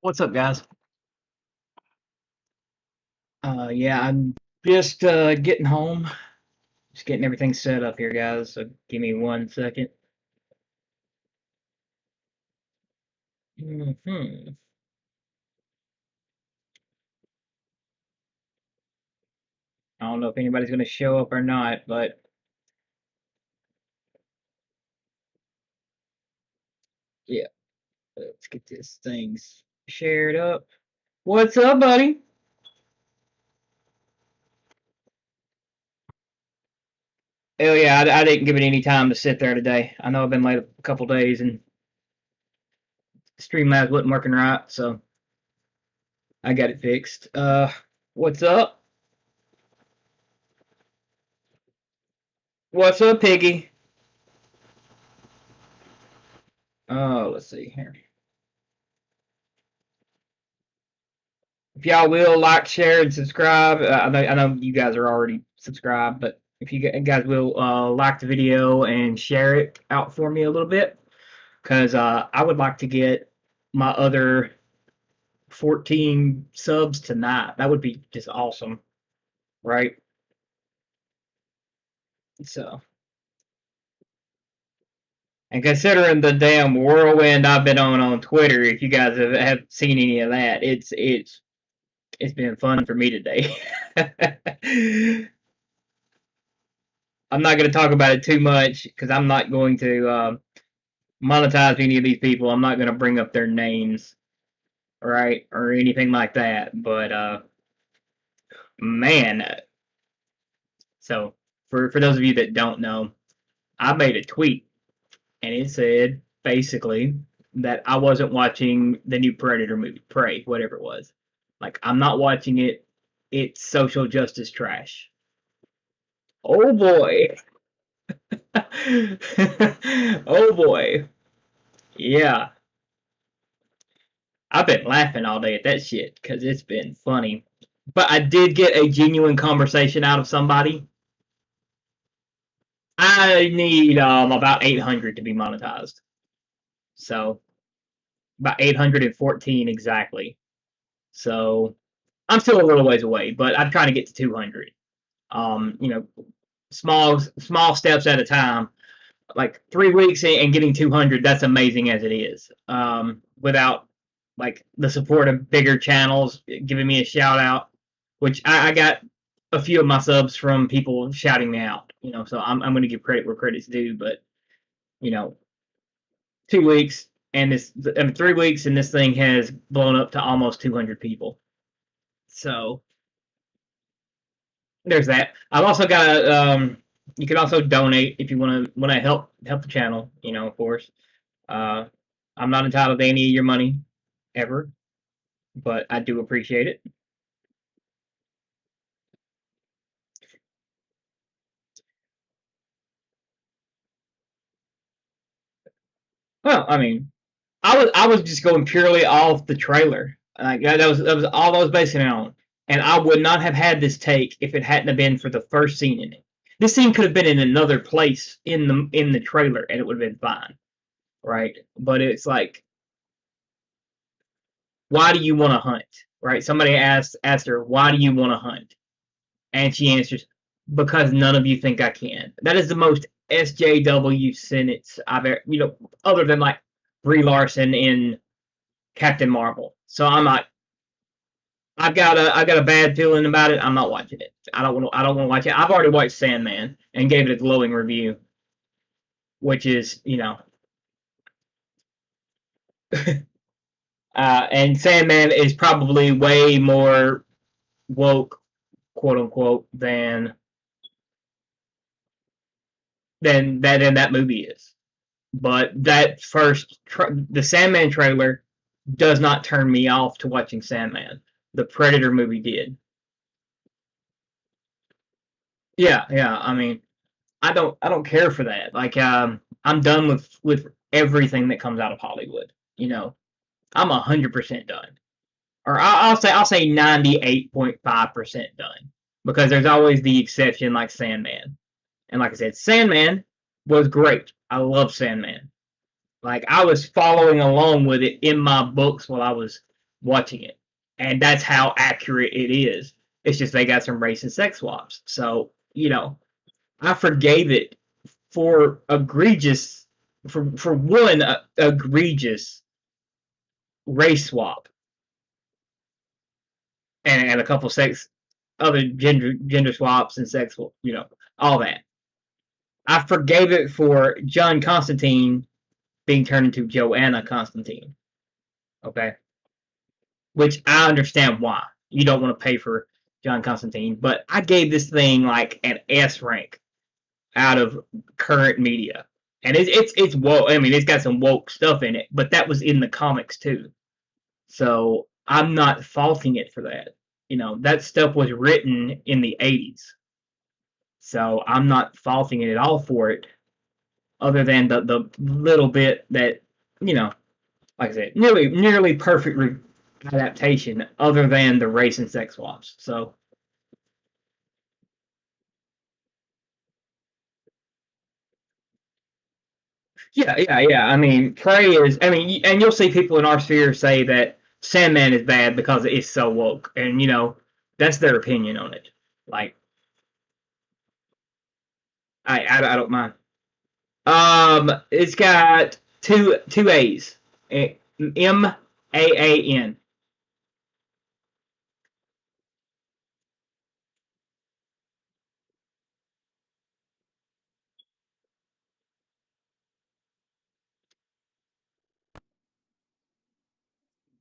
What's up, guys? Yeah, I'm just getting home, just getting everything set up here, guys. So give me 1 second. Hmm. I don't know if anybody's gonna show up or not, but yeah, let's get this thing shared up. What's up, buddy? Oh yeah, I didn't give it any time to sit there today. I know I've been late a couple days and Streamlabs wasn't working right, so I got it fixed. What's up? What's up, Piggy? Oh, let's see here. If y'all will like, share, and subscribe, I know you guys are already subscribed, but if you guys will like the video and share it out for me a little bit, because I would like to get my other 14 subs tonight. That would be just awesome, right? So, and considering the damn whirlwind I've been on Twitter, if you guys have seen any of that, it's been fun for me today. I'm not going to talk about it too much because I'm not going to monetize any of these people. I'm not going to bring up their names, right, or anything like that. But man, so for those of you that don't know, I made a tweet and it said basically that I wasn't watching the new Predator movie, Prey, whatever it was. Like I'm not watching it. It's social justice trash. Oh boy. Oh boy. Yeah. I've been laughing all day at that shit because it's been funny. But I did get a genuine conversation out of somebody. I need about 800 to be monetized. So about 814 exactly. So I'm still a little ways away, but I'm trying to get to 200. You know, small steps at a time. Like 3 weeks and getting 200, that's amazing as it is. Without like the support of bigger channels giving me a shout out, which I got a few of my subs from people shouting me out, so I'm going to give credit where credit's due, but you know, 2 weeks and this, I mean, 3 weeks and this thing has blown up to almost 200 people. So there's that. I've also got you can also donate if you want to help the channel, of course. Uh, I'm not entitled to any of your money ever, but I do appreciate it. Well, I mean, I was just going purely off the trailer. Like that was all I was basing it on, and I would not have had this take if it hadn't have been for the first scene in it. This scene could have been in another place in the trailer, and it would have been fine, right? But it's like, why do you want to hunt, right? Somebody asked her, why do you want to hunt, and she answers, because none of you think I can. That is the most SJW sentence I've ever, other than like Brie Larson in Captain Marvel. So I'm like, I got a bad feeling about it. I'm not watching it. I don't want to watch it. I've already watched Sandman and gave it a glowing review, which is, and Sandman is probably way more woke, quote unquote, than that movie is. But that the Sandman trailer does not turn me off to watching Sandman. The Predator movie did. Yeah, yeah. I mean, I don't care for that. Like, I'm done with everything that comes out of Hollywood. I'm 100% done, or I'll say 98.5% done, because there's always the exception, like Sandman. And like I said, Sandman was great. I love Sandman. Like I was following along with it in my books while I was watching it, and that's how accurate it is. It's just they got some race and sex swaps. So I forgave it for egregious for one egregious race swap and a couple sex other gender swaps and sex all that. I forgave it for John Constantine being turned into Joanna Constantine. Okay, which I understand why you don't want to pay for John Constantine, but I gave this thing like an S rank out of current media, and it's woke. I mean, it's got some woke stuff in it, but that was in the comics too. So I'm not faulting it for that. That stuff was written in the 80s. So I'm not faulting it at all for it, other than the little bit that, you know, like I said, nearly perfect adaptation, other than the race and sex swaps. So yeah. I mean, Prey is. I mean, and you'll see people in our sphere say that Sandman is bad because it's so woke, and that's their opinion on it. Like, I don't mind. It's got two A's. Maan.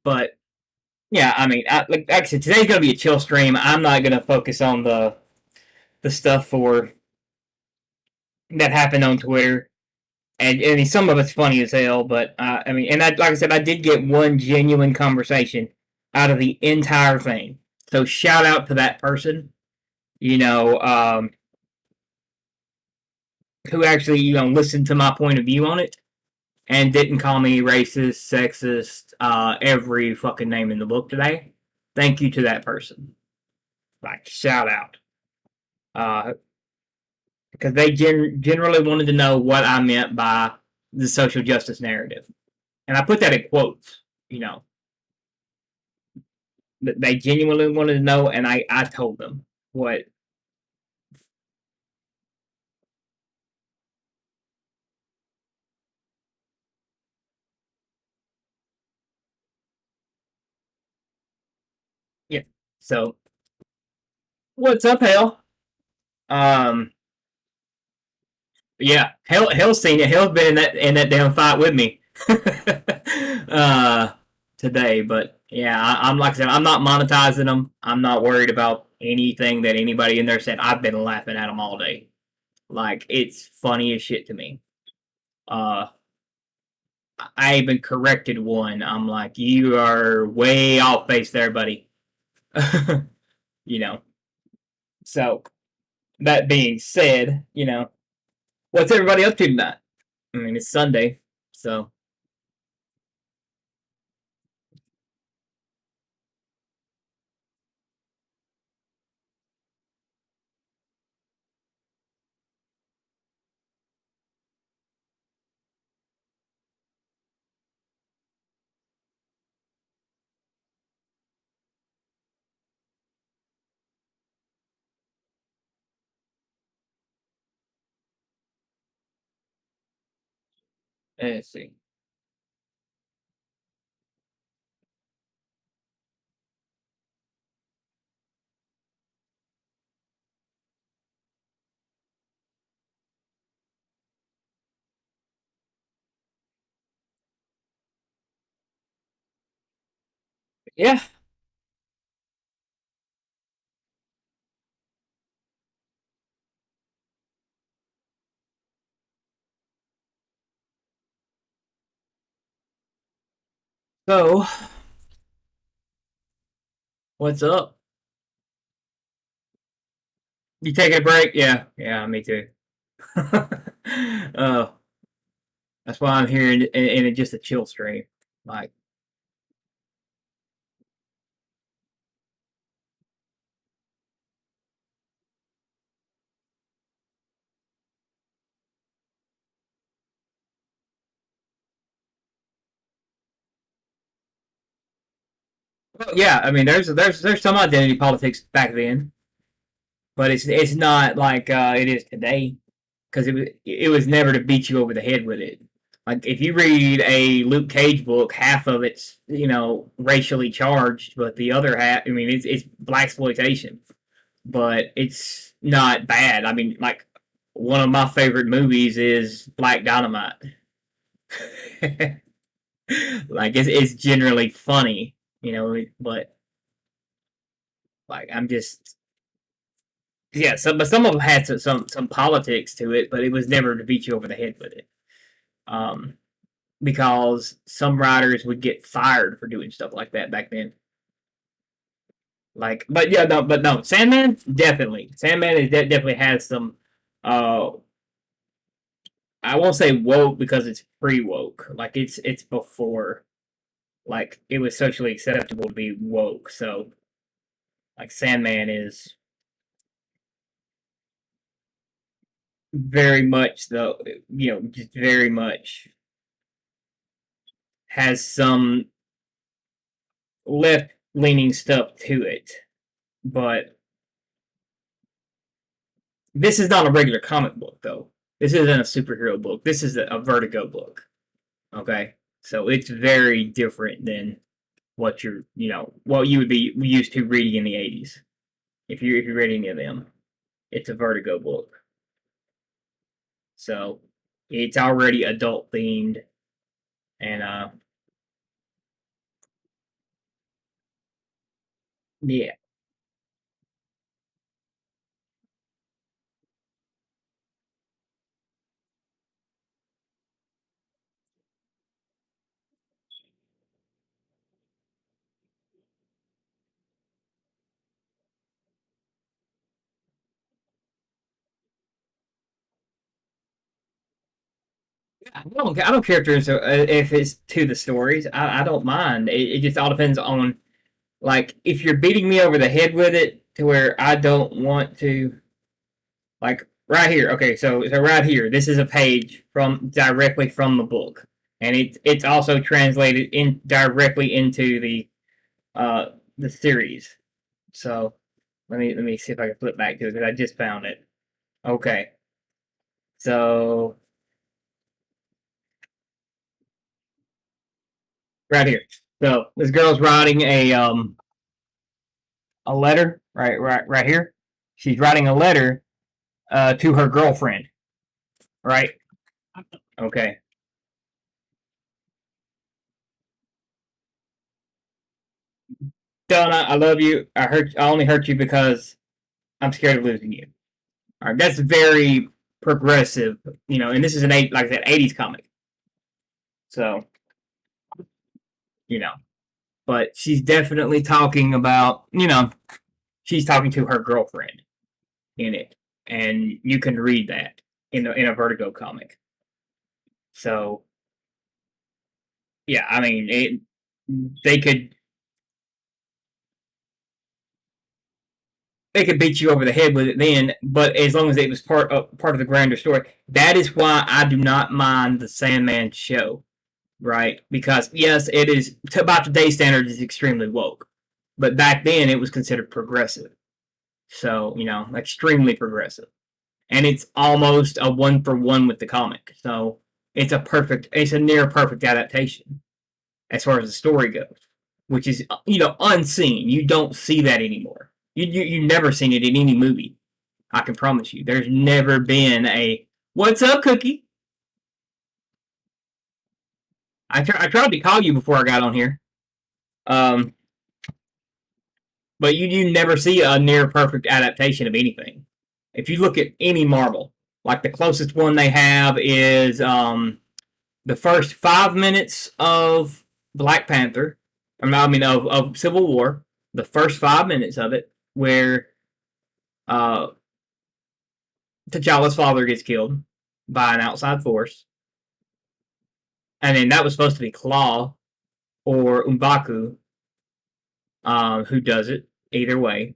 But yeah, I mean, like I said, today's gonna be a chill stream. I'm not gonna focus on the stuff for that happened on Twitter. And I mean, some of it's funny as hell, but I mean, and like I said, I did get one genuine conversation out of the entire thing. So shout out to that person, you know, um, who actually listened to my point of view on it and didn't call me racist, sexist, every fucking name in the book today. Thank you to that person. Like shout out, uh, because they generally wanted to know what I meant by the social justice narrative, and I put that in quotes. You know, they genuinely wanted to know, and I told them what. Yeah. So what's up, Hell? Um. Yeah. Hell's seen it. Hell's been in that damn fight with me. uh. Today, but yeah, I'm like I said, I'm not monetizing them. I'm not worried about anything that anybody in there said. I've been laughing at them all day. Like it's funny as shit to me. Uh. I even corrected one. I'm like, you are way off base there, buddy. you know. So that being said, what's everybody up to tonight? I mean, it's Sunday, so let's see. Yeah. So what's up? You taking a break? Yeah. Yeah. Me too. uh, that's why I'm here in just a chill stream. Like, Well, yeah, I mean, there's some identity politics back then, but it's not like it is today because it was never to beat you over the head with it. Like if you read a Luke Cage book, half of it's racially charged, but the other half, I mean, it's black exploitation, but it's not bad. I mean, like one of my favorite movies is Black Dynamite. Like it's generally funny, but like I'm just yeah. Some of them had some politics to it, but it was never to beat you over the head with it. Um, because some writers would get fired for doing stuff like that back then. Like, but yeah, no, but no, Sandman definitely. Sandman definitely has some. Uh, I won't say woke because it's pre woke. Like it's before. Like it was socially acceptable to be woke. So like Sandman is very much though. Just very much has some left leaning stuff to it, but this is not a regular comic book, though. This isn't a superhero book. This is a Vertigo book. Okay, so it's very different than what you would be used to reading in the '80s. If you read any of them, it's a Vertigo book. So it's already adult themed, and yeah, I don't care if it's to the stories. I don't mind. It just all depends on like if you're beating me over the head with it to where I don't want to like right here. Okay, so right here, this is a page from directly from the book, and it's also translated in directly into uh the series. So let me see if I can flip back to it because I just found it. Okay, so right here. So this girl's writing a letter right here. She's writing a letter to her girlfriend. Right. Okay. Donna, I love you. I only hurt you because I'm scared of losing you. All right, that's very progressive, and this is like I said, '80s comic. So, you know, but she's definitely talking about, she's talking to her girlfriend in it, and you can read that in a Vertigo comic. So, yeah, I mean, they could they could beat you over the head with it then, but as long as it was part of the grander story, that is why I do not mind the Sandman show, right? Because yes, it is by today's standards is extremely woke, but back then it was considered progressive, so extremely progressive, and it's almost a one for one with the comic. So it's a near perfect adaptation as far as the story goes, which is unseen. You don't see that anymore. You've never seen it in any movie. I can promise you. There's never been a "What's up, Cookie?" I tried to call you before I got on here, um, but you never see a near perfect adaptation of anything. If you look at any Marvel, like the closest one they have is the first 5 minutes of Black Panther. I mean of Civil War. The first 5 minutes of it, where uh, T'Challa's father gets killed by an outside force, and then that was supposed to be Claw or M'Baku, who does it either way.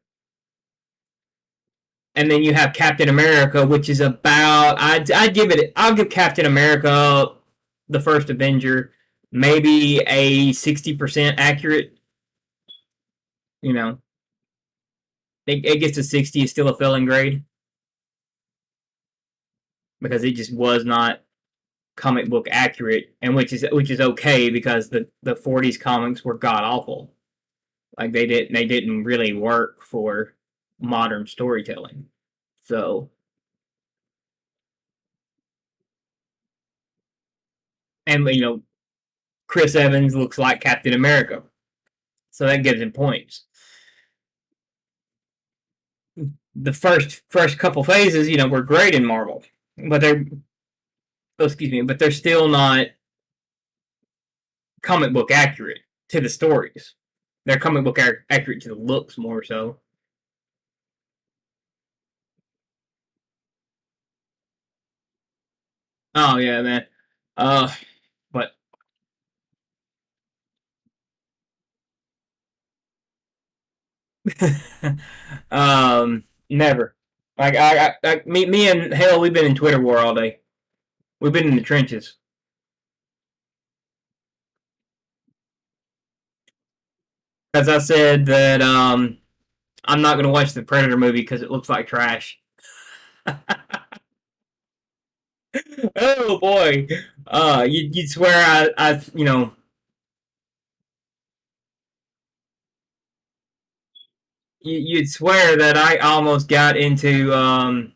And then you have Captain America, which is about I'll give Captain America the first Avenger maybe a 60% accurate You know, it gets to 60 is still a failing grade because it just was not comic book accurate, and which is okay because the 40s comics were god awful. Like they didn't really work for modern storytelling. So, and Chris Evans looks like Captain America, so that gives him points. The first couple phases, were great in Marvel, but they're oh, excuse me, but they're still not comic book accurate to the stories. They're comic book accurate to the looks more so. Oh yeah, man. But never. Like me and hell, we've been in Twitter war all day. We've been in the trenches. As I said that I'm not going to watch the Predator movie because it looks like trash. Oh boy, you'd swear you'd swear that I almost got into that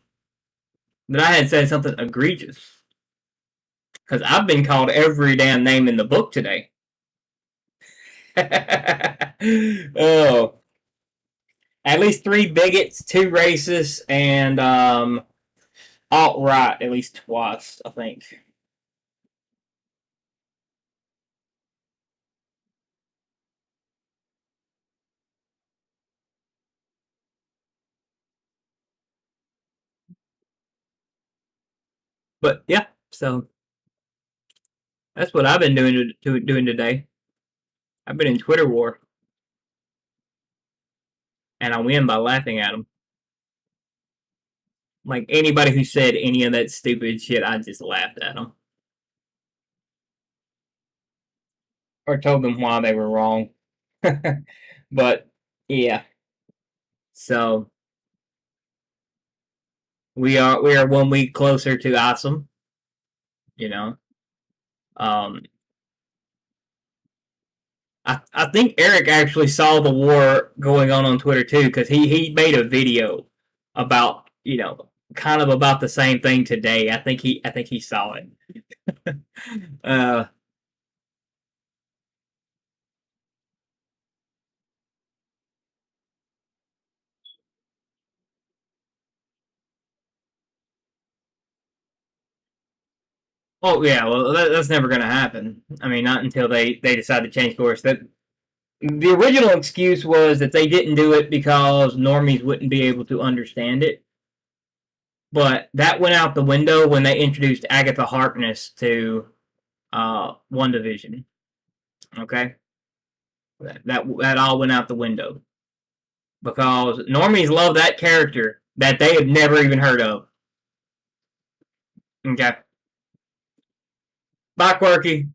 I had said something egregious because I've been called every damn name in the book today. Oh, at least three bigots, two racists, and alt right at least twice, I think. But yeah, so that's what I've been doing today. I've been in Twitter war, and I win by laughing at them. Like anybody who said any of that stupid shit, I just laughed at them or told them why they were wrong. But yeah, so we are 1 week closer to awesome. You know, um, I think Eric actually saw the war going on Twitter too because he made a video about kind of about the same thing today. I think he saw it. uh, oh yeah, well that's never going to happen. I mean, not until they decide to change course. That the original excuse was that they didn't do it because normies wouldn't be able to understand it. But that went out the window when they introduced Agatha Harkness to One Division. Okay, that all went out the window because normies love that character that they have never even heard of. Okay, bye, Quirky.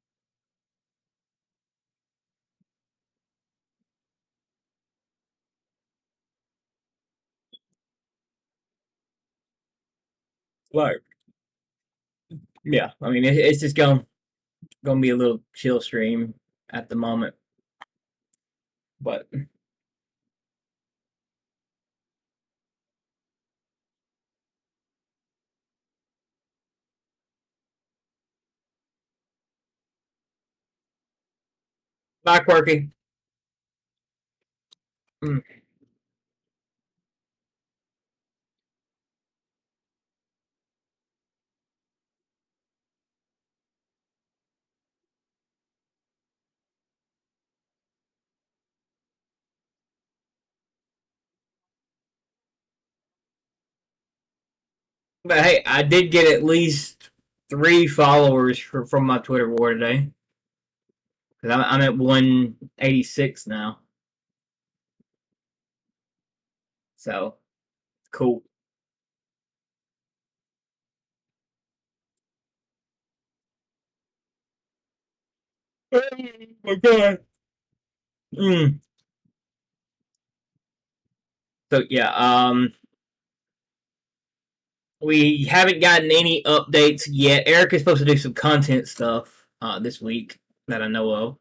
Like, yeah, I mean it's just gonna be a little chill stream at the moment, but bye, Quirky. Mm. But hey, I did get at least 3 followers from my Twitter war today because I'm at 186 now. So cool. Oh my god. Mm. So yeah, we haven't gotten any updates yet. Eric is supposed to do some content stuff this week that I know of.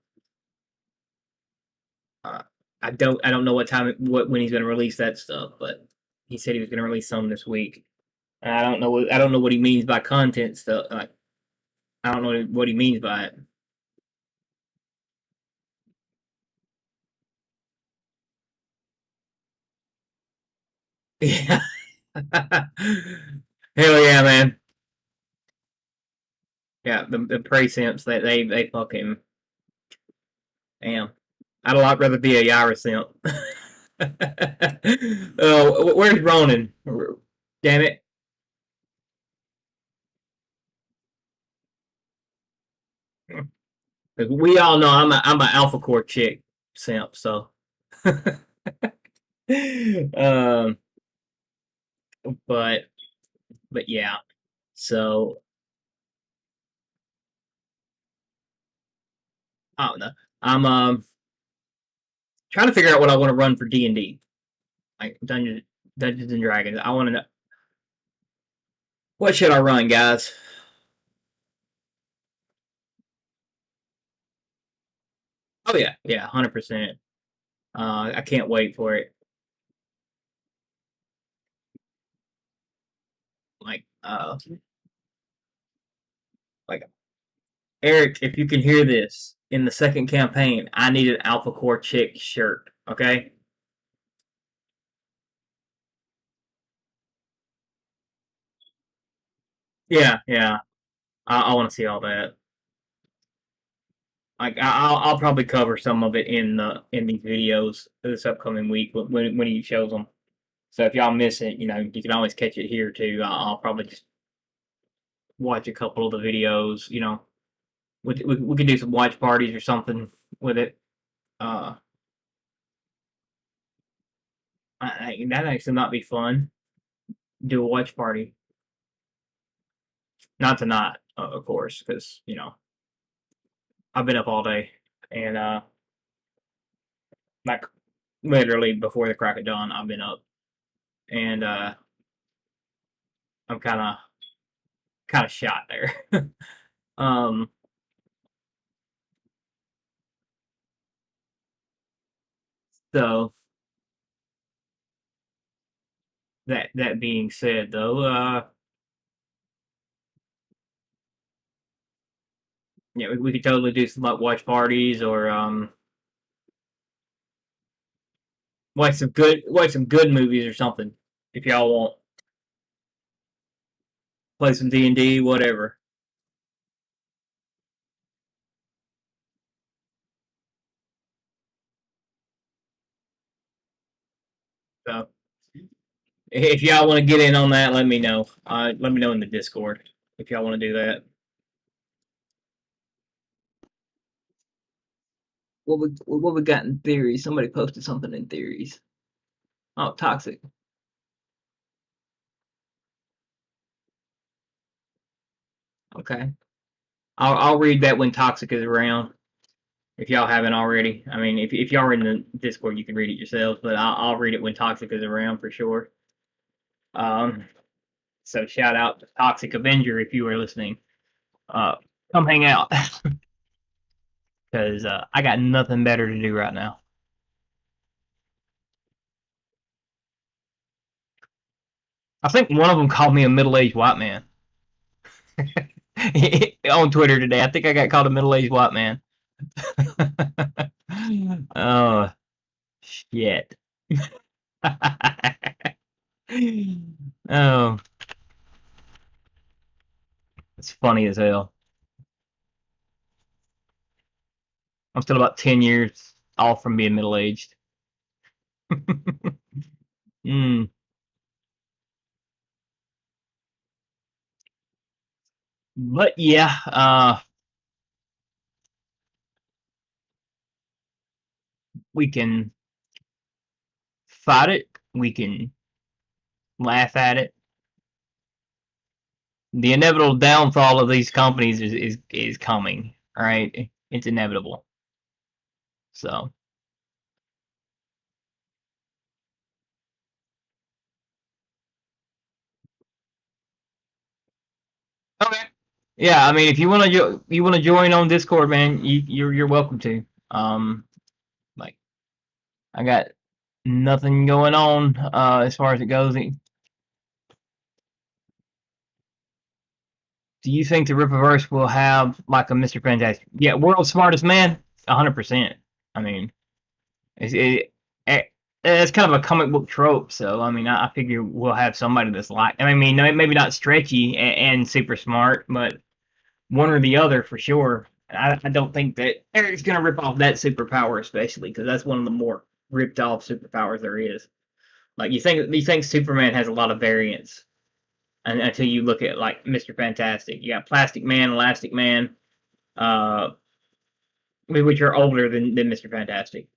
Uh, I don't know when he's going to release that stuff, but he said he was going to release some this week. And I don't know what he means by content stuff. Like, I don't know what he means by it. Yeah. Hell yeah, man. Yeah, the prey simps they fucking damn. I'd a lot rather be a Yara simp. Oh, where's Ronan? Damn it. We all know I'm a alpha core chick simp, so um but yeah. So I don't know. I'm trying to figure out what I want to run for D&D. Like Dungeons and Dragons. I want to know what should I run, guys? Oh yeah, yeah, 100%. I can't wait for it. Like like Eric, if you can hear this, in the second campaign, I need an Alpha Core Chick shirt. Okay? Yeah, yeah. I want to see all that. Like I'll probably cover some of it in these videos this upcoming week when he shows them. So if y'all miss it, you can always catch it here too. I'll probably just watch a couple of the videos. We could do some watch parties or something with it. Uh, that actually might be fun. Do a watch party. Not tonight, of course, because I've been up all day and like literally before the crack of dawn, I've been up and I'm kind of shot there. um, so that being said, though, yeah, we could totally do some like watch parties or watch some good movies or something if y'all want. Play some D&D, whatever. So if y'all want to get in on that, let me know. Let me know in the Discord if y'all want to do that. What we got in theories? Somebody posted something in theories. Oh, toxic. Okay. I'll read that when toxic is around. If y'all haven't already. I mean, if y'all are in the Discord, you can read it yourselves, but I'll read it when toxic is around for sure. Um. So shout out to Toxic Avenger if you are listening. Uh, come hang out because I got nothing better to do right now. I think one of them called me a middle-aged white man on Twitter today. I think I got called a middle-aged white man. Oh shit. Oh, it's funny as hell. I'm still about 10 years off from being middle-aged. mm, but yeah, we can fight it. We can laugh at it. The inevitable downfall of these companies is coming. All right, it's inevitable. So Okay. Yeah, I mean, if you want to you want to join on Discord, man, you're welcome to. Like I got nothing going on as far as it goes. Do you think the Rippaverse will have like a Mr. Fantastic? Yeah, world's smartest man, 100%. I mean, it's kind of a comic book trope, so I mean, I figure we'll have somebody that's like, I mean, maybe not stretchy and super smart, but one or the other for sure. I don't think that Eric's gonna rip off that superpower, especially because that's one of the more ripped off superpowers there is. Like you think Superman has a lot of variants, and until you look at like Mr. Fantastic, you got Plastic Man, Elastic Man, uh, which are older than Mr. Fantastic.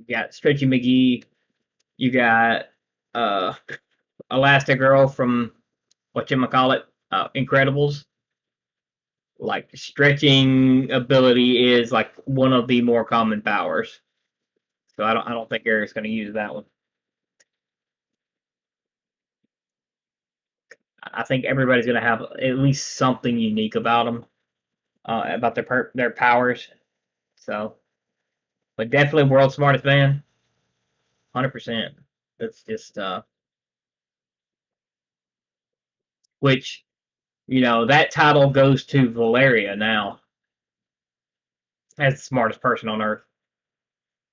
You got Stretchy McGee, you got uh Elastigirl from whatchamacallit, Incredibles. Like stretching ability is like one of the more common powers. So I don't think Eric's going to use that one. I think everybody's going to have at least something unique about them, about their powers. So, but definitely world's smartest man, 100%. That's just which that title goes to Valeria now as the smartest person on Earth.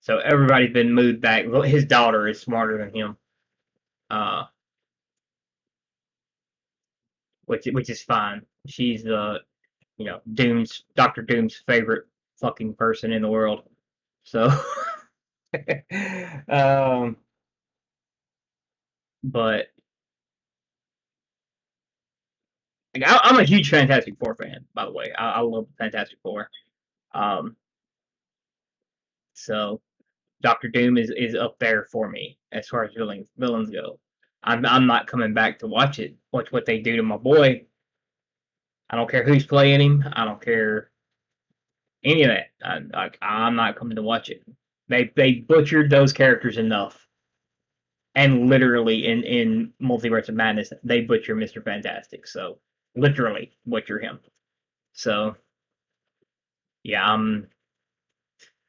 So everybody's been moved back. His daughter is smarter than him, uh, which is fine. She's Doom's Doctor Doom's favorite fucking person in the world. So, um, but like, I'm a huge Fantastic Four fan, by the way. I love Fantastic Four. Um, so Doctor Doom is up there for me as far as villains go. I'm not coming back to watch it. Watch what they do to my boy. I don't care who's playing him. I don't care any of that. I'm not coming to watch it. They butchered those characters enough, and literally in Multiverse of Madness they butcher Mr. Fantastic. So literally butcher him. So yeah,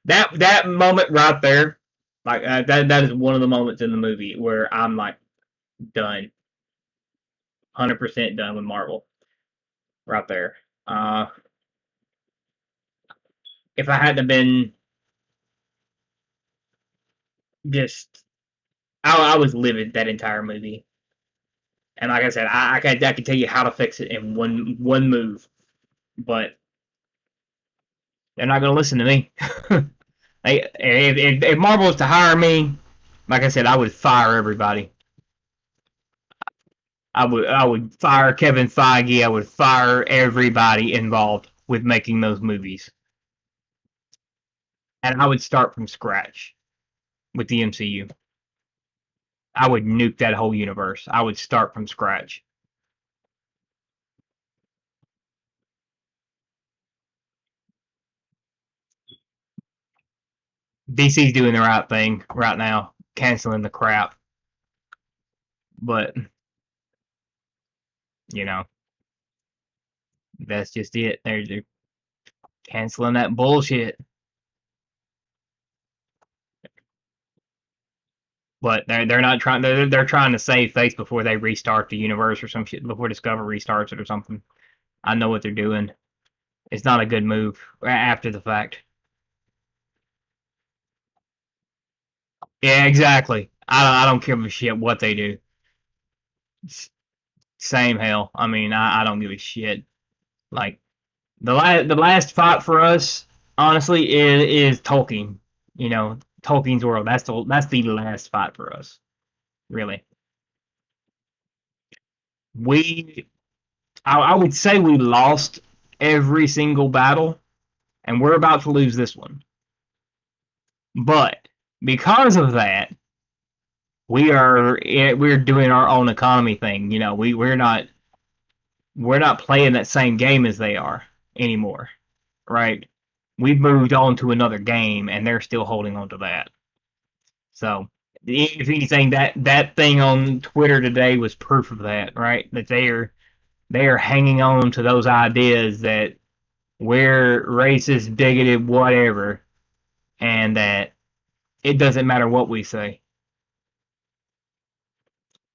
that moment right there, like that is one of the moments in the movie where I'm like done, 100% done with Marvel right there. Uh, if I hadn't been just, I was livid that entire movie. And like I said, I could tell you how to fix it in one move, but they're not gonna listen to me. If Marvel was to hire me, like I said, I would fire everybody. I would fire Kevin Feige. I would fire everybody involved with making those movies, and I would start from scratch with the MCU. I would nuke that whole universe. I would start from scratch. DC's doing the right thing right now, canceling the crap, but you know that's just it. They're canceling that bullshit. But they're not trying. They're trying to save face before they restart the universe or some shit. Before Discover restarts it or something. I know what they're doing. It's not a good move after the fact. Yeah, exactly. I don't give a shit what they do. Same hell. I mean, I don't give a shit. Like the last fight for us, honestly, is Tolkien. Tolkien's world. That's the last fight for us. Really, we I would say we lost every single battle, and we're about to lose this one. But because of that, we're doing our own economy thing. We're not playing that same game as they are anymore, right? We've moved on to another game, and they're still holding on to that. So, if anything, that thing on Twitter today was proof of that, right? That they're they are hanging on to those ideas that we're racist, bigoted, whatever, and that it doesn't matter what we say.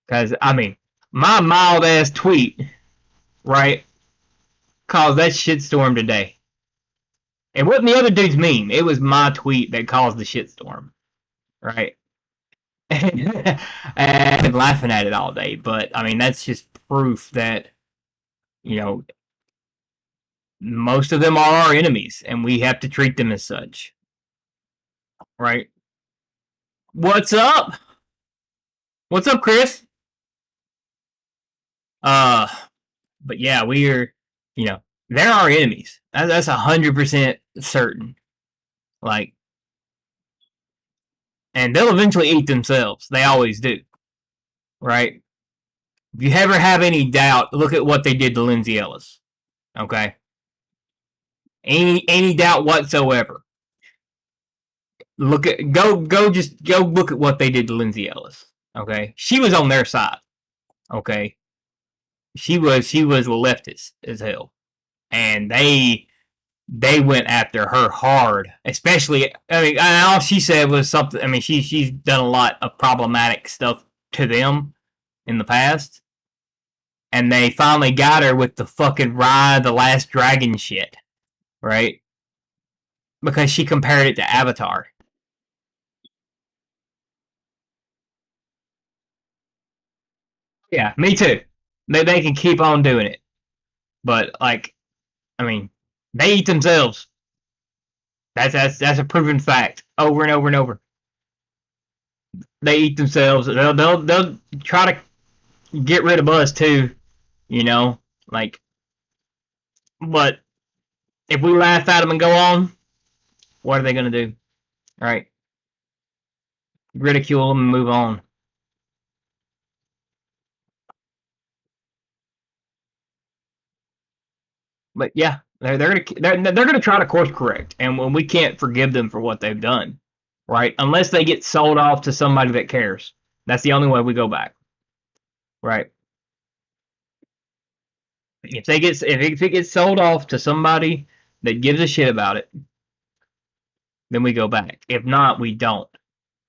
Because, I mean, my mild ass tweet, right, caused that shitstorm today. It wasn't the other dude's meme. It was my tweet that caused the shitstorm, right? And I've been laughing at it all day, but I mean, that's just proof that, you know, most of them are our enemies and we have to treat them as such, right? What's up? What's up, Chris? Uh, but yeah, we are, you know, they're our enemies. That's 100% certain. Like, and they'll eventually eat themselves. They always do, right? If you ever have any doubt, look at what they did to Lindsay Ellis. Okay, any doubt whatsoever? Just go look at what they did to Lindsay Ellis. Okay, she was on their side. Okay, she was leftist as hell, and they went after her hard. Especially, I mean, all she said was something. I mean, she's done a lot of problematic stuff to them in the past, and they finally got her with the fucking Ride the Last Dragon shit, right? Because she compared it to Avatar. Yeah, me too. They can keep on doing it, but like, I mean, they eat themselves. That's a proven fact over and over and over. They eat themselves. They'll try to get rid of us too, you know, like. But if we laugh at them and go on, what are they gonna do? Right? Ridicule them and move on. But yeah, they're gonna try to course correct, and when we can't forgive them for what they've done, right? Unless they get sold off to somebody that cares. That's the only way we go back, right? If it gets sold off to somebody that gives a shit about it, then we go back. If not, we don't.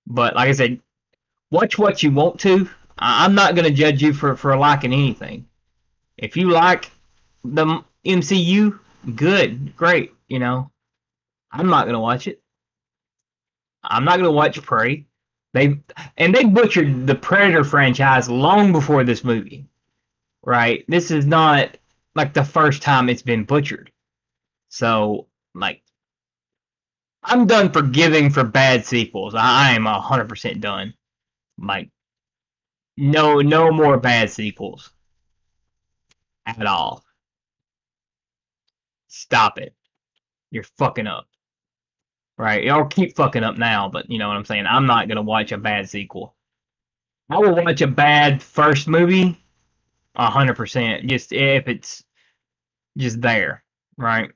But like I said, watch what you want to. I'm not gonna judge you for liking anything. If you like the MCU, good, great. You know, I'm not gonna watch it. I'm not gonna watch Prey. They butchered the Predator franchise long before this movie, right? This is not like the first time it's been butchered. So like, I'm done forgiving for bad sequels. I am 100% done. Like, no more bad sequels at all. Stop it. You're fucking up. Right? Or keep fucking up now, but you know what I'm saying? I'm not gonna watch a bad sequel. I will watch a bad first movie 100%. Just if it's just there. Right?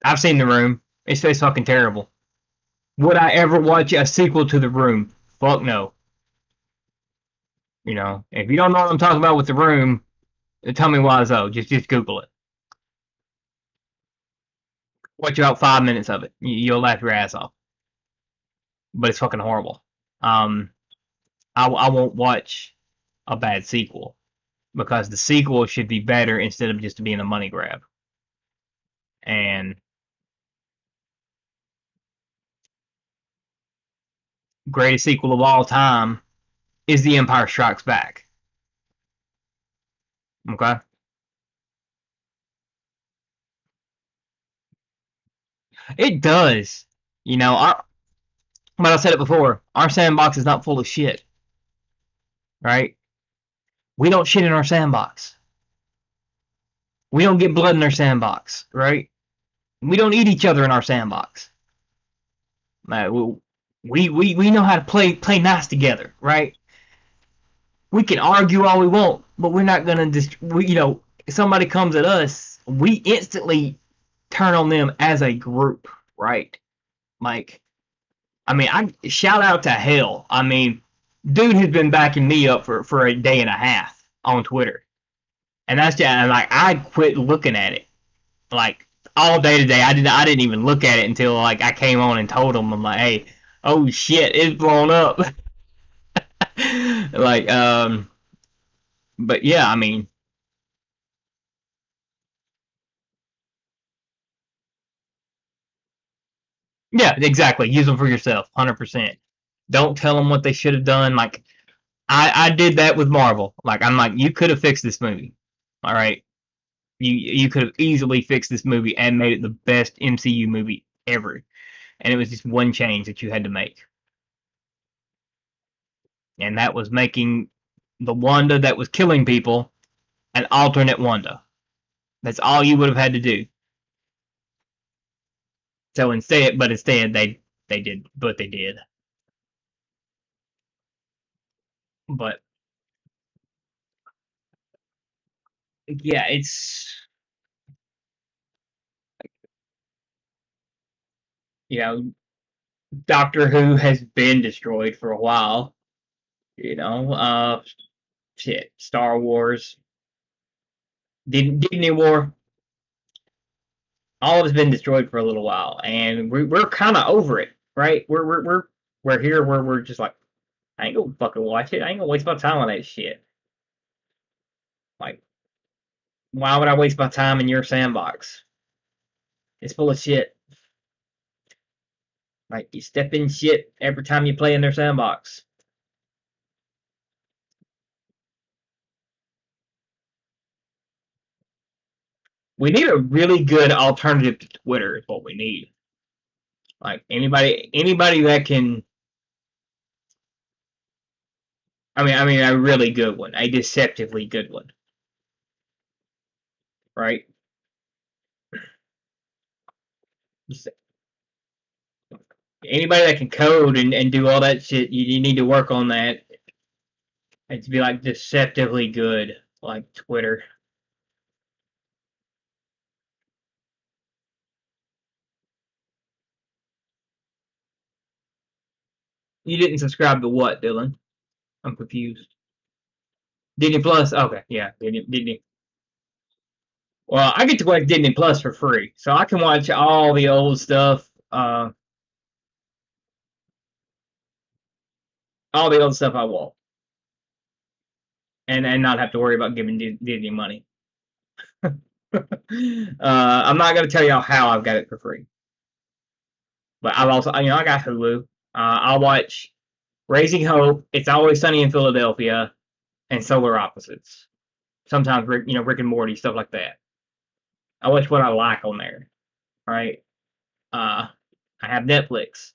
I've seen The Room. It's fucking terrible. Would I ever watch a sequel to The Room? Fuck no. You know, if you don't know what I'm talking about with The Room, tell me why so. Just Google it. Watch about 5 minutes of it. You'll laugh your ass off. But it's fucking horrible. Um, I won't watch a bad sequel because the sequel should be better instead of just being a money grab. And greatest sequel of all time is The Empire Strikes Back. Okay, it does. You know, but I said it before. Our sandbox is not full of shit, right? We don't shit in our sandbox. We don't get blood in our sandbox, right? We don't eat each other in our sandbox. We know how to play nice together, right? We can argue all we want, but we're not gonna you know, if somebody comes at us, we instantly turn on them as a group, right? Like, I mean, I shout out to Hell. I mean, dude has been backing me up for a day and a half on Twitter, And that's just like I quit looking at it like all day today. I didn't even look at it until like I came on and told them. I'm like, hey, oh shit, it's blown up. like but yeah, I mean, yeah, exactly. Use them for yourself, 100%. Don't tell them what they should have done. Like I did that with Marvel. Like I'm like, you could have fixed this movie. All right, you could have easily fixed this movie and made it the best MCU movie ever. And it was just one change that you had to make, and that was making the Wanda that was killing people an alternate Wanda. That's all you would have had to do. So instead they did what they did. But yeah, it's you know Doctor Who has been destroyed for a while. You know, shit, Star Wars, Disney War, all of it's been destroyed for a little while, and we're kind of over it, right? We're here where we're just like, I ain't gonna fucking watch it. I ain't gonna waste my time on that shit. Like, why would I waste my time in your sandbox? It's full of shit. Like, you step in shit every time you play in their sandbox. We need a really good alternative to Twitter. Is what we need. Like anybody that can. I mean, a really good one, a deceptively good one, right? Anybody that can code and do all that shit, you need to work on that. And to be like deceptively good, like Twitter. You didn't subscribe to what, Dylan? I'm confused. Disney Plus? Okay, yeah, Disney. Well, I get to watch Disney Plus for free, so I can watch all the old stuff, all the old stuff I want, and not have to worry about giving Disney money. I'm not gonna tell y'all how I've got it for free, but I've also, I got Hulu. I'll watch Raising Hope, It's Always Sunny in Philadelphia, and Solar Opposites. Sometimes Rick and Morty, stuff like that. I watch what I like on there, right? Uh, I have Netflix.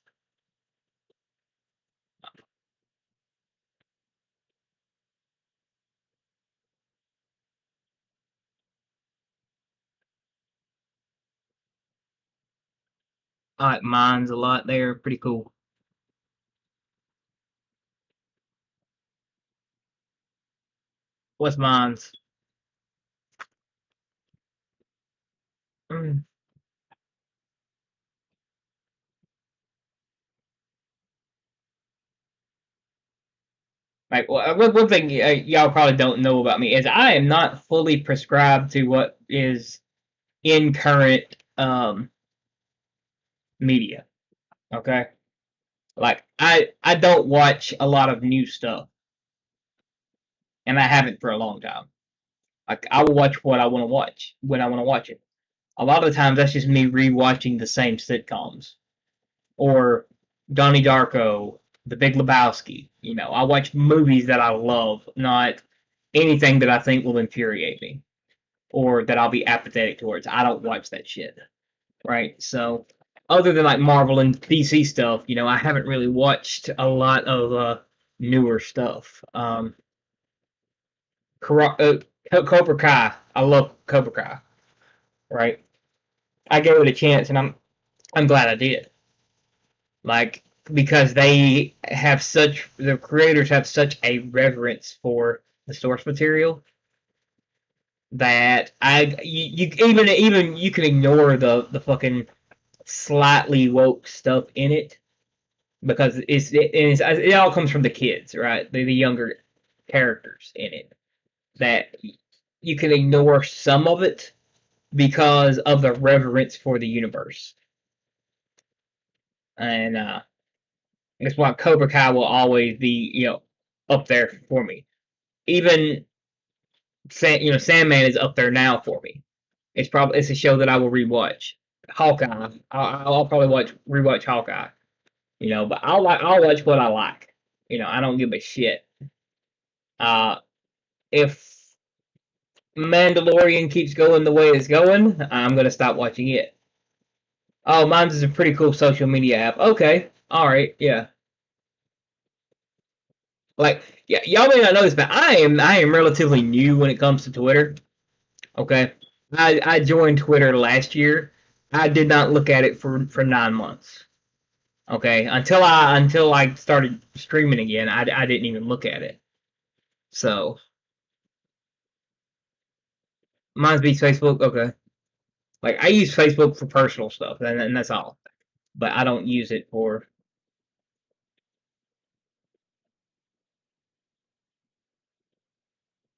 I like Minds a lot. They're pretty cool. What's Minds? Mm. Like one thing y'all probably don't know about me is I am not fully prescribed to what is in current media. Okay, like I don't watch a lot of new stuff, and I haven't for a long time. Like I will watch what I want to watch when I want to watch it. A lot of the times that's just me rewatching the same sitcoms or Donnie Darko, The Big Lebowski. I watch movies that I love, not anything that I think will infuriate me or that I'll be apathetic towards. I don't watch that shit, right? So, other than like Marvel and DC stuff, I haven't really watched a lot of newer stuff. Cobra Kai, I love Cobra Kai, right? I gave it a chance, and I'm glad I did. Like because the creators have such a reverence for the source material that even you can ignore the fucking slightly woke stuff in it because it all comes from the kids, right? The younger characters in it that you can ignore some of it because of the reverence for the universe. And that's why Cobra Kai will always be, up there for me. Even Sandman is up there now for me. It's a show that I will rewatch. Hawkeye, I'll probably rewatch Hawkeye. But I'll watch what I like. I don't give a shit. Uh, if Mandalorian keeps going the way it's going, I'm gonna stop watching it. Oh, mine's is a pretty cool social media app. Okay, all right, yeah. Like, yeah, y'all may not know this, but I am relatively new when it comes to Twitter. Okay, I joined Twitter last year. I did not look at it for 9 months. Okay, until I started streaming again, I didn't even look at it. So mine's be Facebook. Okay, like I use Facebook for personal stuff, and that's all. But I don't use it for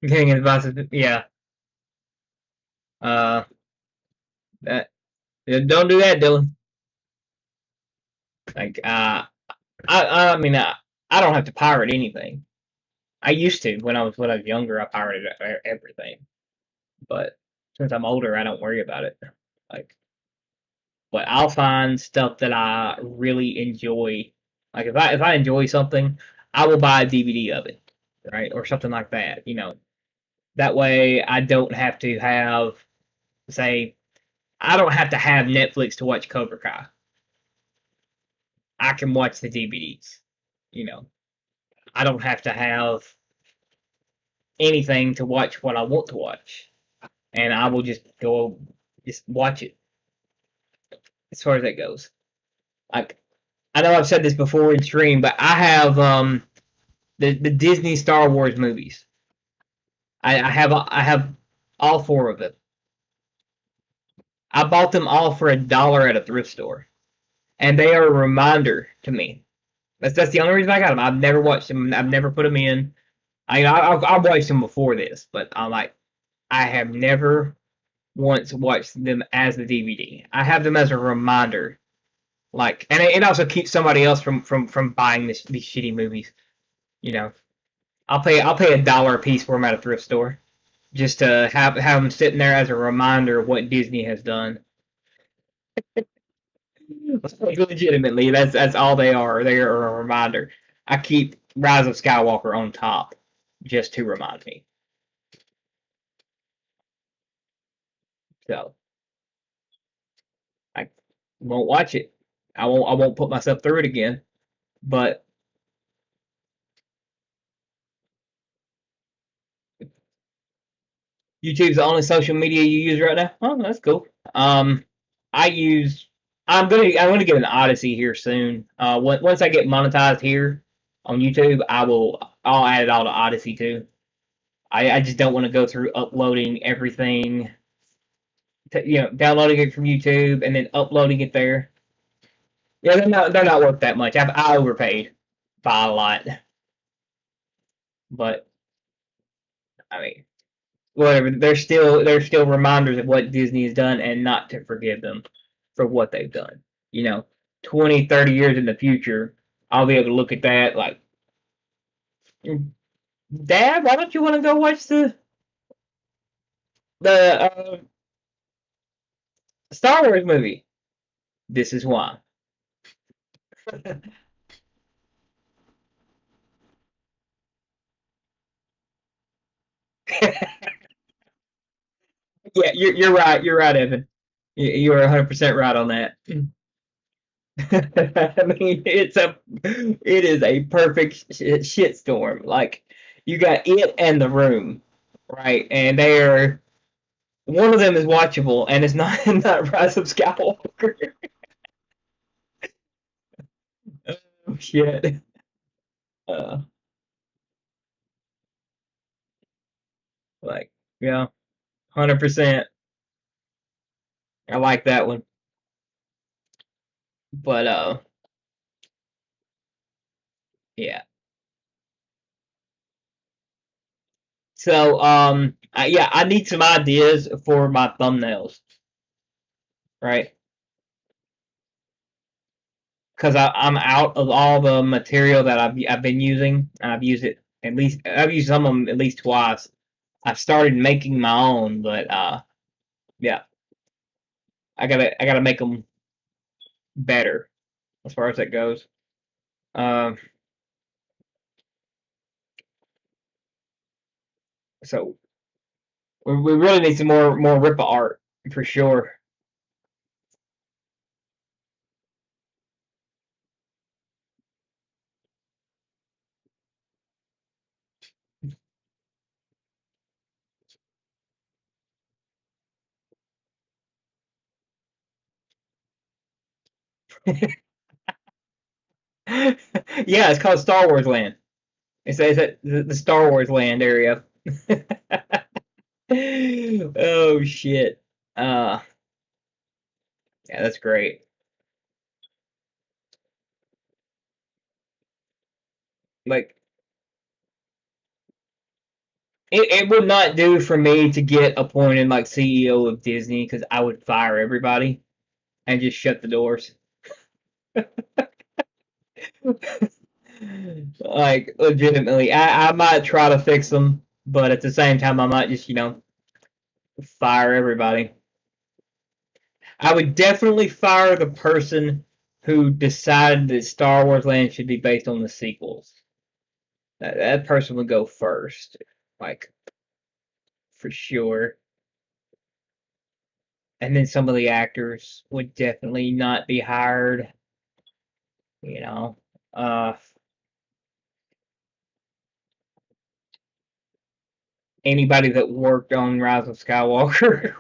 getting advice. Yeah, uh, that don't do that, Dylan. Like, I mean, I don't have to pirate anything. I used to when I was younger. I pirated everything, but since I'm older, I don't worry about it. Like, but I'll find stuff that I really enjoy. Like if I enjoy something, I will buy a DVD of it, right, or something like that. That way I don't have to have say I don't have to have Netflix to watch Cobra Kai. I can watch the DVDs. You know, I don't have to have anything to watch what I want to watch, and I will just watch it as far as that goes. Like I know I've said this before in stream, but I have the Disney Star Wars movies. I have all four of them. I bought them all for $1 at a thrift store, and they are a reminder to me. That's the only reason I got them. I've never watched them. I've never put them in. I've watched them before this, but I have never once watched them as the DVD. I have them as a reminder. And it also keeps somebody else from buying these shitty movies. You know, I'll pay $1 a piece for them at a thrift store just to have them sitting there as a reminder of what Disney has done. Like, legitimately, that's all they are. They are a reminder. I keep Rise of Skywalker on top just to remind me. So I won't watch it. I won't put myself through it again. But YouTube's the only social media you use right now. Oh, that's cool. Um, I use. I'm gonna get an Odyssey here soon. Once I get monetized here on YouTube, I'll add it all to Odyssey too. I just don't want to go through uploading everything, downloading it from YouTube and then uploading it there. Yeah, they're not worth that much. I overpaid by a lot, but I mean, whatever. They're still reminders of what Disney has done and not to forgive them for what they've done. You know, 20, 30 years in the future, I'll be able to look at that like, Dad, why don't you want to go watch the Star Wars movie? This is why. Yeah, you're right. You're right, Evan. You're 100% right on that. I mean, it is a perfect shitstorm. Like you got it and the room, right? And they are one of them is watchable, and it's not not Rise of Skywalker. Oh shit. Uh, like yeah, 100%. I like that one, but yeah. So yeah, I need some ideas for my thumbnails, right? Because I'm out of all the material that I've been using, and I've used some of them at least twice. I've started making my own, but yeah, I gotta make them better as far as that goes. Um, so we really need some more Rippa art for sure. Yeah, it's called Star Wars Land. It says that the Star Wars Land area. Oh shit. Uh, yeah, that's great. Like it would not do for me to get appointed like CEO of Disney because I would fire everybody and just shut the doors. Like legitimately, I might try to fix them, but at the same time, I might just fire everybody. I would definitely fire the person who decided that Star Wars Land should be based on the sequels. That person would go first, like for sure. And then some of the actors would definitely not be hired. You know, uh, anybody that worked on Rise of Skywalker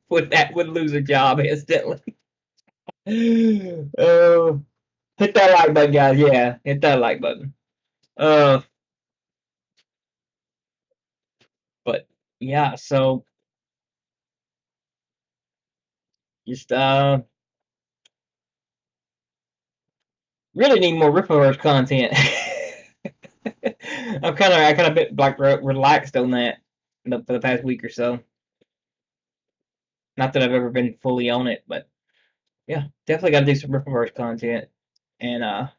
would lose a job instantly. Oh, hit that like button, guys. Yeah, hit that like button. Uh, but yeah, so just really need more Rippaverse content. I kind of been like relaxed on that for the past week or so. Not that I've ever been fully on it, but yeah, definitely got to do some Rippaverse content. And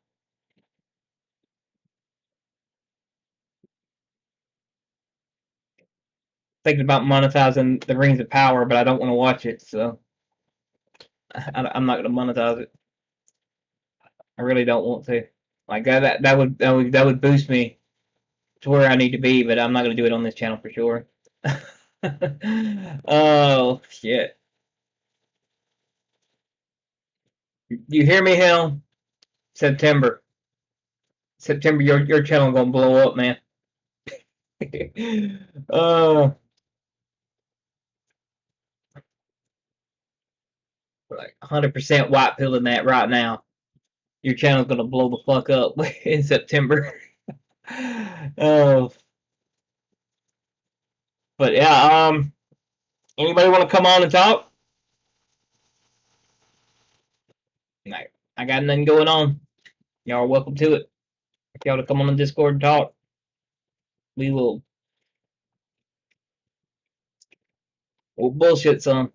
thinking about monetizing the Rings of Power, but I don't want to watch it, so I'm not gonna monetize it. I really don't want to. Like that would boost me to where I need to be, but I'm not gonna do it on this channel for sure. Oh shit! You hear me, Hell? September, September, your channel gonna blow up, man. uh, like 100% white pilling that right now. Your channel's gonna blow the fuck up in September. Oh, but yeah, anybody want to come on and talk? Like, I got nothing going on. Y'all are welcome to it. If y'all to come on the Discord and talk, we will. We'll bullshit some.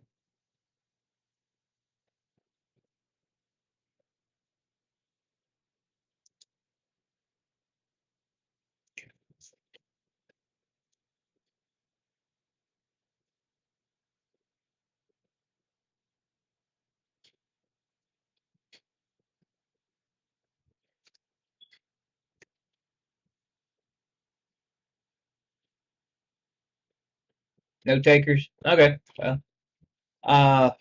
No takers. Okay. Well, uh,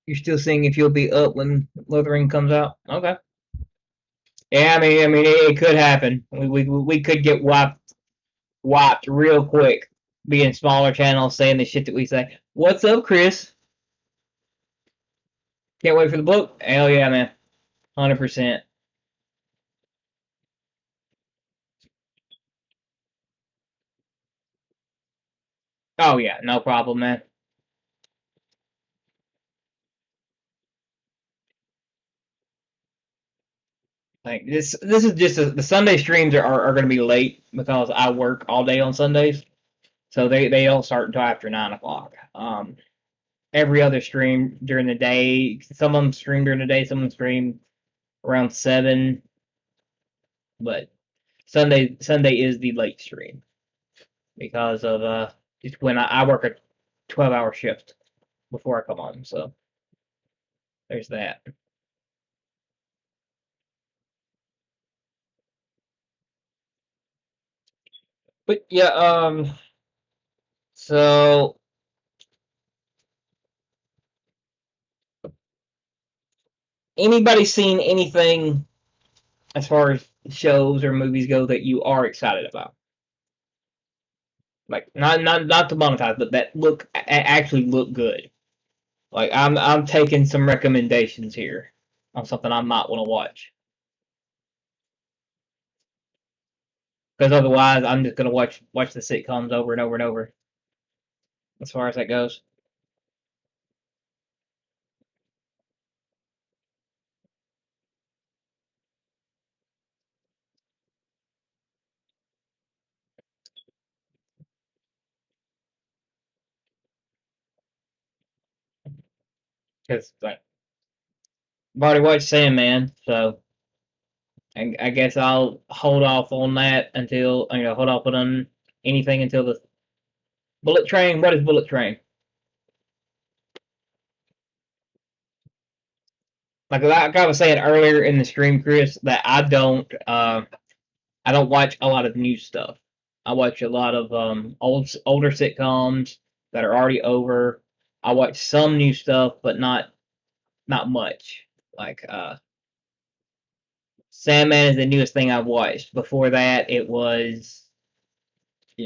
you're still seeing if you'll be up when Lothering comes out. Okay. Yeah, I mean, it could happen. We could get wiped real quick, being smaller channels saying the shit that we say. What's up, Chris? Can't wait for the book. Hell yeah, man. 100%. Oh yeah, no problem, man. Like this is just the Sunday streams are going to be late because I work all day on Sundays, so they don't start until after 9 o'clock. Every other stream during the day, some of them stream during the day, some of them stream around 7, but Sunday is the late stream because of just when I work a 12-hour shift before I come on, so there's that. But yeah, so anybody seen anything as far as shows or movies go that you are excited about? Like not to monetize, but that actually look good. Like I'm taking some recommendations here on something I might want to watch because otherwise I'm just gonna watch the sitcoms over and over and over as far as that goes. Because like I've already watched Sandman, so I guess I'll hold off on that until hold off on anything until the Bullet Train. What is Bullet Train? Like I was saying earlier in the stream, Chris, that I don't watch a lot of new stuff. I watch a lot of older sitcoms that are already over. I watch some new stuff, but not much. Like Sandman is the newest thing I've watched. Before that, it was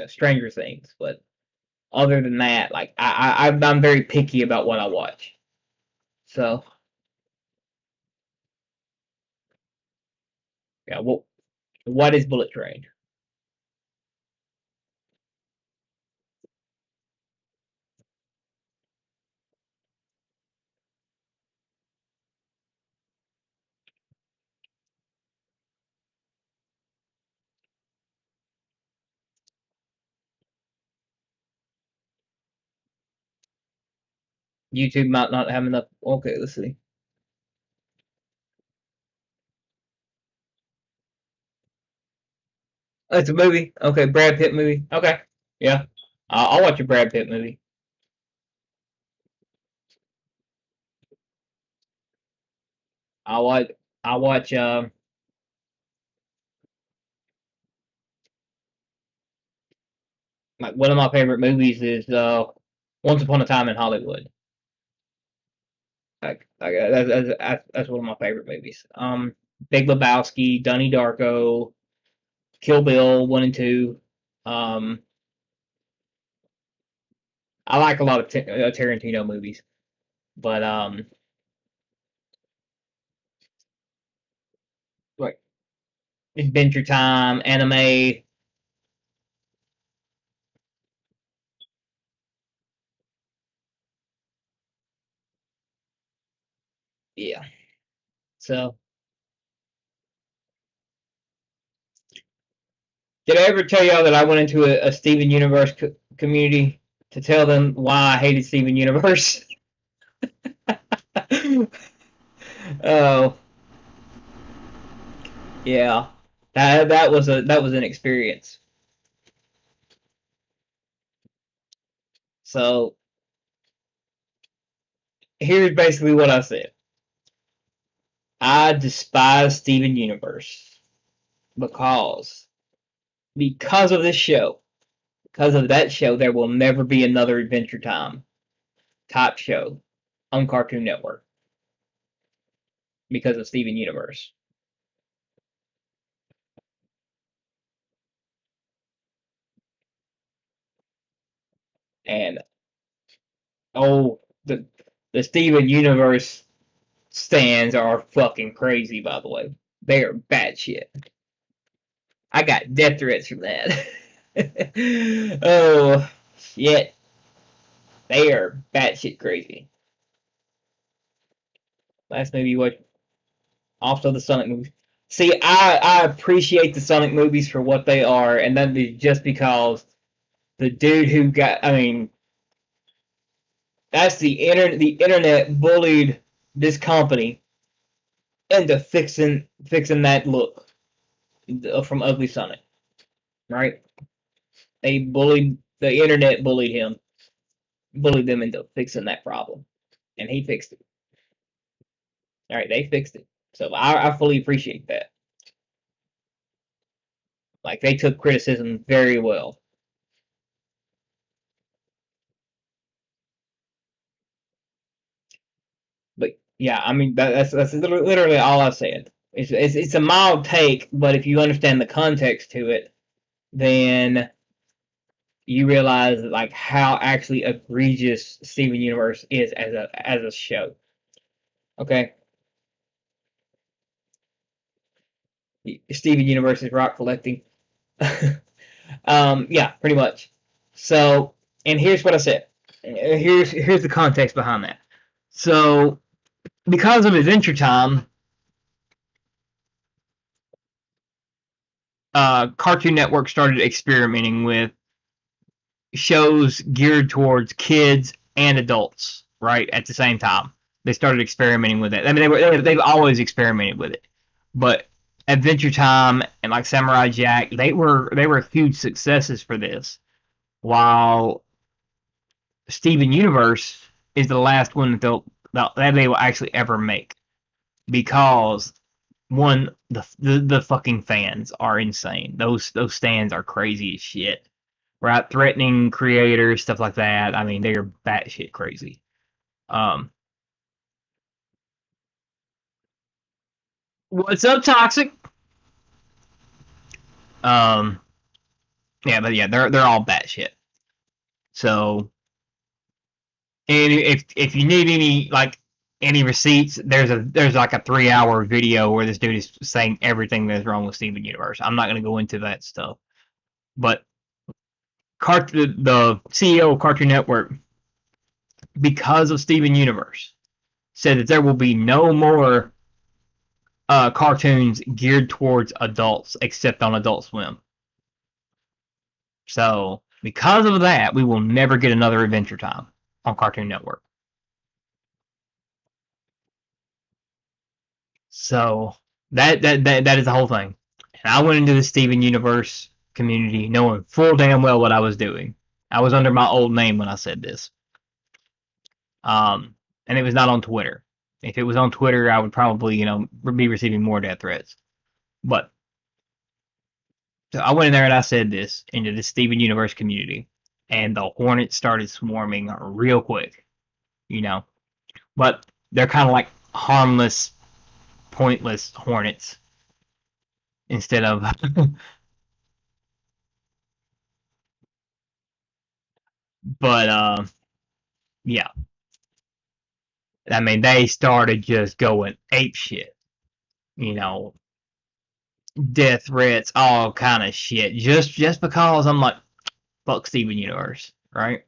Stranger Things. But other than that, like I'm very picky about what I watch. So yeah, what is Bullet Train? YouTube might not have enough. Okay, let's see. Oh, it's a movie. Okay, Brad Pitt movie. Okay, yeah, I'll watch a Brad Pitt movie. I watch I watch like one of my favorite movies is Once Upon a Time in Hollywood. Like that's one of my favorite movies. Big Lebowski, Donnie Darko, Kill Bill 1 and 2. Um, I like a lot of Tarantino movies, but like Adventure Time, anime, yeah. So did I ever tell y'all that I went into a Steven Universe community to tell them why I hated Steven Universe? Oh, yeah. That was an experience. So here's basically what I said. I despise Steven Universe because because of this show, because of that show, there will never be another Adventure Time type show on Cartoon Network because of Steven Universe. And oh, the Steven Universe stands are fucking crazy, by the way. They are bad shit. I got death threats from that. Oh, shit. They are batshit crazy. Last movie you watched, also the Sonic movies. See, I appreciate the Sonic movies for what they are, and then just because the dude who got, I mean, that's the internet bullied this company into fixing that look from Ugly Sonic, right? They bullied the internet bullied him, bullied them into fixing that problem, and he fixed it. All right, they fixed it. So I fully appreciate that. Like they took criticism very well. But yeah, I mean that's literally all I said. It's a mild take, but if you understand the context to it, then you realize like how actually egregious Steven Universe is as a show. Okay, Steven Universe is rock collecting. Yeah, pretty much. So, and here's what I said. Here's the context behind that. So, because of Adventure Time, Cartoon Network started experimenting with shows geared towards kids and adults, right? At the same time, they started experimenting with it. I mean, they've always experimented with it, but Adventure Time and like Samurai Jack, they were huge successes for this. While Steven Universe is the last one that they will actually ever make because one the fucking fans are insane. Those stands are crazy as shit. Right, threatening creators, stuff like that. I mean, they are batshit crazy. Um, what's up, Toxic? Um, yeah, but yeah, they're all batshit. So, and if you need any receipts, there's like a 3 hour video where this dude is saying everything that's wrong with Steven Universe. I'm not gonna go into that stuff, but the CEO of Cartoon Network, because of Steven Universe, said that there will be no more cartoons geared towards adults except on Adult Swim. So because of that, we will never get another Adventure Time on Cartoon Network. So that is the whole thing. And I went into the Steven Universe community knowing full damn well what I was doing. I was under my old name when I said this. And it was not on Twitter. If it was on Twitter, I would probably, be receiving more death threats. But so I went in there and I said this into the Steven Universe community, and the hornets started swarming real quick, you know. But they're kind of like harmless, pointless hornets instead of. But yeah, I mean they started just going ape shit, you know, death threats, all kind of shit, just because I'm like fuck Steven Universe, right?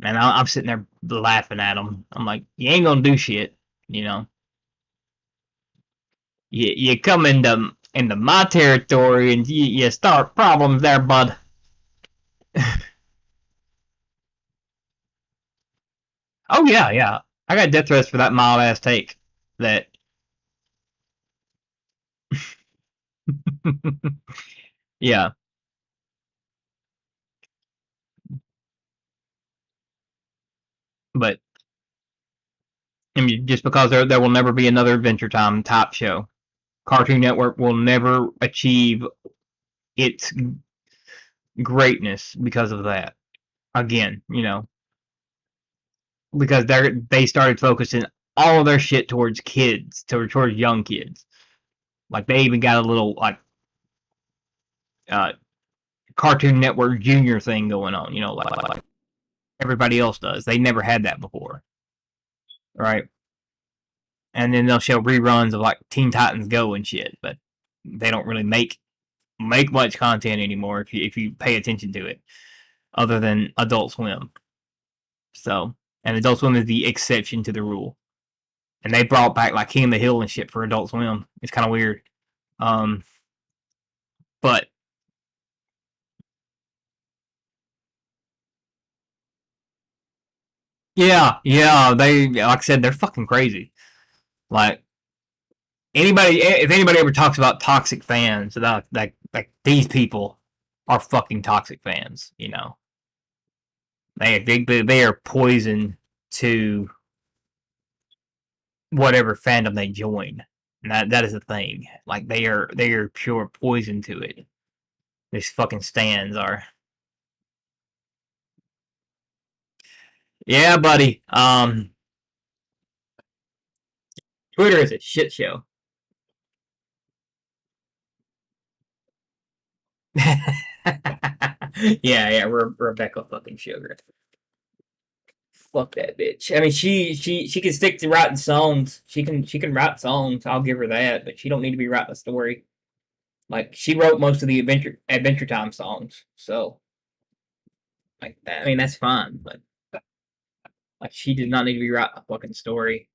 And I'm sitting there laughing at them. I'm like, you ain't gonna do shit, you know. You come into my territory and you start problems there, bud. Oh yeah, yeah. I got death threats for that mild ass take. That, yeah. But I mean, just because there will never be another Adventure Time type show, Cartoon Network will never achieve its greatness because of that. Again, because they started focusing all of their shit towards kids, towards young kids. Like they even got a little like uh, Cartoon Network Junior thing going on, like everybody else does. They never had that before, right? And then they'll show reruns of like Teen Titans Go and shit, but they don't really make much content anymore if you pay attention to it. other than Adult Swim. So, and Adult Swim is the exception to the rule. And they brought back like King of the Hill and shit for Adult Swim. It's kind of weird. Um, but yeah, yeah, they like I said, they're fucking crazy. Like anybody, if anybody ever talks about toxic fans, like these people are fucking toxic fans. You know, they are poison to whatever fandom they join. And that is the thing. Like they are pure poison to it. These fucking stands are. Yeah, buddy. Twitter is a shit show. Yeah, yeah, Rebecca fucking Sugar. Fuck that bitch. I mean, she can stick to writing songs. She can write songs. I'll give her that, but she don't need to be writing a story. Like she wrote most of the Adventure Time songs, so like that, I mean that's fine. But like she does not need to be writing a fucking story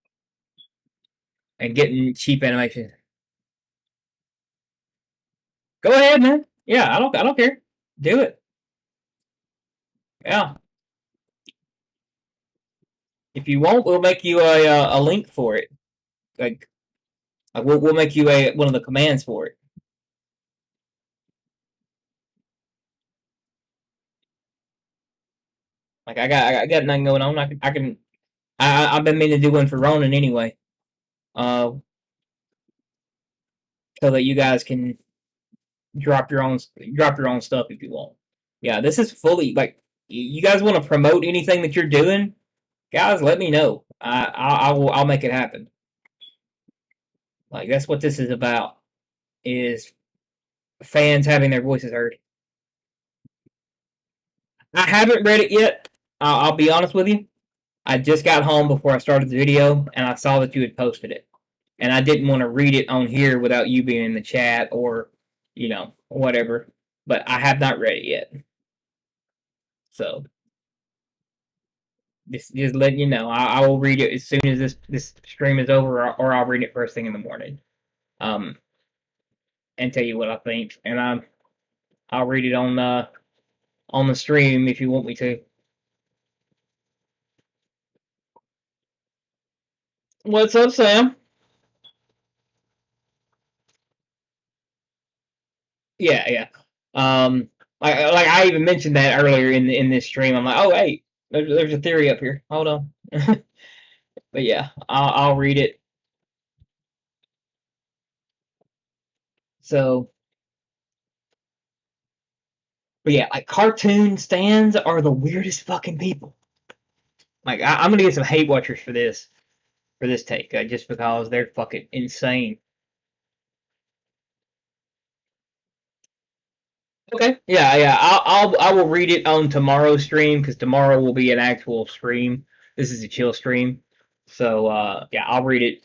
and getting cheap animation. Go ahead, man. Yeah, I don't care. Do it. Yeah. If you won't, we'll make you a link for it. Like, we'll make you a one of the commands for it. Like I got nothing going on. I've been meaning to do one for Ronan anyway. Uh, so that you guys can drop your own drop your own stuff if you want. Yeah, this is fully like you guys want to promote anything that you're doing, guys. Let me know. I'll make it happen. Like that's what this is about. Is fans having their voices heard. I haven't read it yet. I'll be honest with you. I just got home before I started the video, and I saw that you had posted it, and I didn't want to read it on here without you being in the chat or, whatever. But I have not read it yet, so just letting you know, I will read it as soon as this stream is over, or I'll read it first thing in the morning, um, and tell you what I think, and I'll read it on the stream if you want me to. What's up, Sam? Yeah, yeah. Um, like I even mentioned that earlier in this stream. I'm like, oh hey, there's a theory up here. Hold on. But yeah, I'll read it. So, but yeah, like cartoon stands are the weirdest fucking people. Like I'm gonna get some hate watchers for this take, just because they're fucking insane. Okay. Yeah, yeah. I will read it on tomorrow's stream because tomorrow will be an actual stream. This is a chill stream. So yeah, I'll read it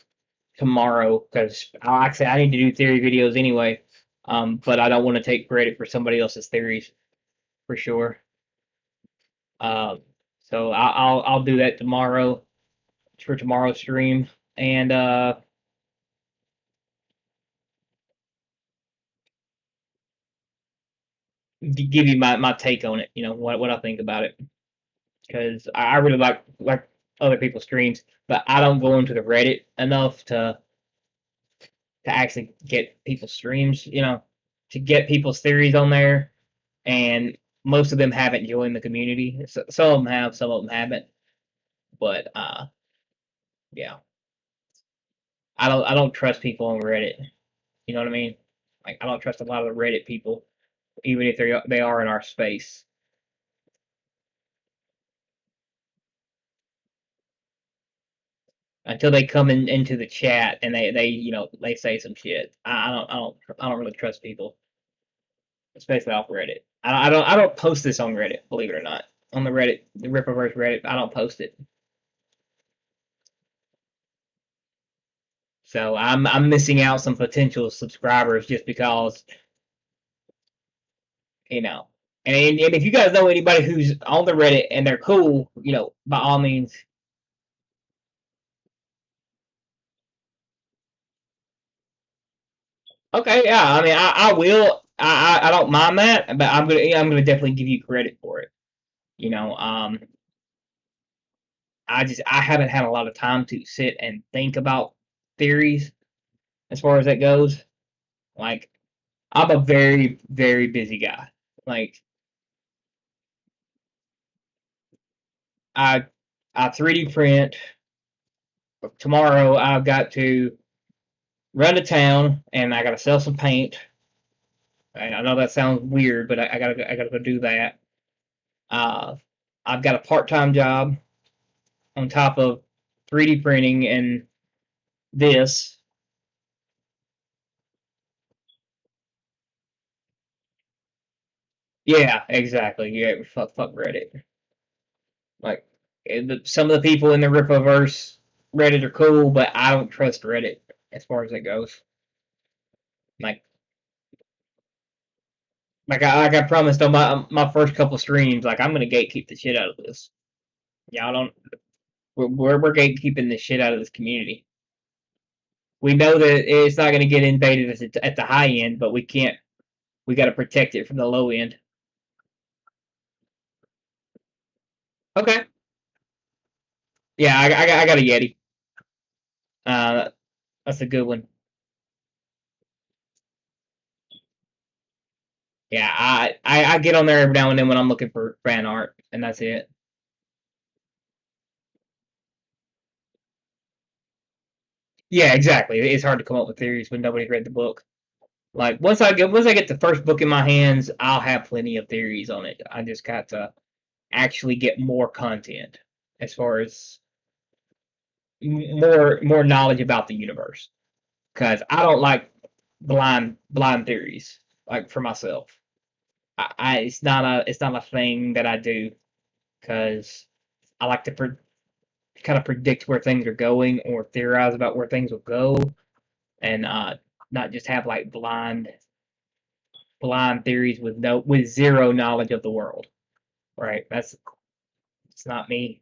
tomorrow because actually I need to do theory videos anyway. But I don't want to take credit for somebody else's theories for sure. Um, so I'll do that tomorrow for tomorrow's stream and give you my take on it. What I think about it because I really like other people's streams, but I don't go into the Reddit enough to actually get people's streams. To get people's theories on there, and most of them haven't joined the community. So, some of them have, some of them haven't. But yeah, I don't trust people on Reddit. You know what I mean? Like I don't trust a lot of the Reddit people, even if they are in our space. Until they come into the chat and they say some shit. I don't really trust people, especially off Reddit. I don't post this on Reddit, believe it or not. On the Rippaverse Reddit, I don't post it. So I'm missing out some potential subscribers just because you know And if you guys know anybody who's on the Reddit and they're cool, by all means. Okay, yeah. I mean, I will. I don't mind that, but I'm gonna definitely give you credit for it. You know, I haven't had a lot of time to sit and think about theories as far as that goes. Like, I'm a very, very busy guy. Like, I I 3D print. Tomorrow I've got to run to town and I gotta sell some paint. I know that sounds weird, but I gotta go do that. Uh, I've got a part-time job on top of 3D printing and this. Yeah, exactly. Yeah, fuck Reddit. Like, some of the people in the Rippaverse Reddit are cool, but I don't trust Reddit as far as it goes. Like, like I promised on my first couple streams, like I'm gonna gatekeep the shit out of this. Y'all don't. We're gatekeeping the shit out of this community. We know that it's not gonna get invaded at the high end, but we can't. We got to protect it from the low end. Okay. Yeah, I got a Yeti. Uh, that's a good one. Yeah, I get on there every now and then when I'm looking for fan art, and that's it. Yeah, exactly. It's hard to come up with theories when nobody's read the book. Like once I get the first book in my hands, I'll have plenty of theories on it. I just got to actually get more content as far as more knowledge about the universe. Because I don't like blind theories like for myself. It's not a thing that I do because I like to kind of predict where things are going or theorize about where things will go, and not just have like blind theories with zero knowledge of the world. Right? It's not me.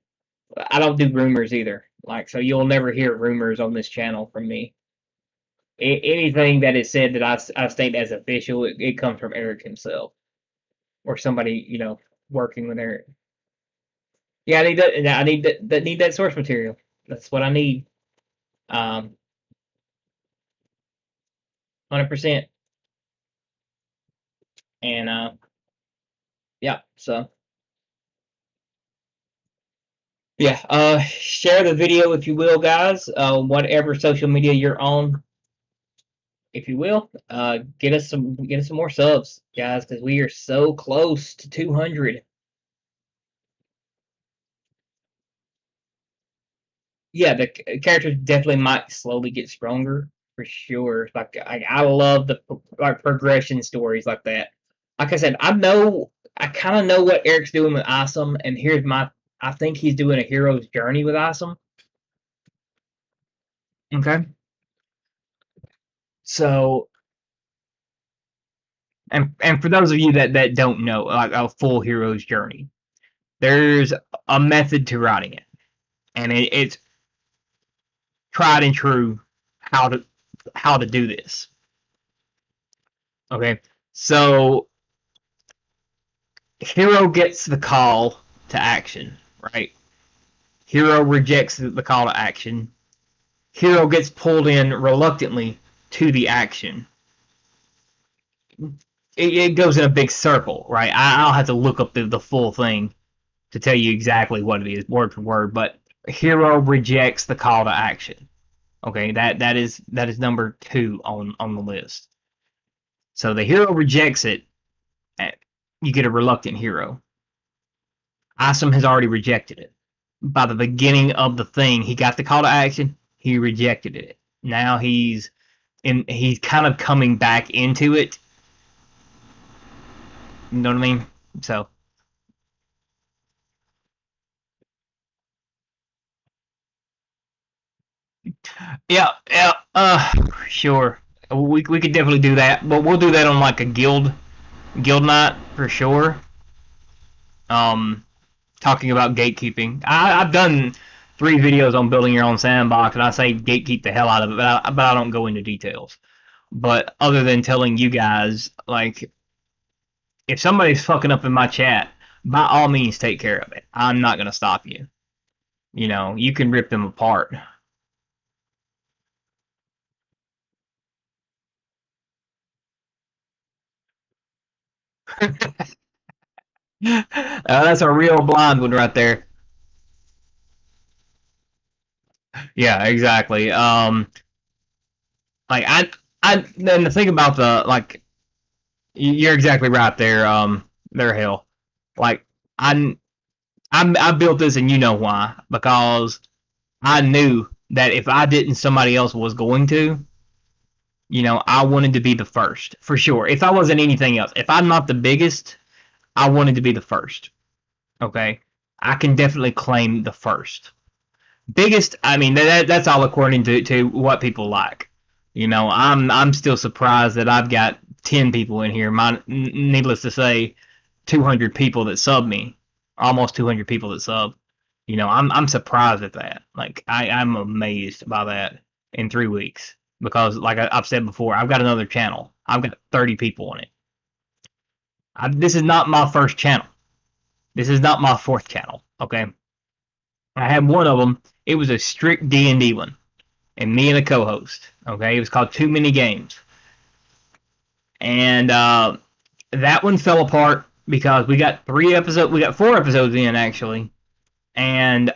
I don't do rumors either. Like, so you'll never hear rumors on this channel from me. Anything that is said that I state as official, it comes from Eric himself or somebody working with Eric. Yeah, I need that. I need that source material. That's what I need. 100%. And yeah. So yeah. Share the video if you will, guys. Whatever social media you're on, if you will. Get us some more subs, guys, because we are so close to 200. Yeah, the characters definitely might slowly get stronger for sure. Like I love the like progression stories like that. Like I said, I kind of know what Eric's doing with Awesome, and here's my I think he's doing a hero's journey with Awesome. Okay, so and for those of you that don't know, like a full hero's journey, there's a method to writing it, and it's tried and true how to how to do this. Okay, so hero gets the call to action, right? Hero rejects the call to action. Hero gets pulled in reluctantly to the action. It goes in a big circle, right? I'll have to look up the full thing to tell you exactly what it is, word for word. But hero rejects the call to action. Okay, that is number two on the list. So the hero rejects it. You get a reluctant hero. Isom has already rejected it. By the beginning of the thing, he got the call to action. He rejected it. Now he's kind of coming back into it. You know what I mean? So yeah, yeah, sure. We could definitely do that, but we'll do that on like a guild night for sure. Um, talking about gatekeeping. I've done 3 videos on building your own sandbox, and I say gatekeep the hell out of it, but I don't go into details. But other than telling you guys, like, if somebody's fucking up in my chat, by all means take care of it. I'm not gonna stop you. You know, you can rip them apart. That's a real blind one right there. Yeah, exactly. Like then the thing about the like, you're exactly right there. There, hell, like I I built this, and you know why? Because I knew that if I didn't, somebody else was going to. You know, I wanted to be the first for sure. If I wasn't anything else, if I'm not the biggest, I wanted to be the first. Okay, I can definitely claim the first. Biggest, I mean that's all according to what people like. You know, I'm still surprised that I've got 10 people in here. Needless to say, 200 people that sub me, almost 200 people that sub. You know, I'm surprised at that. Like I'm amazed by that in 3 weeks, because like I've said before, I've got another channel. I've got 30 people on it. This is not my first channel. This is not my fourth channel. Okay, I had one of them. It was a strict D&D one, and me and a co-host. Okay, it was called Too Many Games, and that one fell apart because we got 3 episodes. We got 4 episodes in actually, and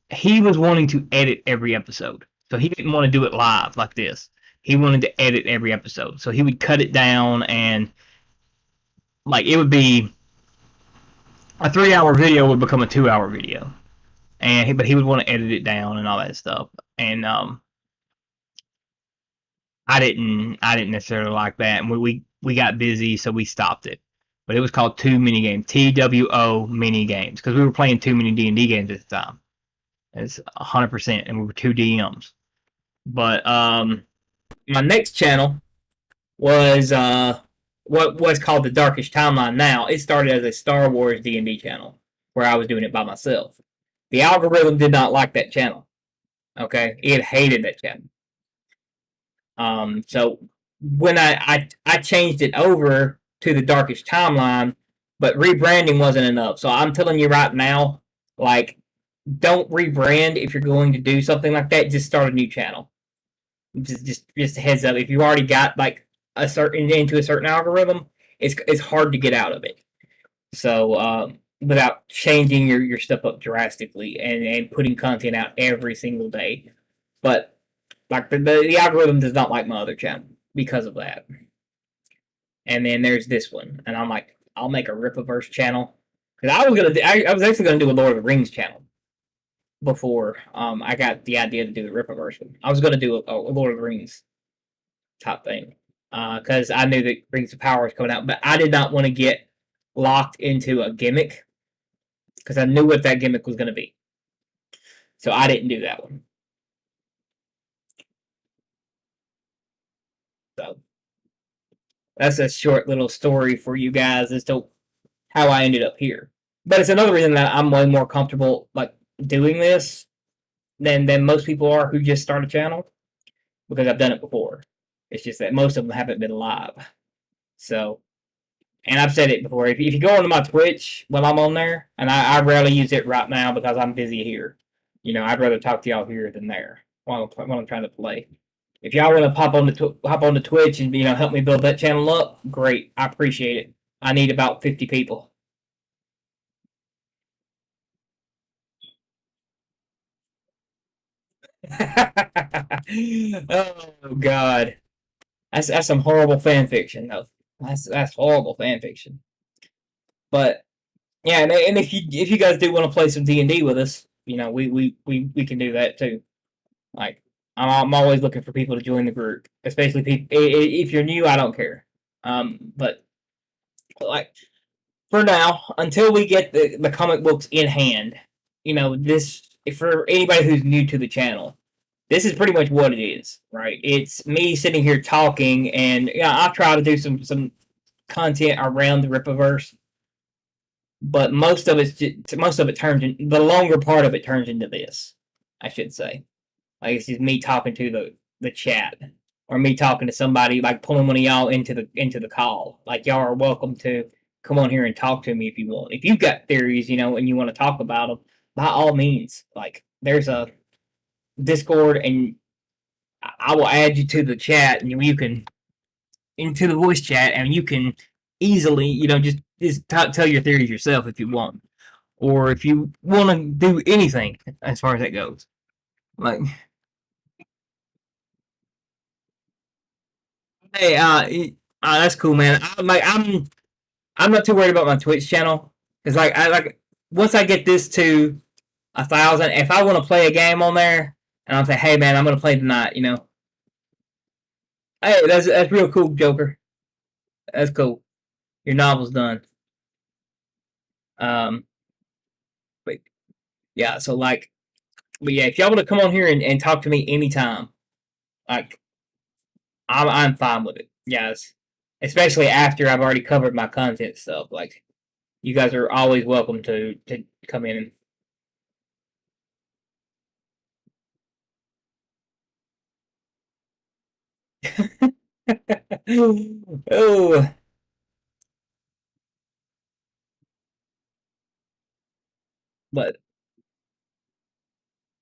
he was wanting to edit every episode, so he didn't want to do it live like this. He wanted to edit every episode, so he would cut it down, and like it would be a 3-hour video would become a 2-hour video, but he would want to edit it down and all that stuff, and I didn't necessarily like that, and we got busy, so we stopped it. But it was called Too Many Games, TWO Mini Games, because we were playing too many D&D games at the time. It's 100%, and we were two DMs. But my next channel was what was called the Darkest Timeline. Now it started as a Star Wars D&D channel where I was doing it by myself. The algorithm did not like that channel. Okay, it hated that channel. So when I changed it over to the Darkest Timeline, but rebranding wasn't enough. So I'm telling you right now, like, don't rebrand if you're going to do something like that. Just start a new channel. Just a heads up. If you already got like a certain into a certain algorithm, it's hard to get out of it. So without changing your stuff up drastically and putting content out every single day. But like the algorithm does not like my other channel because of that. And then there's this one, and I'm like, I'll make a Rippaverse channel because I was actually gonna do a Lord of the Rings channel before I got the idea to do the Rippaverse one. I was gonna do a Lord of the Rings type thing because I knew that Rings of Power was coming out, but I did not want to get locked into a gimmick because I knew what that gimmick was gonna be. So I didn't do that one. So that's a short little story for you guys as to how I ended up here. But it's another reason that I'm way more comfortable like doing this than most people are who just start a channel because I've done it before. It's just that most of them haven't been live. So, and I've said it before. If you go onto my Twitch while I'm on there, and I rarely use it right now because I'm busy here. You know, I'd rather talk to y'all here than there while I'm trying to play. If y'all want to hop on the Twitch and help me build that channel up, great. I appreciate it. I need about 50 people. Oh God, that's some horrible fan fiction though. That's horrible fan fiction. But yeah, and if you guys do want to play some D&D with us, we can do that too. Like I'm always looking for people to join the group, especially people. If you're new, I don't care. But like for now, until we get the comic books in hand, this for anybody who's new to the channel, this is pretty much what it is, right? It's me sitting here talking, and I try to do some content around the Rippaverse. but most of it turns in, the longer part of it turns into this, I should say. Like it's just me talking to the chat, or me talking to somebody, like pulling one of y'all into the call. Like y'all are welcome to come on here and talk to me if you want. If you've got theories, and you want to talk about them, by all means. Like there's a Discord, and I will add you to the chat, and you can into the voice chat, and you can easily, just tell your theories yourself if you want, or if you want to do anything as far as that goes. Like, hey, that's cool, man. I'm not too worried about my Twitch channel because once I get this to 1,000, if I want to play a game on there, and I'll say, hey man, I'm gonna play tonight, hey, that's real cool, Joker. That's cool. Your novel's done. Um, but yeah, so but yeah, if y'all want to come on here and talk to me anytime, like I'm fine with it, guys. Especially after I've already covered my content stuff. Like you guys are always welcome to come in. Oh, but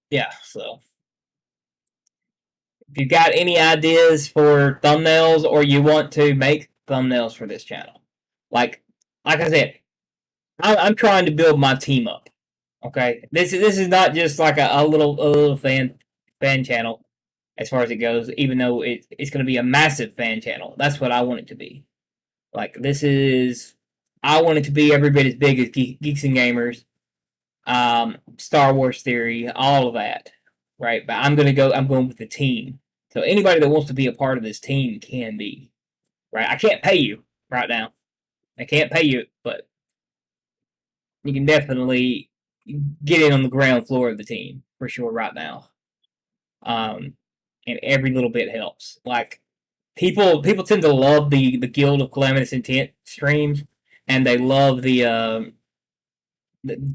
yeah. So if you got any ideas for thumbnails, or you want to make thumbnails for this channel, like like I said, I'm trying to build my team up. Okay, this is not just like a little fan channel as far as it goes. Even though it's going to be a massive fan channel, that's what I want it to be. Like this is, I want it to be every bit as big as Geeks and Gamers, Star Wars Theory, all of that, right? But I'm going with the team. So anybody that wants to be a part of this team can be, right? I can't pay you right now. I can't pay you, but you can definitely get in on the ground floor of the team for sure right now. Um, and every little bit helps. Like people tend to love the Guild of Calamitous Intent streams, and they love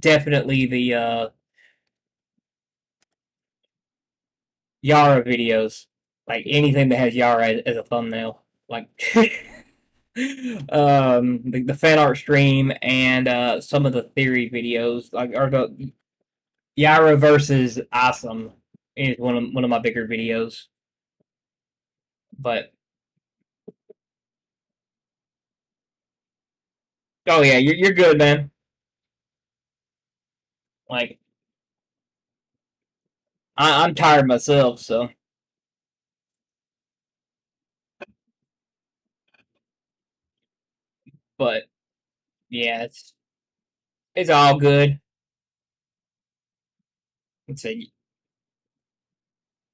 definitely the Yara videos. Like anything that has Yara as a thumbnail, like the fan art stream, and some of the theory videos, like or the Yara versus Awesome is one of my bigger videos. But oh yeah, you're good, man. Like I'm tired myself, so but yeah, it's all good. So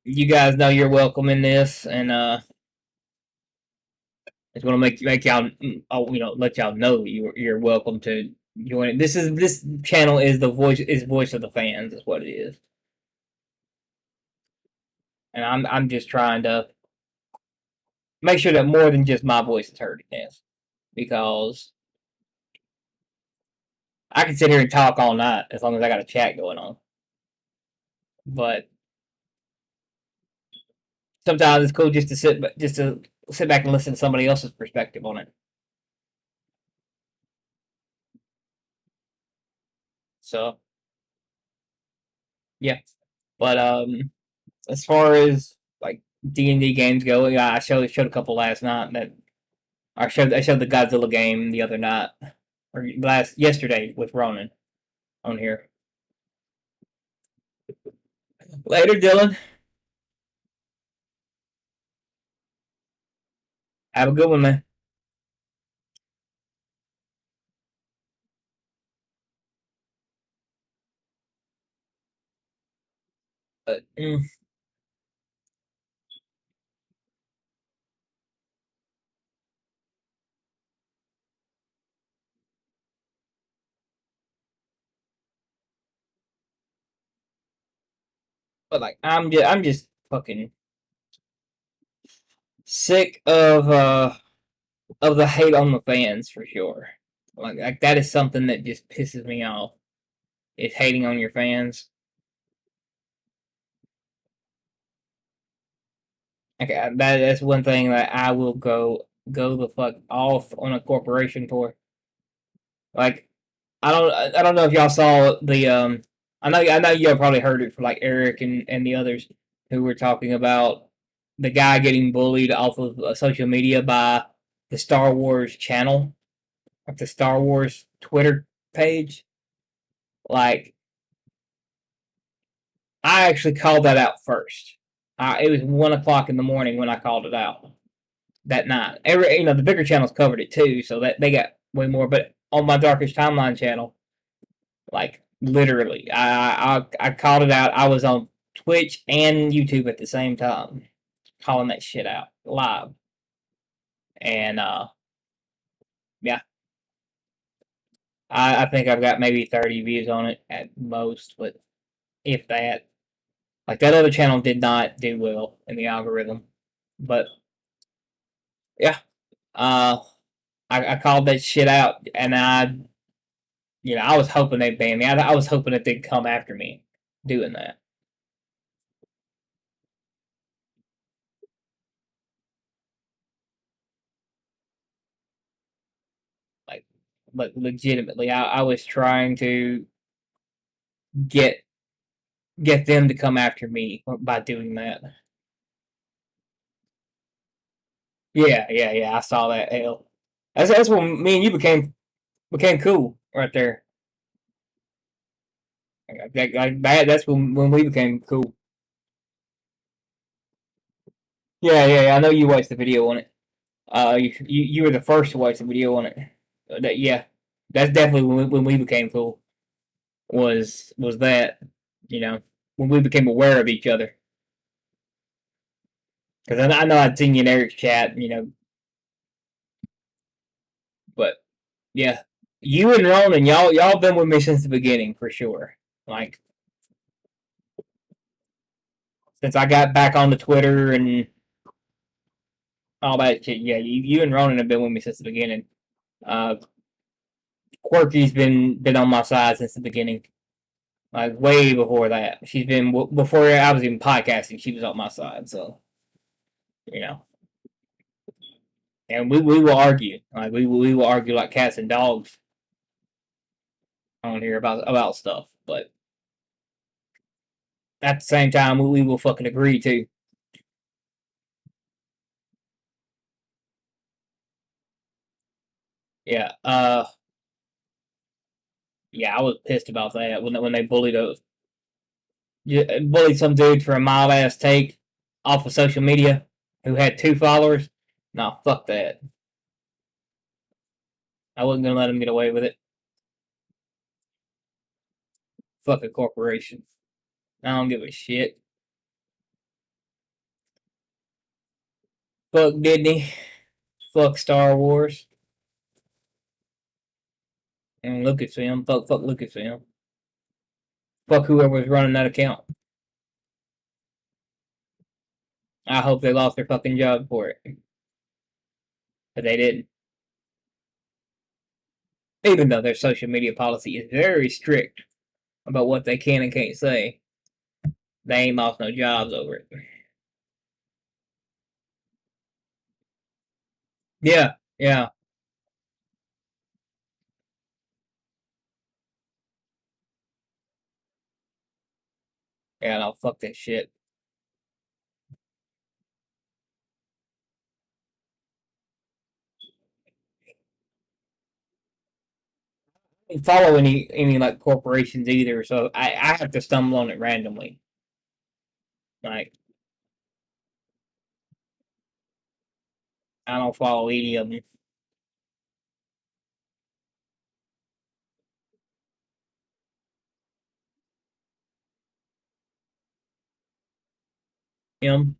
you guys know you're welcome in this, and just want to make y'all, let y'all know you're welcome to join it. This channel is the voice of the fans, is what it is, and I'm just trying to make sure that more than just my voice is heard in this, because I can sit here and talk all night as long as I got a chat going on, but sometimes it's cool just to sit back and listen to somebody else's perspective on it. So yeah, but as far as like D&D games go, yeah, I showed a couple last night. That I showed the Godzilla game the other night, or yesterday with Ronan on here. Later, Dylan. Have a good one, man. But, like I'm just fucking sick of the hate on the fans for sure. Like that is something that just pisses me off. Is hating on your fans. Okay, that's one thing that I will go the fuck off on a corporation for. Like I don't know if y'all saw the I know y'all probably heard it from like Eric and the others who were talking about the guy getting bullied off of social media by the Star Wars channel, like the Star Wars Twitter page. Like I actually called that out first. It was 1 o'clock in the morning when I called it out that night. The bigger channels covered it too, so that they got way more. But on my Darkest Timeline channel, like literally, I called it out. I was on Twitch and YouTube at the same time, calling that shit out live. And yeah, I think I've got maybe 30 views on it at most, but if that. Like that other channel did not do well in the algorithm, but yeah, uh, I called that shit out, and I was hoping they'd ban me. I was hoping that they'd come after me doing that. Like, but legitimately, I was trying to get get them to come after me by doing that. Yeah, yeah, yeah. I saw that. Hell, that's when me and you became cool right there. That's when we became cool. Yeah, yeah, yeah. I know you watched the video on it. You were the first to watch the video on it. Yeah, that's definitely when we became cool. Was that you know when we became aware of each other? Because I know I'd seen you in Eric's chat, but yeah, you and Ronan, y'all been with me since the beginning for sure. Like since I got back on the Twitter and all that shit. Yeah, you and Ronan have been with me since the beginning. Uh, Quirky's been on my side since the beginning. Like way before that. She's been before I was even podcasting. She was on my side. So you know, and we will argue. Like we will argue like cats and dogs on here about stuff. But at the same time, we will fucking agree too. Yeah. Yeah. I was pissed about that when they bullied some dude for a mild ass take off of social media who had 2 followers. Nah, fuck that. I wasn't gonna let him get away with it. Fuck a corporation. I don't give a shit. Fuck Disney. Fuck Star Wars. And Lucasfilm. Fuck Lucasfilm. Fuck whoever was running that account. I hope they lost their fucking job for it. But they didn't. Even though their social media policy is very strict about what they can and can't say, they ain't lost no jobs over it. Yeah, yeah. Yeah, no, fuck that shit. I don't follow any like corporations either, so I have to stumble on it randomly. Like I don't follow any of them. Him.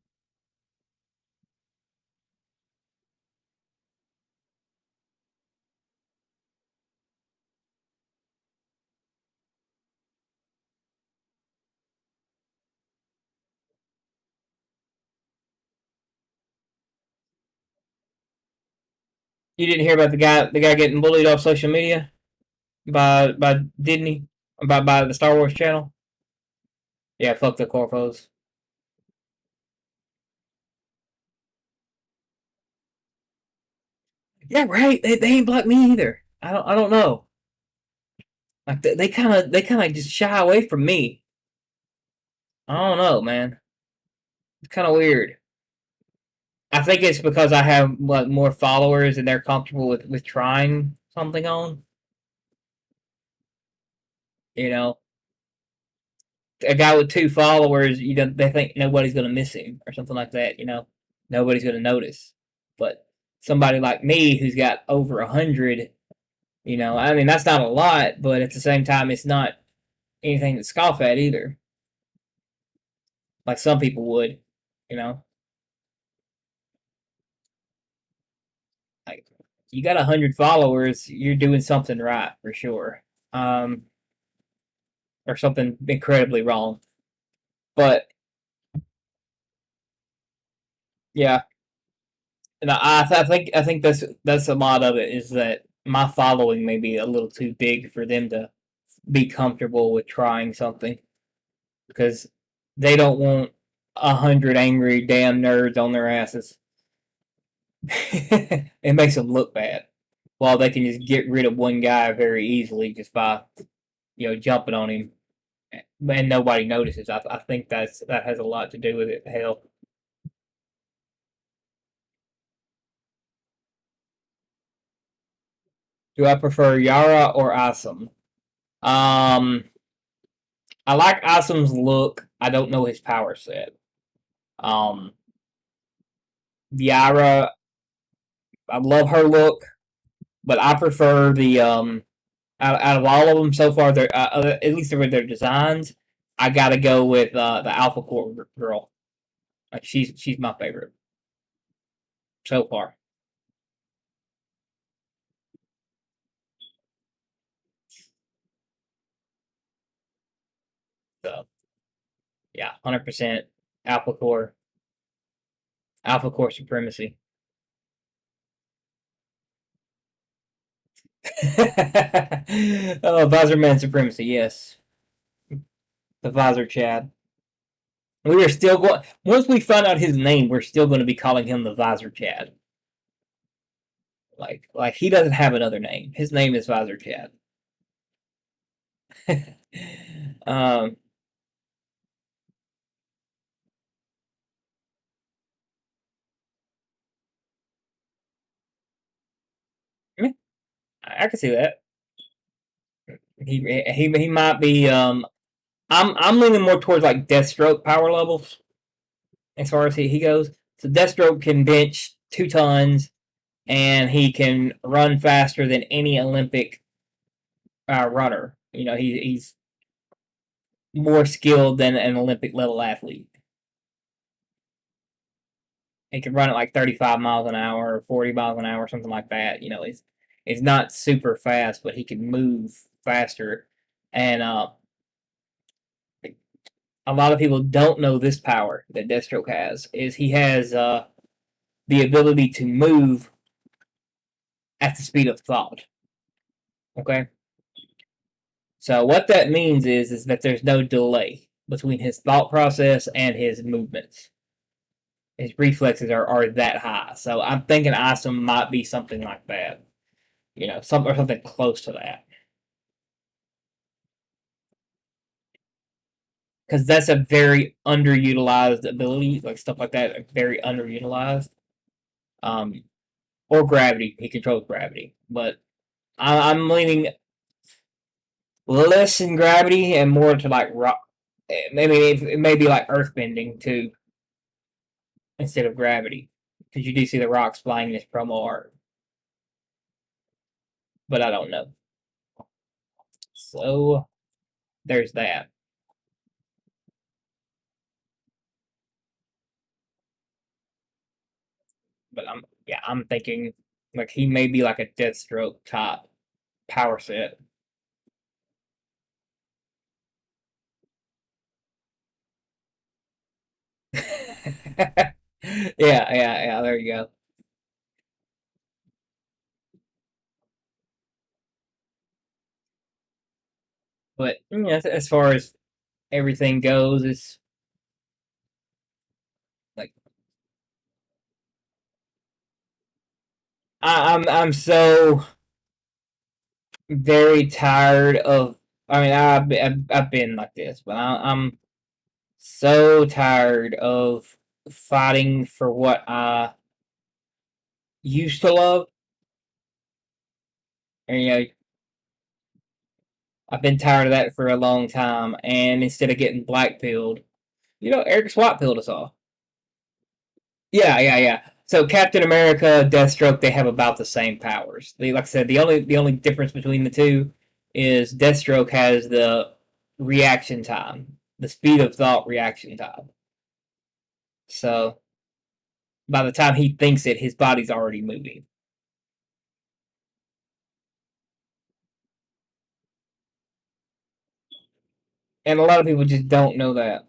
You didn't hear about the guy getting bullied off social media by Disney by the Star Wars channel? Yeah, fuck the corpos. Yeah, right. They ain't blocked me either. I don't know. Like they kind of just shy away from me. I don't know, man. It's kind of weird. I think it's because I have more followers and they're comfortable with trying something on. You know, a guy with 2 followers, they think nobody's gonna miss him or something like that. Nobody's gonna notice. But somebody like me who's got over 100, I mean that's not a lot, but at the same time, it's not anything to scoff at either. Like some people would, you know. Like you got 100 followers, you're doing something right for sure, or something incredibly wrong. But yeah, and I think that's a lot of it is that my following may be a little too big for them to be comfortable with trying something because they don't want 100 angry damn nerds on their asses. It makes them look bad. While they can just get rid of one guy very easily just by jumping on him, and nobody notices. I think that has a lot to do with it. Hell, do I prefer Yara or Asum? Um, I like Asum's look. I don't know his power set. Um, Yara, I love her look, but I prefer the out of all of them so far. At least with their designs. I gotta go with the Alpha Core girl. Like she's my favorite so far. So yeah, 100% Alpha Core, Alpha Core supremacy. Oh, Visor Man supremacy. Yes, the Visor Chad. We are still going. Once we find out his name, we're still going to be calling him the Visor Chad. Like he doesn't have another name. His name is Visor Chad. um, yeah, I can see that. He might be. I'm leaning more towards like Deathstroke power levels as far as he goes. So Deathstroke can bench 2 tons, and he can run faster than any Olympic runner. He's more skilled than an Olympic level athlete. He can run at like 35 miles an hour or 40 miles an hour, something like that. He's not super fast, but he can move faster. And a lot of people don't know this power that Deathstroke has. Is he has the ability to move at the speed of thought. Okay, so what that means is that there's no delay between his thought process and his movements. His reflexes are that high. So I'm thinking Isom might be something like that. Something close to that. Because that's a very underutilized ability, like stuff like that, very underutilized. Um, or gravity, he controls gravity, but I'm leaning less in gravity and more to like rock. Maybe it may be like earth bending too, instead of gravity, because you do see the rocks flying in this promo art, but I don't know. So there's that. But I'm thinking like he may be like a Deathstroke type power set. Yeah, yeah, yeah. There you go. But yeah, as far as everything goes, it's like I'm so very tired of. I mean, I've been like this, but I'm so tired of fighting for what I used to love. And I've been tired of that for a long time. And instead of getting black pilled, Eric's white pilled us all. Yeah, yeah, yeah. So Captain America, Deathstroke, they have about the same powers. Like I said, the only difference between the two is Deathstroke has the reaction time, the speed of thought reaction time. So by the time he thinks it, his body's already moving. And a lot of people just don't know that.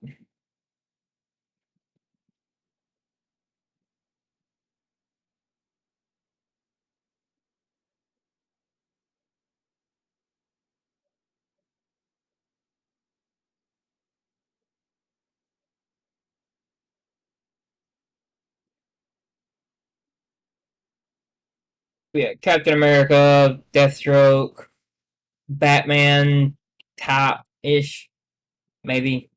But yeah, Captain America, Deathstroke, Batman type ish, maybe.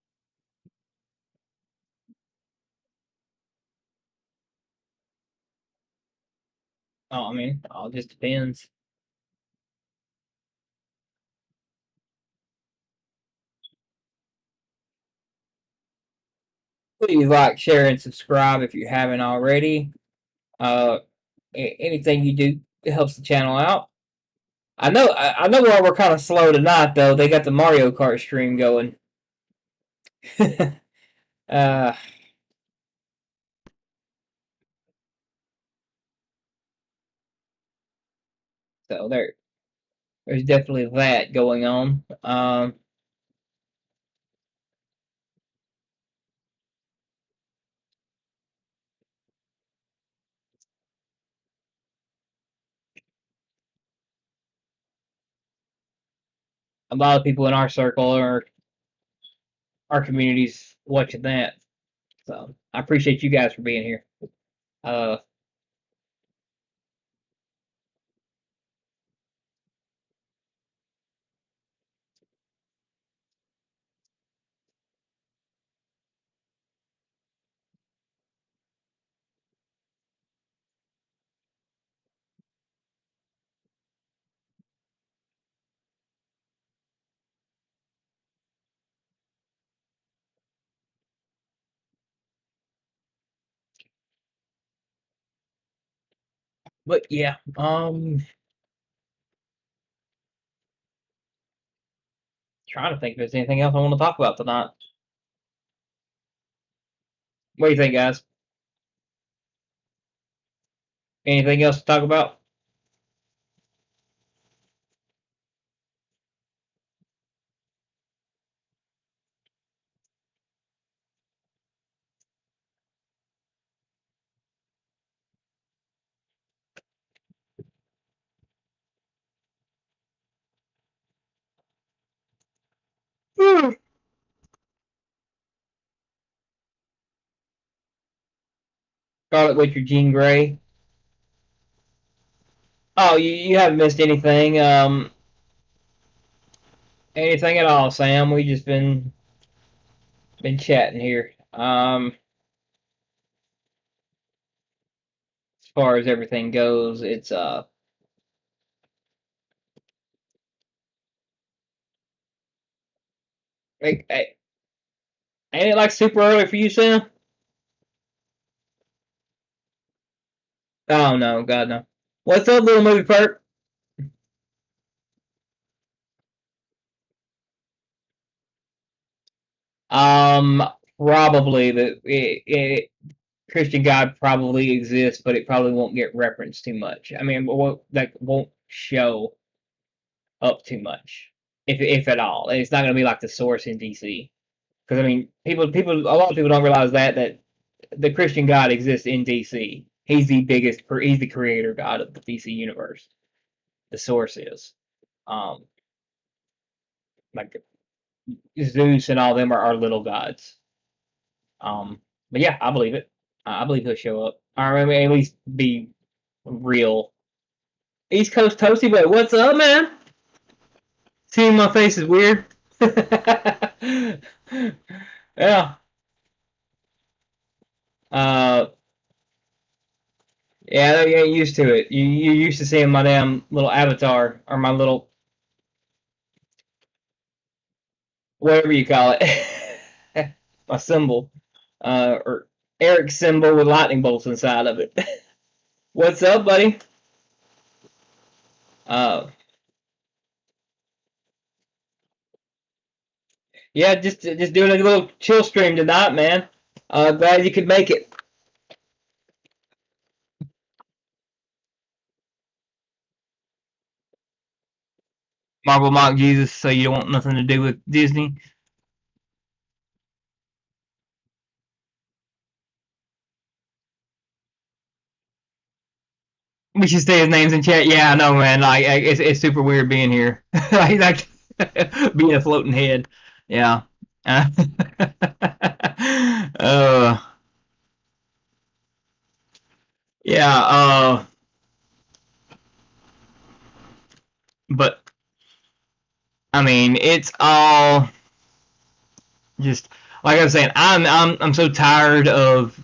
Oh, I mean, it all just depends. Please like, share, and subscribe if you haven't already. Uh, Anything you do helps the channel out. I know why we're kind of slow tonight though. They got the Mario Kart stream going. uh, so there's definitely that going on. A lot of people in our circle or our communities watching that. So I appreciate you guys for being here. Uh, but yeah, trying to think if there's anything else I want to talk about tonight. What do you think, guys? Anything else to talk about? Scarlet Witch or Jean Grey? Oh, you haven't missed anything. Anything at all, Sam? We just been chatting here. As far as everything goes, it's like, ain't it like super early for you, Sam? Oh no, God no. What's up, little movie perk? Um, Probably Christian God probably exists, but it probably won't get referenced too much. I mean, won't show up too much, if at all. And it's not going to be like the source in DC. Because I mean, a lot of people don't realize that the Christian God exists in DC. He's the creator God of the DC universe. The source is. Um, Like Zeus and all them are little gods. But yeah, I believe it. I believe he'll show up. Or maybe at least be real. East Coast Toasty, but what's up, man? Seeing my face is weird. Yeah. Uh, yeah, you ain't used to it. You used to seeing my damn little avatar or my little whatever you call it, my symbol, or Eric's symbol with lightning bolts inside of it. What's up, buddy? Uh, yeah, just doing a little chill stream tonight, man. Glad you could make it. Marvel mock Jesus, so you don't want nothing to do with Disney. We should say his names in chat. Yeah, I know, man. Like, it's super weird being here, like being a floating head. Yeah. Uh, uh, yeah. But I mean, it's all just like I was saying. I'm so tired of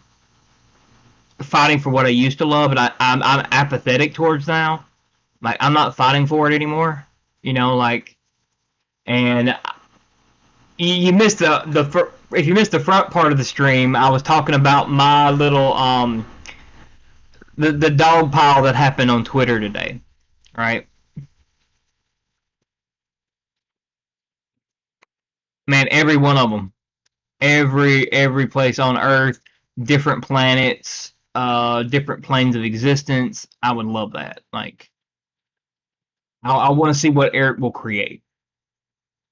fighting for what I used to love, and I'm apathetic towards now. Like I'm not fighting for it anymore. You know, like and you missed the if you missed the front part of the stream, I was talking about my little the dog pile that happened on Twitter today, right? Man, every one of them, every place on Earth, different planets, different planes of existence. I would love that. Like, I want to see what Eric will create.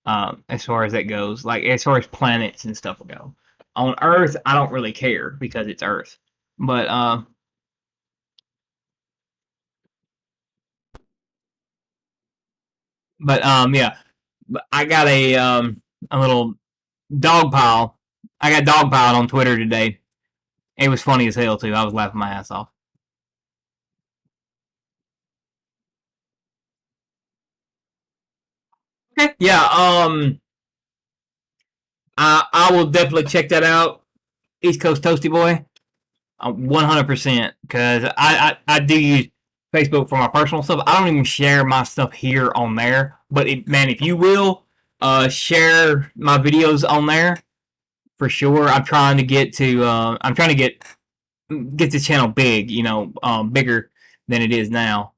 As far as that goes, like as far as planets and stuff go. On Earth, I don't really care because it's Earth. But yeah. I got a little dog pile. I got dog piled on Twitter today. It was funny as hell too. I was laughing my ass off. Okay. Yeah. I will definitely check that out. East Coast Toasty Boy. 100% because I do use Facebook for my personal stuff. I don't even share my stuff here on there. But man, if you will share my videos on there for sure. I'm trying to get the channel big. You know, bigger than it is now.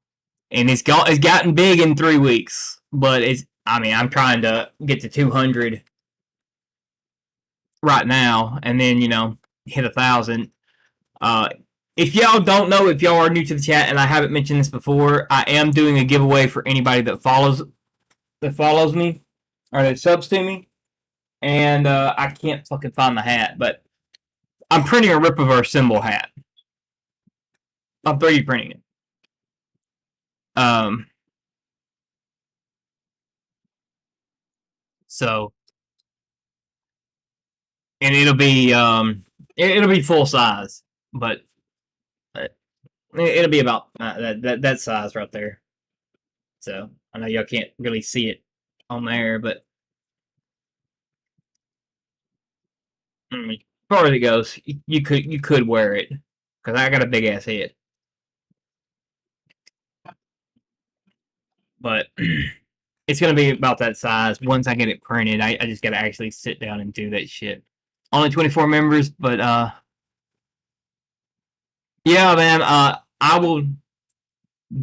And it's gotten big in 3 weeks. But I mean I'm trying to get to 200 right now, and then hit 1,000. Uh, if y'all don't know, if y'all are new to the chat, and I haven't mentioned this before, I am doing a giveaway for anybody that follows me or that subs to me. And I can't fucking find the hat, but I'm printing a Rippaverse symbol hat. I'm 3D printing it. Um, so and it'll be full size, but it'll be about that size right there. So I know y'all can't really see it on there, but as far as it goes, you could wear it because I got a big ass head, but it's gonna be about that size once I get it printed. I just gotta actually sit down and do that shit. Only 24 members, but yeah, man. I will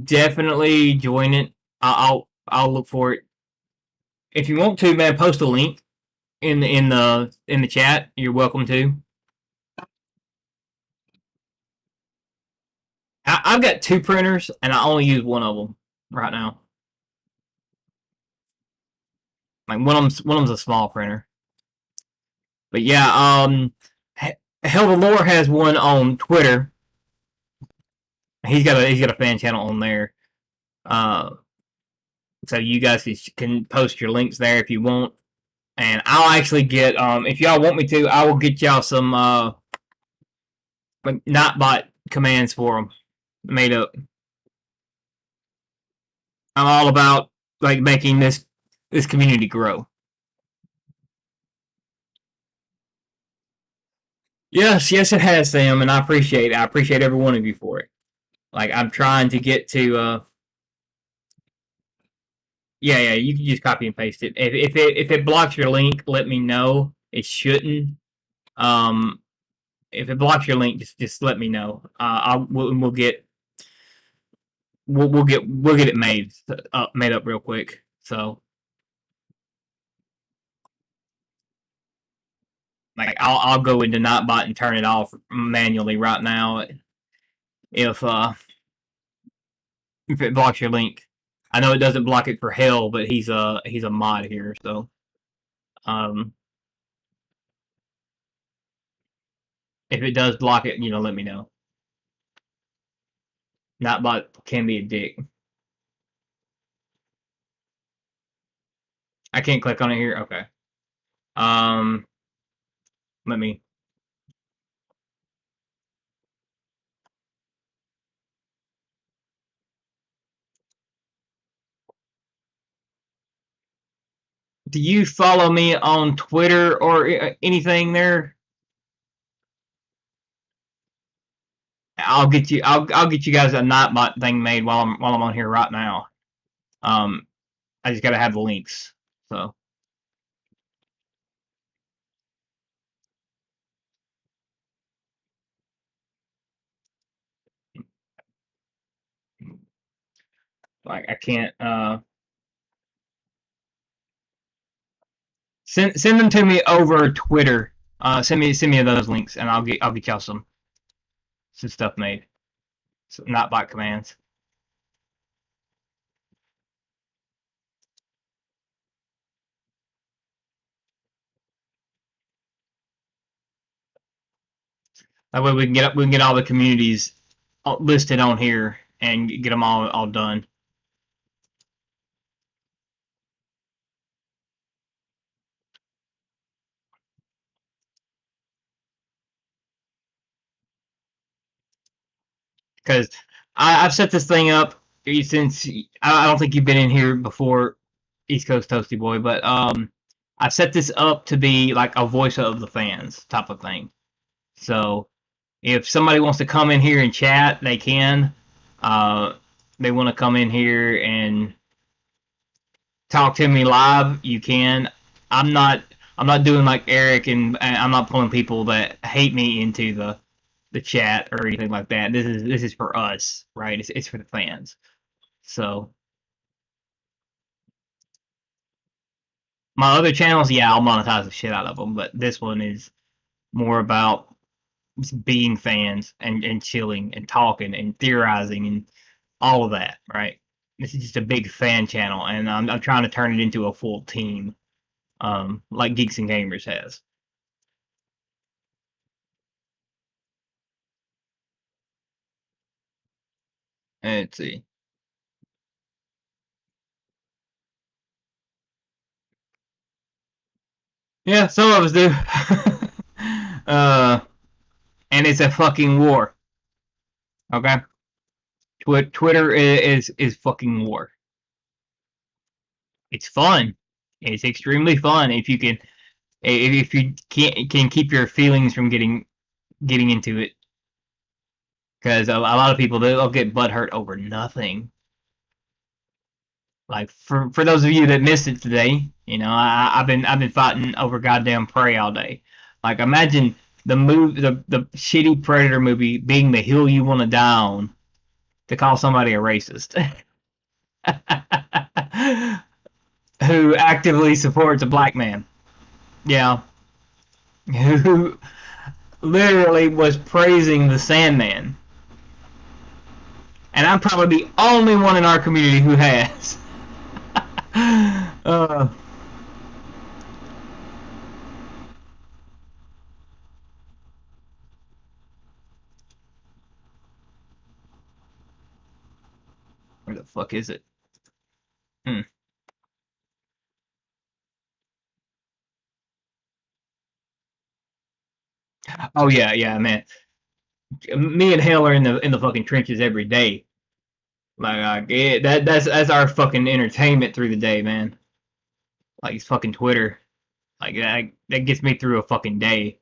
definitely join it. I'll look for it. If you want to, man, post a link in the chat. You're welcome to. I've got 2 printers and I only use one of them right now. Like one of them's a small printer. But yeah, Hell the Lore has one on Twitter. He's got a fan channel on there. so you guys can post your links there if you want. And I'll actually get if y'all want me to, I will get y'all some like not bot commands for them made up. I'm all about like making this community grow. Yes, yes, it has, Sam, and I appreciate it. I appreciate every one of you for it. Like I'm trying to get to yeah, yeah, you can just copy and paste it. If it blocks your link, let me know. It shouldn't. Um, if it blocks your link, just let me know. We'll get we'll get it made up real quick. So like I'll go into Nightbot and turn it off manually right now if uh if it blocks your link. I know it doesn't block it for hell, but he's a mod here, so um if it does block it, let me know. Nightbot can be a dick. I can't click on it here. Okay. Um, let me. Do you follow me on Twitter or anything there? I'll get you guys a Nightbot thing made while I'm on here right now. Um, I just gotta have the links. So like I can't send them to me over Twitter. Send me those links and I'll get y'all some stuff made. Some Nightbot commands. That way we can get all the communities listed on here and get them all done. Because I've set this thing up since I don't think you've been in here before, East Coast Toasty Boy, but I set this up to be like a voice of the fans type of thing. So if somebody wants to come in here and chat, they can. Uh, they want to come in here and talk to me live, you can. I'm not I'm not doing like Eric and I'm not pulling people that hate me into the chat or anything like that. This is for us, right? It's for the fans. So my other channels, yeah, I'll monetize the shit out of them, but this one is more about being fans and chilling and talking and theorizing and all of that, right? This is just a big fan channel, and I'm trying to turn it into a full team, like Geeks and Gamers has. Let's see. Yeah, some of us do. uh, and it's a fucking war. Okay, Twitter is fucking war. It's fun. It's extremely fun if you can keep your feelings from getting into it. Because a lot of people they'll get butthurt over nothing. Like for those of you that missed it today, I've been fighting over goddamn prey all day. Like imagine the shitty Predator movie being the hill you want to die on to call somebody a racist who actively supports a black man. Yeah, who literally was praising the Sandman, and I'm probably the only one in our community who has. uh, where the fuck is it? Hmm. Oh yeah, yeah, man. Me and Hale are in the fucking trenches every day. Yeah, that's our fucking entertainment through the day, man. Like it's fucking Twitter. Like that gets me through a fucking day.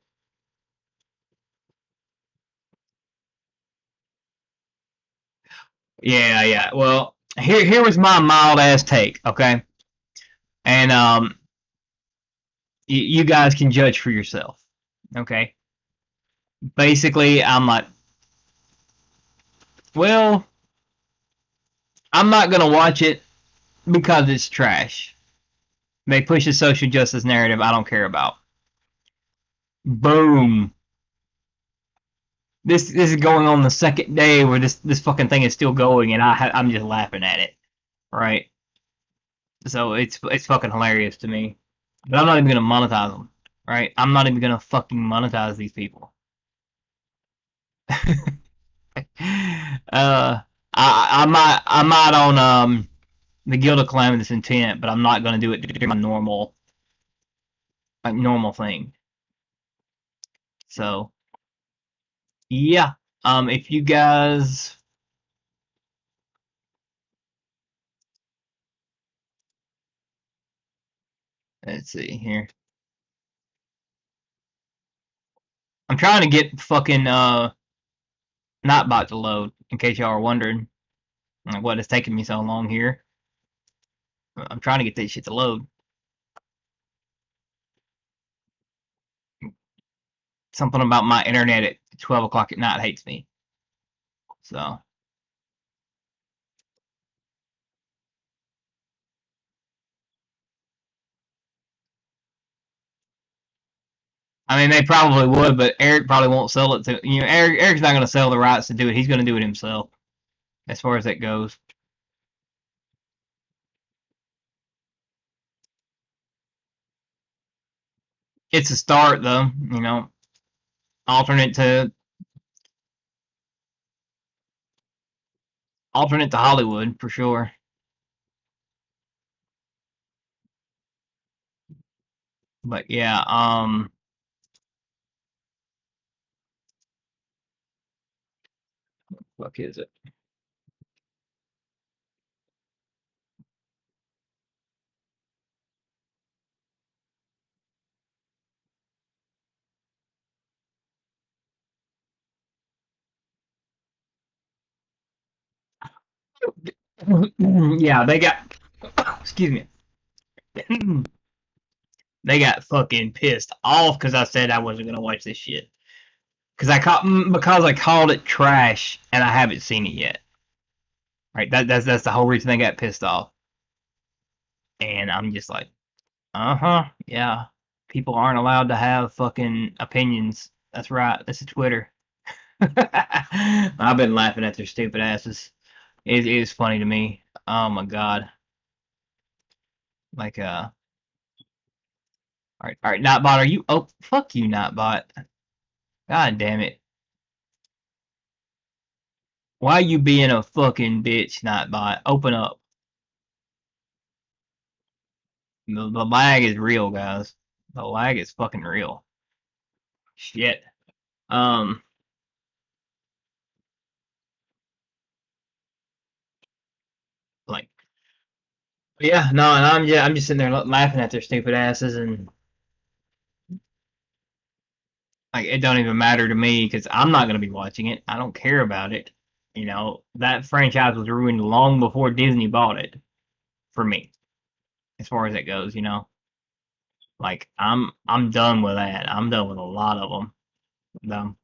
Yeah, yeah. Well, here was my mild ass take, okay? And you guys can judge for yourself, okay? Basically, I'm like, well, I'm not gonna watch it because it's trash. They push a social justice narrative I don't care about. Boom. This is going on the second day where this fucking thing is still going, and I'm just laughing at it, right? So it's fucking hilarious to me. But I'm not even gonna monetize them, right? I'm not even gonna fucking monetize these people. I'm not on the Guild of Calamitous Intent, but I'm not gonna do it to do my normal thing. So yeah, if you guys, let's see here. I'm trying to get fucking Nightbot to load. In case y'all are wondering, like what is taking me so long here. I'm trying to get this shit to load. Something about my internet at 12 o'clock at night hates me. So I mean, they probably would, but Eric probably won't sell it to you know. Eric's not going to sell the rights to do it. He's going to do it himself, as far as that goes. It's a start, though. You know, alternate to alternate to Hollywood for sure. But yeah, fuck is it? Yeah, they got. Excuse me. They got fucking pissed off because I said I wasn't gonna watch this shit. Because I called it trash and I haven't seen it yet. Right? That's the whole reason they got pissed off. And I'm just like, uh-huh, yeah. People aren't allowed to have fucking opinions. That's right. This is Twitter. I've been laughing at their stupid asses. It is funny to me. Oh my god. Like all right, Nightbot, are you oh fuck you, Nightbot. God damn it. Why you being a fucking bitch, Nightbot? Open up. The lag is real, guys. The lag is fucking real. Shit. Um like yeah, no, and I'm just sitting there laughing at their stupid asses, and like it don't even matter to me because I'm not gonna be watching it. I don't care about it. You know that franchise was ruined long before Disney bought it for me, as far as it goes. You know, like I'm done with that. I'm done with a lot of them. Um,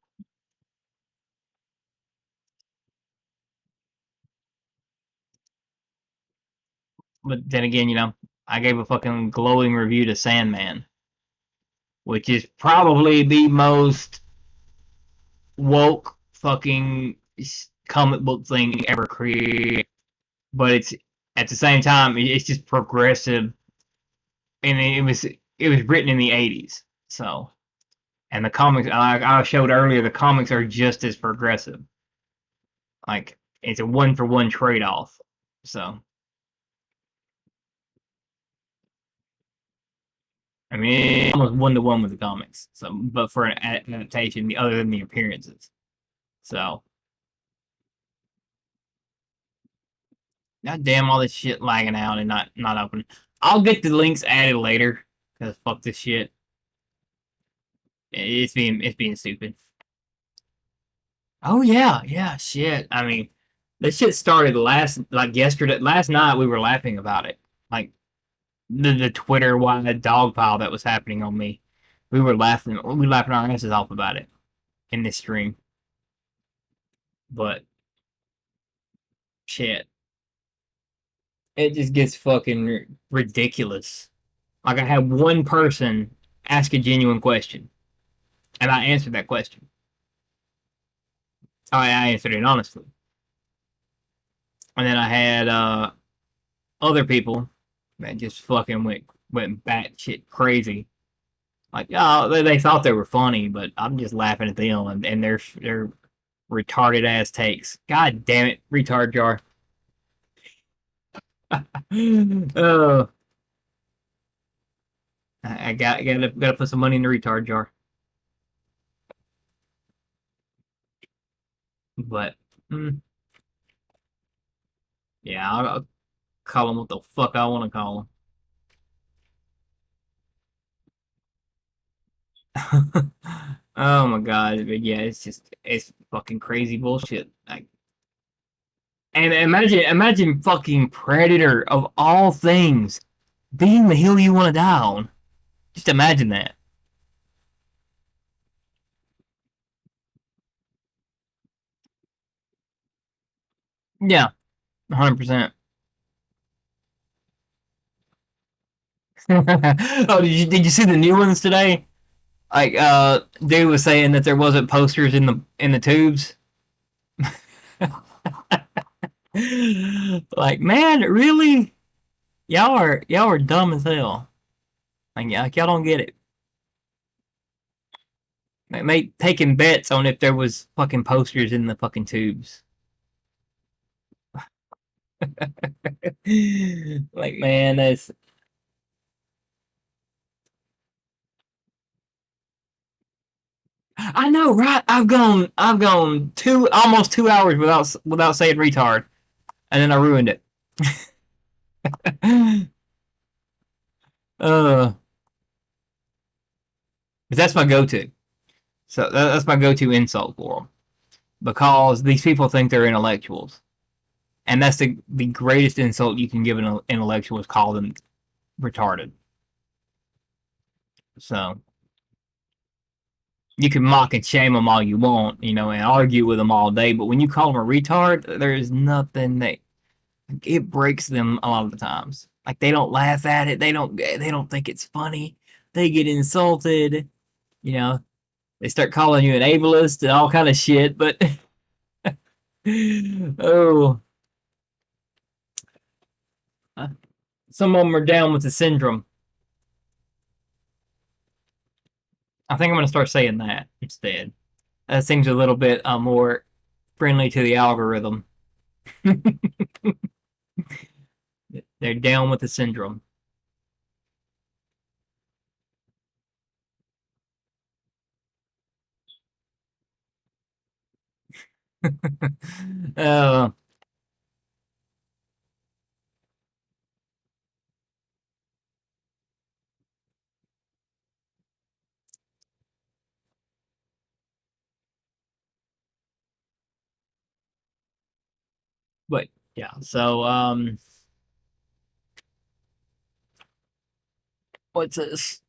but then again, you know, I gave a fucking glowing review to Sandman, which is probably the most woke fucking comic book thing ever created. But it's at the same time, it's just progressive, and it was written in the '80s. So, and the comics, I showed earlier, the comics are just as progressive. Like it's a one for one trade off. So I mean, almost 1-to-1 with the comics. So, but for an adaptation, other than the appearances. So, god damn, all this shit lagging out and not opening. I'll get the links added later because fuck this shit. It's being stupid. Oh yeah, yeah, shit. I mean, this shit started yesterday. Last night we were laughing about it. Like the Twitter wide dog pile that was happening on me. We were laughing. We were laughing our asses off about it in this stream. But shit, it just gets fucking ridiculous. Like I had one person ask a genuine question, and I answered that question. I answered it honestly. And then I had other people that just fucking went batshit crazy. Like, oh, they thought they were funny, but I'm just laughing at them and their retarded ass takes. God damn it, retard jar. Oh, I gotta put some money in the retard jar. But yeah, I'll call them what the fuck I want to call them. Oh my god, but yeah, it's fucking crazy bullshit. Like, and imagine fucking Predator of all things being the hill you want to die on. Just imagine that. Yeah, 100%. Oh, did you see the new ones today? Like, dude was saying that there wasn't posters in the tubes. Like, man, really? Y'all are dumb as hell. Like y'all don't get it. Like, taking bets on if there was fucking posters in the fucking tubes. Like, man, that's. I know, right? I've gone almost 2 hours without saying retard, and then I ruined it. uh, but that's my go-to. So that's my go-to insult for them because these people think they're intellectuals, and that's the greatest insult you can give an intellectual is call them retarded. So you can mock and shame them all you want, and argue with them all day, but when you call them a retard, there is nothing that it breaks them a lot of the times. Like they don't laugh at it, they don't think it's funny. They get insulted, you know. They start calling you an ableist and all kind of shit, but oh, some of them are down with the syndrome. I think I'm gonna start saying that instead. That seems a little bit more friendly to the algorithm. They're down with the syndrome. uh, but yeah, so what's this?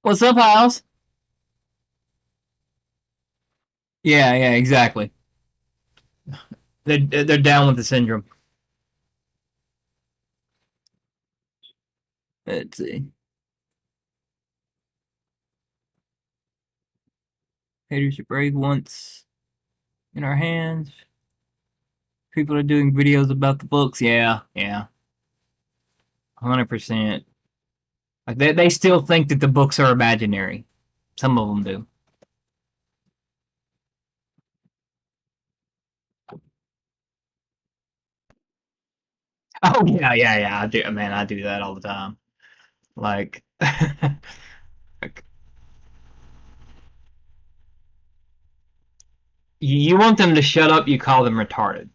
What's up, House? Yeah, yeah, exactly. They're down with the syndrome. Let's see. Haters are brave once in our hands. People are doing videos about the books. Yeah, yeah, 100%. Like they still think that the books are imaginary. Some of them do. Oh yeah, yeah, yeah. I do, man. I do that all the time. Like, like, you want them to shut up, you call them retarded.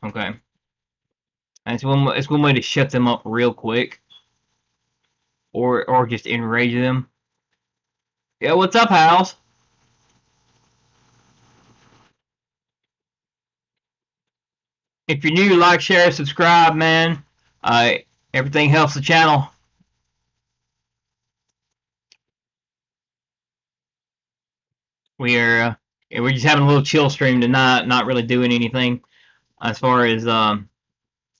Okay, and it's one way to shut them up real quick, or just enrage them. Yeah, what's up, House? If you're new, like, share, subscribe, man. Uh, Everything helps the channel. We are we're just having a little chill stream tonight, not really doing anything as far as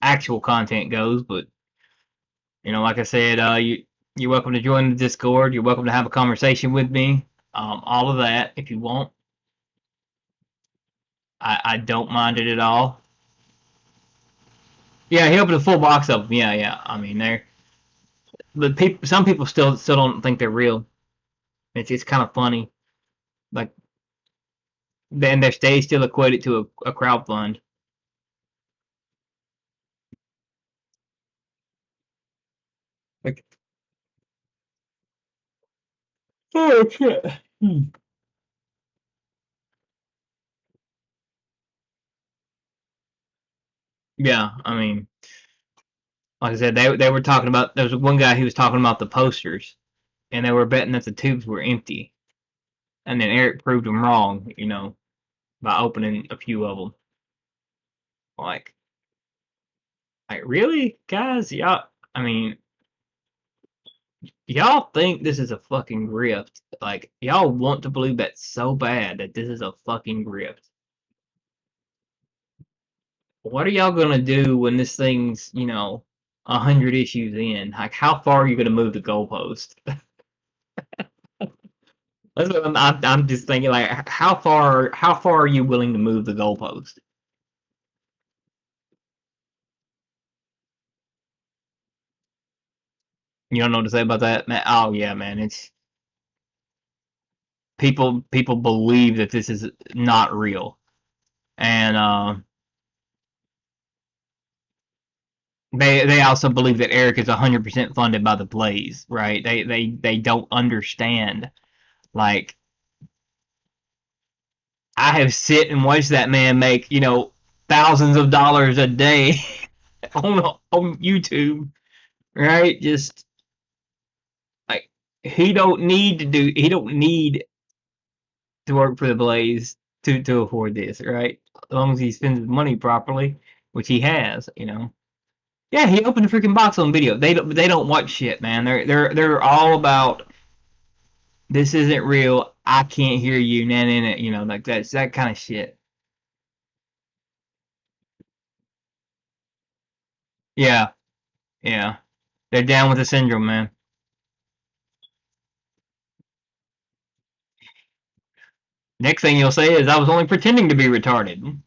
actual content goes. But like I said, you're welcome to join the Discord. You're welcome to have a conversation with me. All of that if you want. I don't mind it at all. Yeah, he opened a full box of them. Yeah, yeah. I mean, but some people still don't think they're real. It's kind of funny. Like, then their stay still equated to a crowd fund. Like, oh shit. Yeah, I mean, like I said, they were talking about. There was one guy who was talking about the posters, and they were betting that the tubes were empty. And then Eric proved them wrong, by opening a few of them. Like, really, guys, y'all. I mean, y'all think this is a fucking grift. Like, y'all want to believe that so bad that this is a fucking grift. What are y'all gonna do when this thing's, 100 issues in? Like, how far are you gonna move the goalpost? That's what I'm just thinking. Like, how far are you willing to move the goalpost? You don't know what to say about that, man. Oh yeah, man. It's people believe that this is not real, and they also believe that Eric is 100% funded by the Blaze, right? They don't understand. Like, I have sit and watched that man make thousands of dollars a day on YouTube, right? Just like, he don't need to work for the Blaze to afford this, right? As long as he spends his money properly, which he has. Yeah, he opened a freaking box on video. They don't watch shit, man. They're all about this isn't real. I can't hear you. Nah, nah, nah. Like that's that kind of shit. Yeah, yeah. They're down with the syndrome, man. Next thing you'll say is I was only pretending to be retarded.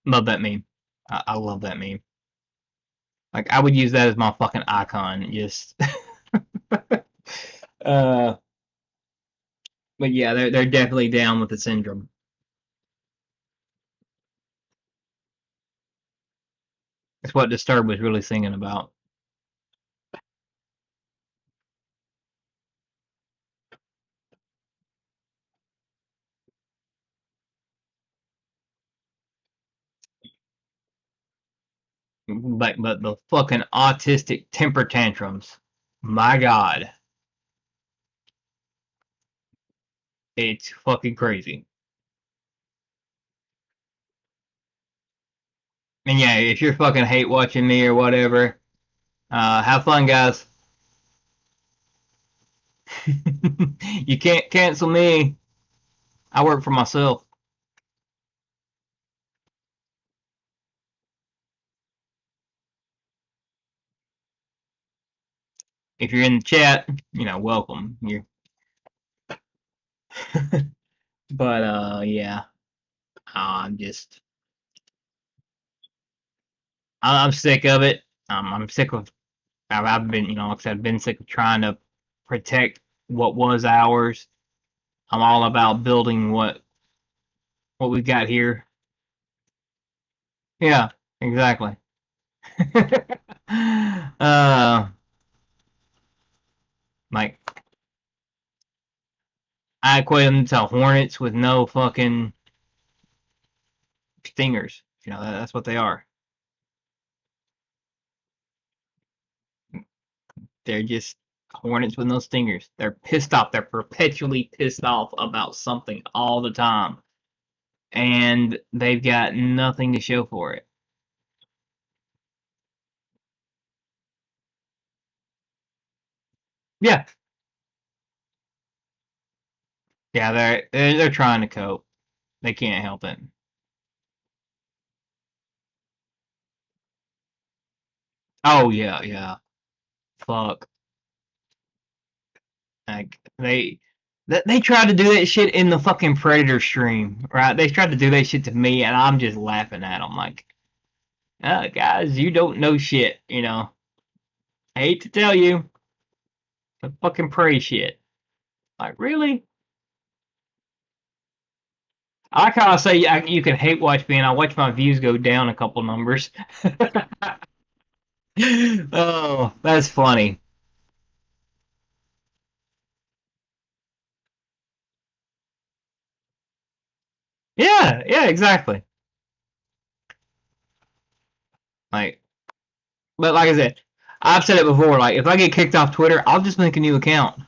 Love that meme. I love that meme. Like, I would use that as my fucking icon. Just uh, but yeah, they're definitely down with the syndrome. That's what Disturbed was really singing about. But the fucking autistic temper tantrums, my god, it's fucking crazy. And yeah, if you're fucking hate watching me or whatever, have fun, guys. You can't cancel me. I work for myself. If you're in the chat, welcome. You're but yeah, I'm just I'm sick of it. I'm sick of I've been like I said, I've been sick of trying to protect what was ours. I'm all about building what we've got here. Yeah, exactly. uh, like I equate them to hornets with no fucking stingers. You know, that's what they are. They're just hornets with no stingers. They're pissed off. They're perpetually pissed off about something all the time, and they've got nothing to show for it. Yeah, yeah, they're trying to cope. They can't help it. Oh yeah, yeah. Fuck. Like they tried to do that shit in the fucking Predator stream, right? They tried to do that shit to me, and I'm just laughing at them like, guys, you don't know shit, you know. I hate to tell you, the fucking prey shit. Like, really? I like how I say you can hate watch me, and I watch my views go down a couple numbers. Oh, that's funny. Yeah, yeah, exactly. Like, but like I said, I've said it before. Like, if I get kicked off Twitter, I'll just make a new account.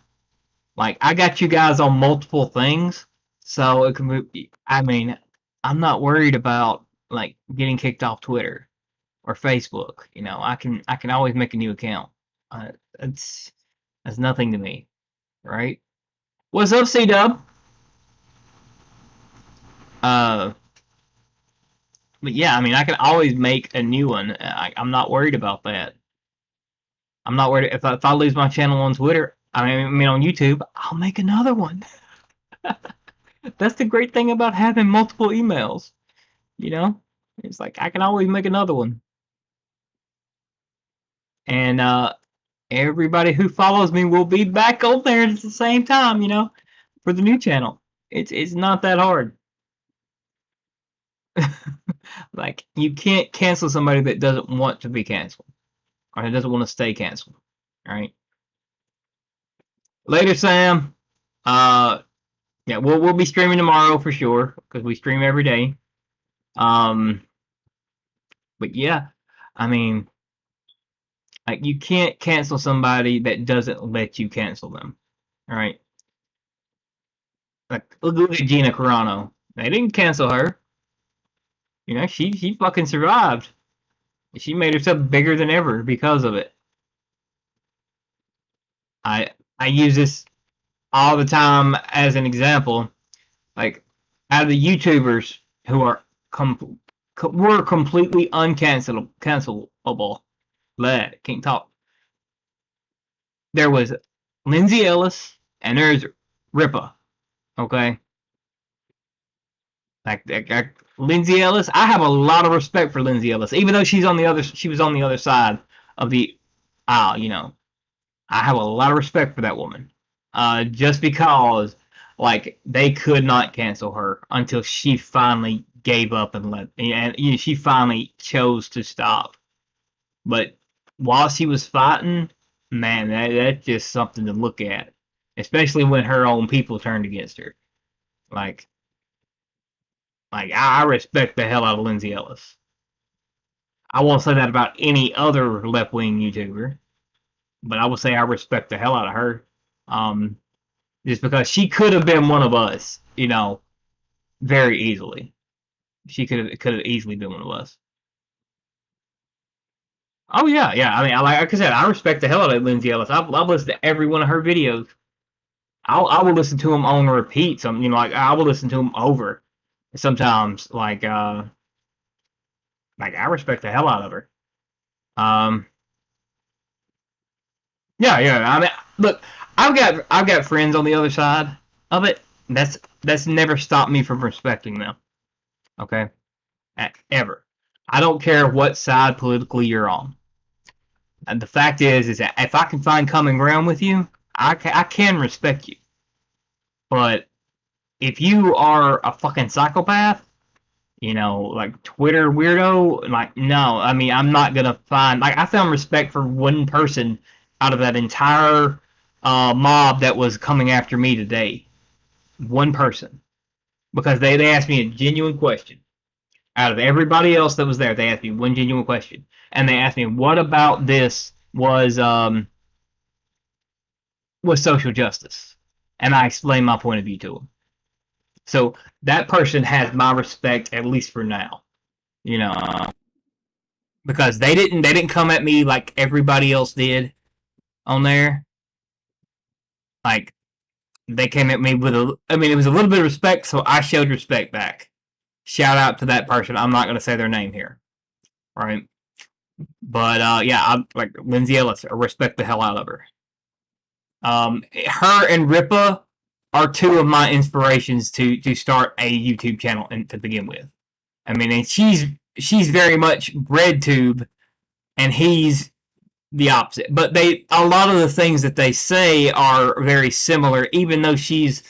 Like, I got you guys on multiple things, so it can be. I mean, I'm not worried about like getting kicked off Twitter or Facebook. You know, I can always make a new account. Uh, it's that's nothing to me, right? What's up, C Dub? Uh, but yeah, I mean, I can always make a new one. I'm not worried about that. I'm not worried if I lose my channel on Twitter. I mean on YouTube, I'll make another one. That's the great thing about having multiple emails. You know, it's like I can always make another one. And everybody who follows me will be back on there at the same time. You know, for the new channel. It's not that hard. Like you can't cancel somebody that doesn't want to be canceled or that doesn't want to stay canceled. All right. Later, Sam. Uh, yeah, we'll be streaming tomorrow for sure because we stream every day. Um, but yeah, I mean, like you can't cancel somebody that doesn't let you cancel them. All right. Like look at Gina Carano. They didn't cancel her. You know, she fucking survived. She made herself bigger than ever because of it. I use this all the time as an example. Like out of the YouTubers who are were completely cancelable. Let can't talk. There was Lindsay Ellis and there's Rippa. Okay, like Lindsay Ellis. I have a lot of respect for Lindsay Ellis, even though she was on the other side of the aisle. You know, I have a lot of respect for that woman. Just because like they could not cancel her until she finally gave up and you know, she finally chose to stop. But while she was fighting, man, that's just something to look at, especially when her own people turned against her. Like, I respect the hell out of Lindsay Ellis. I won't say that about any other left wing YouTuber, but I will say I respect the hell out of her. Um, just because she could have been one of us, you know, very easily. She could have easily been one of us. Oh yeah, yeah. I mean, like I said, I respect the hell out of Lindsay Ellis. I've listened to every one of her videos. I will listen to them on repeat. Some, you know, like I will listen to them over. Sometimes, like I respect the hell out of her. Um, yeah, yeah. I mean, look, I've got friends on the other side of it. That's never stopped me from respecting them. Okay, ever. I don't care what side politically you're on. And the fact is that if I can find common ground with you, I can respect you. But if you are a fucking psychopath, like Twitter weirdo, like no, I mean I'm not gonna find like I found respect for one person out of that entire mob that was coming after me today. One person, because they asked me a genuine question. Out of everybody else that was there, they asked me one genuine question, and they asked me what about this was social justice, and I explained my point of view to them. So that person has my respect at least for now, you know, because they didn't come at me like everybody else did on there. Like they came at me with I mean, it was a little bit of respect, so I showed respect back. Shout out to that person. I'm not gonna say their name here, right? But yeah, I like Lindsay Ellis. I respect the hell out of her. Her and Rippa are two of my inspirations to start a YouTube channel and to begin with. I mean, and she's very much RedTube, and he's the opposite. But a lot of the things that they say are very similar, even though she's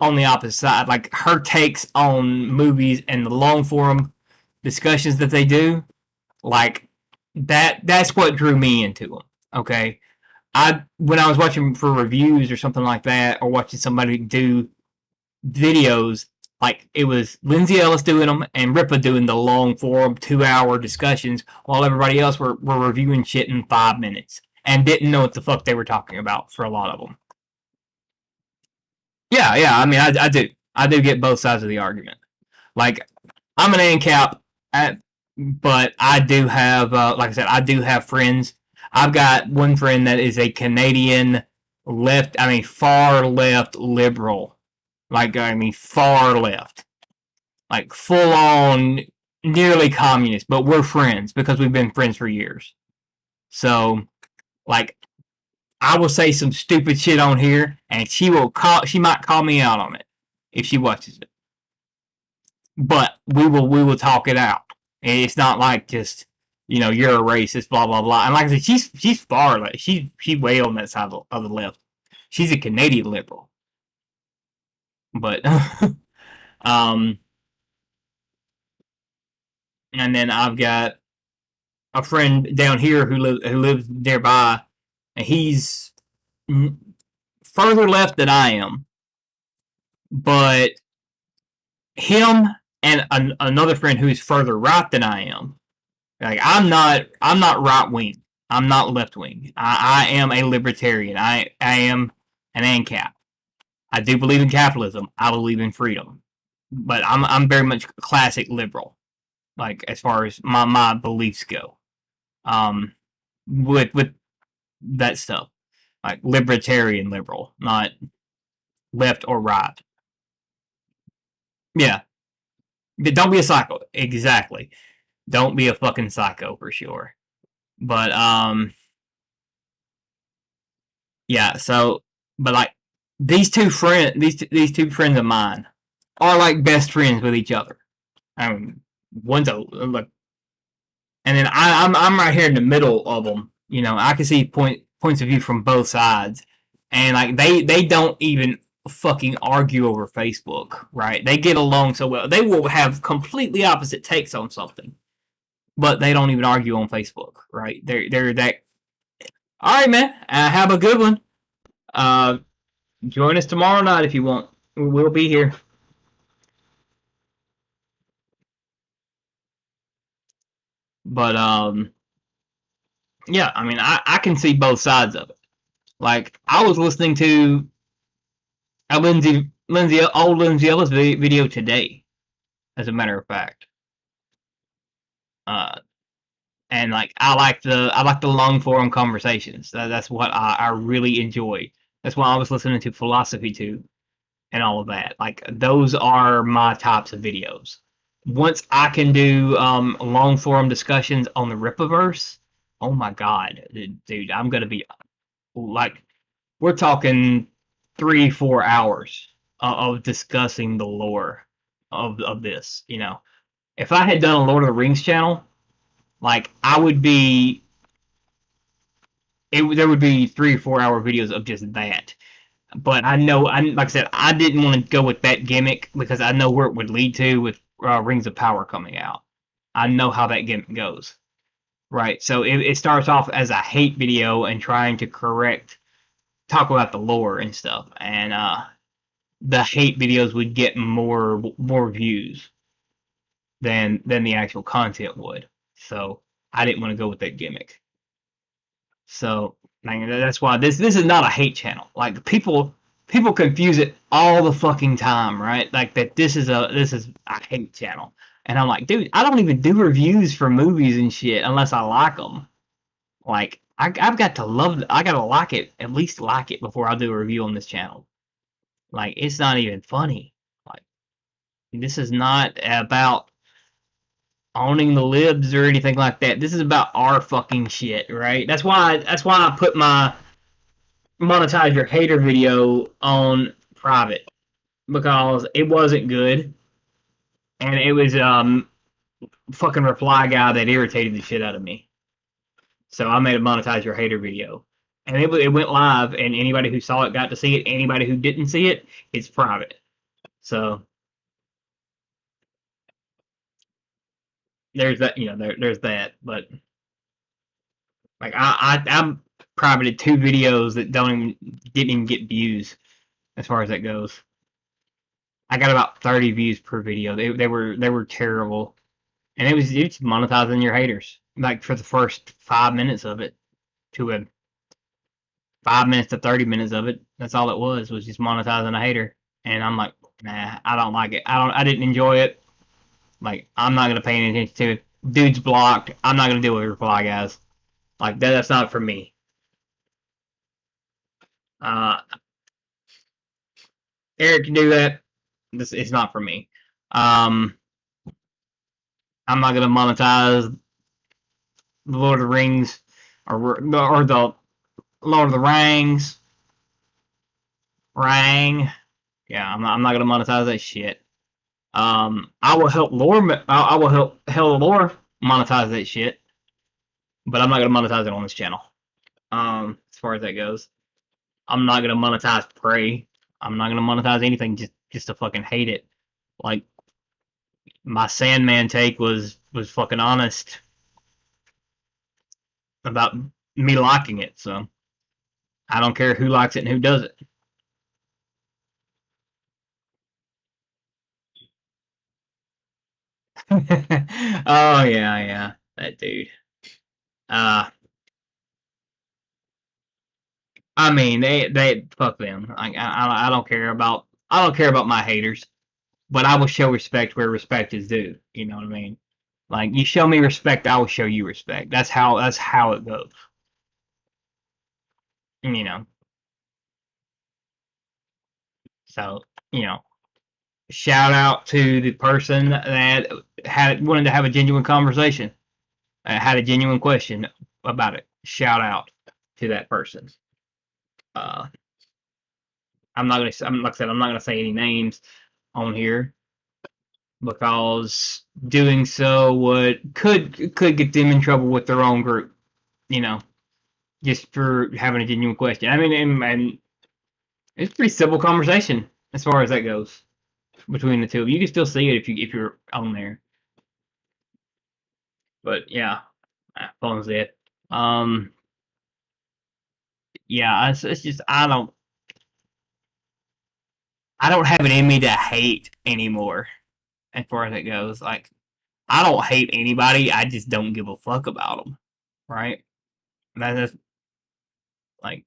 on the opposite side. Like her takes on movies and the long form discussions that they do, like that's what drew me into them. Okay, when I was watching for reviews or something like that, or watching somebody do videos, like it was Lindsay Ellis doing them and Rippa doing the long form 2 hour discussions, while everybody else were reviewing shit in 5 minutes and didn't know what the fuck they were talking about for a lot of them. Yeah, yeah. I mean, I do get both sides of the argument. Like I'm an ANCAP, but I do have, like I said, I do have friends. I've got one friend that is a Canadian left, I mean, far left liberal. Like, I mean, far left. Like, full on, nearly communist, but we're friends because we've been friends for years. So, like, I will say some stupid shit on here, and she might call me out on it if she watches it. But we will talk it out. And it's not like just, you're a racist, blah blah blah. And like I said, she's far left. She's way on that side of the left. She's a Canadian liberal. But um, and then I've got a friend down here who lives nearby, and he's further left than I am. But him and another friend who's further right than I am. Like I'm not right wing. I'm not left wing. I am a libertarian. I am an ANCAP. I do believe in capitalism. I believe in freedom. But I'm very much classic liberal. Like as far as my beliefs go. With that stuff. Like libertarian liberal, not left or right. Yeah. Don't be a psycho. Exactly. Don't be a fucking psycho for sure. But yeah, so but like these two friends of mine are like best friends with each other. I mean, one's a look, and then I'm right here in the middle of them. I can see points of view from both sides, and like they don't even fucking argue over Facebook, right? They get along so well. They will have completely opposite takes on something, but they don't even argue on Facebook, right? They're that. All right, man. Have a good one. Uh, Join us tomorrow night if you want. We'll be here. But yeah. I mean, I can see both sides of it. Like I was listening to a old Lindsay Ellis video today, as a matter of fact. Uh, and like I like the long forum conversations. That's what I really enjoy. That's why I was listening to Philosophy Tube and all of that. Like those are my types of videos. Once I can do long forum discussions on the Rippaverse, oh my god, dude, I'm gonna be like, we're talking 3-4 hours of discussing the lore of this. If I had done a Lord of the Rings channel, like I would be, there would be 3 or 4 hour videos of just that. But I know, like I said, I didn't want to go with that gimmick because I know where it would lead to with Rings of Power coming out. I know how that gimmick goes, right? So it starts off as a hate video and trying to talk about the lore and stuff, and the hate videos would get more views than the actual content would. So I didn't want to go with that gimmick. So like, that's why this is not a hate channel. Like people confuse it all the fucking time, right? Like that this is a hate channel. And I'm like, dude, I don't even do reviews for movies and shit unless I like them. Like I've got to love I gotta like it, at least like it before I do a review on this channel. Like it's not even funny. Like this is not about owning the libs or anything like that. This is about our fucking shit, right? That's why I put my monetize your hater video on private because it wasn't good and it was fucking reply guy that irritated the shit out of me. So I made a monetize your hater video. And it went live and anybody who saw it got to see it. Anybody who didn't see it, it's private. So there's that, there's that. But like I'm privated two videos that didn't even get views as far as that goes. I got about 30 views per video. They were terrible, and it's monetizing your haters. Like for the first 5 minutes of it, to a 5 minutes to 30 minutes of it, that's all it was just monetizing a hater. And I'm like, nah, I don't like it. I didn't enjoy it. Like I'm not gonna pay any attention to it. Dude's blocked. I'm not gonna deal with reply guys. Like that's not for me. Uh, Eric can do that. This it's not for me. Um, I'm not gonna monetize the Lord of the Rings or the Lord of the Rings. Rang. Yeah, I'm not gonna monetize that shit. I will help lore. I will help Hell Lore monetize that shit, but I'm not gonna monetize it on this channel. As far as that goes, I'm not gonna monetize Prey. I'm not gonna monetize anything just to fucking hate it. Like my Sandman take was fucking honest about me liking it, so I don't care who likes it and who doesn't. Oh yeah, that dude. Uh, I mean they fuck them. Like I don't care about my haters, but I will show respect where respect is due. You know what I mean? Like you show me respect, I will show you respect. That's how it goes. You know. So you know, shout out to the person that wanted to have a genuine conversation, had a genuine question about it. Shout out to that person. Uh, I'm not gonna. Like I said, I'm not gonna say any names on here because doing so could get them in trouble with their own group. You know, just for having a genuine question. I mean, and it's a pretty civil conversation as far as that goes between the two of you. You can still see it if you're on there. But yeah, phone's dead. Um, yeah, it's just I don't have it in me to hate anymore as far as it goes. Like I don't hate anybody. I just don't give a fuck about them. Right? That's like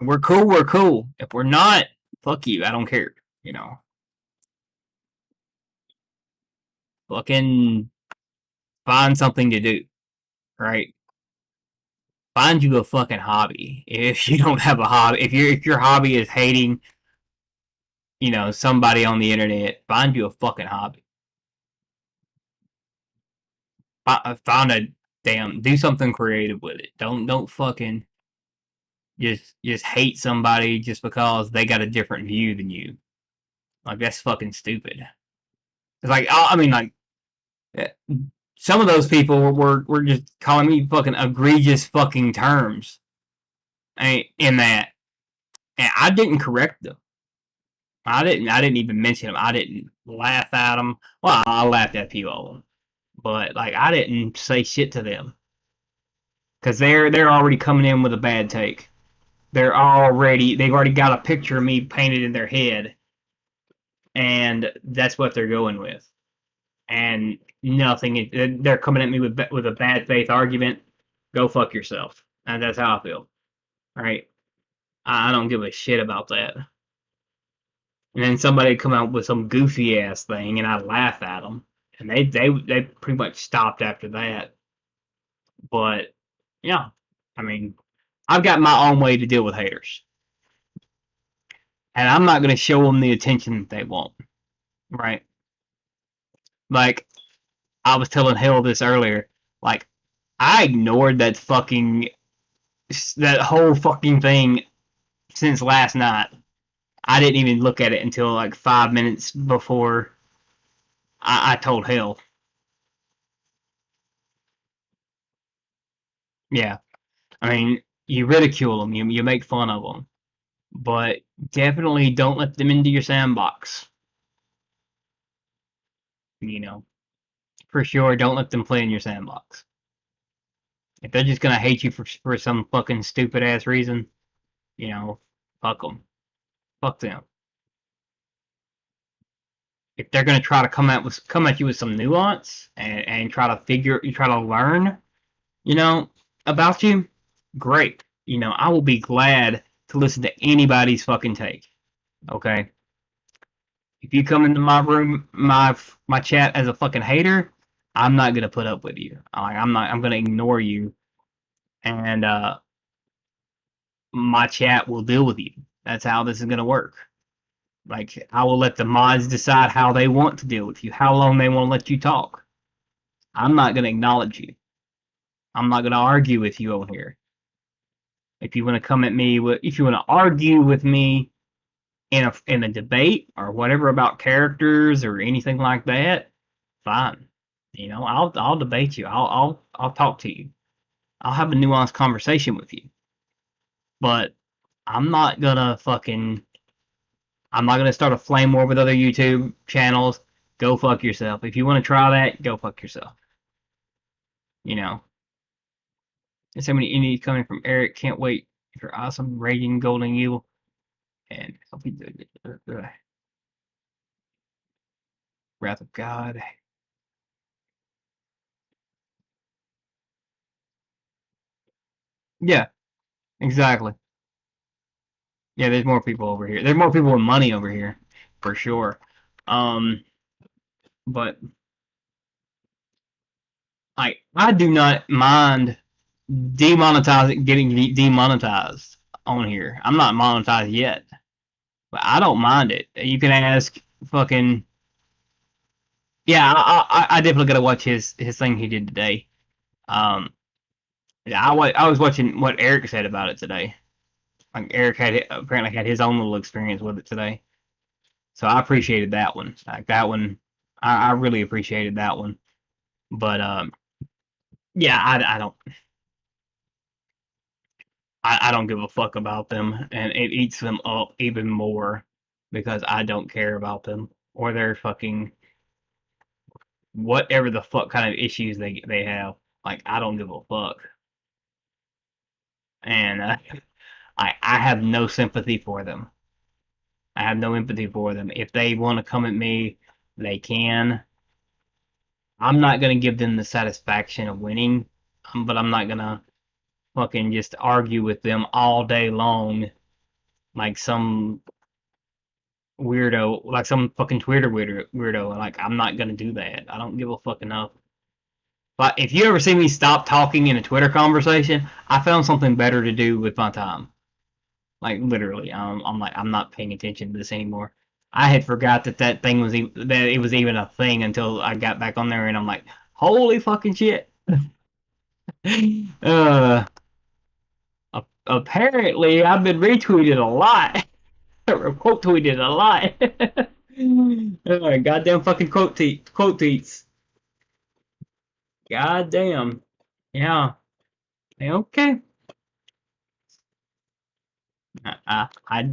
we're cool. We're cool. If we're not, fuck you. I don't care. You know, fucking find something to do. Right? Find you a fucking hobby. If you don't have a hobby, if your hobby is hating, somebody on the internet, find you a fucking hobby. Find a do something creative with it. Don't fucking just hate somebody just because they got a different view than you. Like that's fucking stupid. It's like I mean like eh, some of those people were just calling me fucking egregious fucking terms in that, And I didn't correct them. I didn't even mention them. I didn't laugh at them. Well, I laughed at a few of them, but like I didn't say shit to them because they're already coming in with a bad take. They've already got a picture of me painted in their head, and that's what they're going with. And nothing. They're coming at me with a bad faith argument. Go fuck yourself. And that's how I feel. All right. I don't give a shit about that. And then somebody come out with some goofy ass thing, and I laugh at them, and they pretty much stopped after that. But yeah, I mean, I've got my own way to deal with haters, and I'm not gonna show them the attention that they want. Right? Like I was telling Hill this earlier. Like I ignored that whole fucking thing since last night. I didn't even look at it until like 5 minutes before I told Hill. Yeah, I mean, you ridicule them, you make fun of them, but definitely don't let them into your sandbox. You know, for sure, don't let them play in your sandbox. If they're just gonna hate you for some fucking stupid ass reason, you know, fuck them, fuck them. If they're gonna try to come at you with some nuance and try to learn, you know, about you, great. You know, I will be glad to listen to anybody's fucking take. Okay. If you come into my room, my chat as a fucking hater, I'm not gonna put up with you. Like, I'm not. I'm gonna ignore you, and my chat will deal with you. That's how this is gonna work. Like, I will let the mods decide how they want to deal with you, how long they want to let you talk. I'm not gonna acknowledge you. I'm not gonna argue with you over here. If you want to come at me if you want to argue with me in a debate or whatever about characters or anything like that, fine. You know, I'll debate you. I'll talk to you. I'll have a nuanced conversation with you. But I'm not gonna fucking I'm not gonna start a flame war with other YouTube channels. Go fuck yourself. If you want to try that, go fuck yourself. You know. There's so many indies coming from Eric. Can't wait for awesome raging golden eagle and Wrath of God. Yeah, exactly. Yeah, there's more people over here. There's more people with money over here, for sure. Um, but I do not mind getting demonetized on here. I'm not monetized yet, but I don't mind it. You can ask fucking yeah. I definitely gotta watch his thing he did today. Um, yeah, I was watching what Eric said about it today. Like Eric apparently had his own little experience with it today, so I appreciated that one. Like that one, I really appreciated that one. But yeah, I don't give a fuck about them, and it eats them up even more because I don't care about them or their fucking whatever the fuck kind of issues they have. Like I don't give a fuck, and I have no sympathy for them. I have no empathy for them. If they want to come at me, they can. I'm not gonna give them the satisfaction of winning, but I'm not gonna fucking just argue with them all day long like some weirdo, like some fucking Twitter weirdo. Like I'm not gonna do that. I don't give a fuck enough. But if you ever see me stop talking in a Twitter conversation, I found something better to do with my time. Like literally, I'm not paying attention to this anymore. I had forgot that thing that it was even a thing until I got back on there, and I'm like, holy fucking shit. uh, apparently I've been retweeted a lot, or quote tweeted a lot. Goddamn fucking quote tweets. Goddamn. Yeah. Okay. I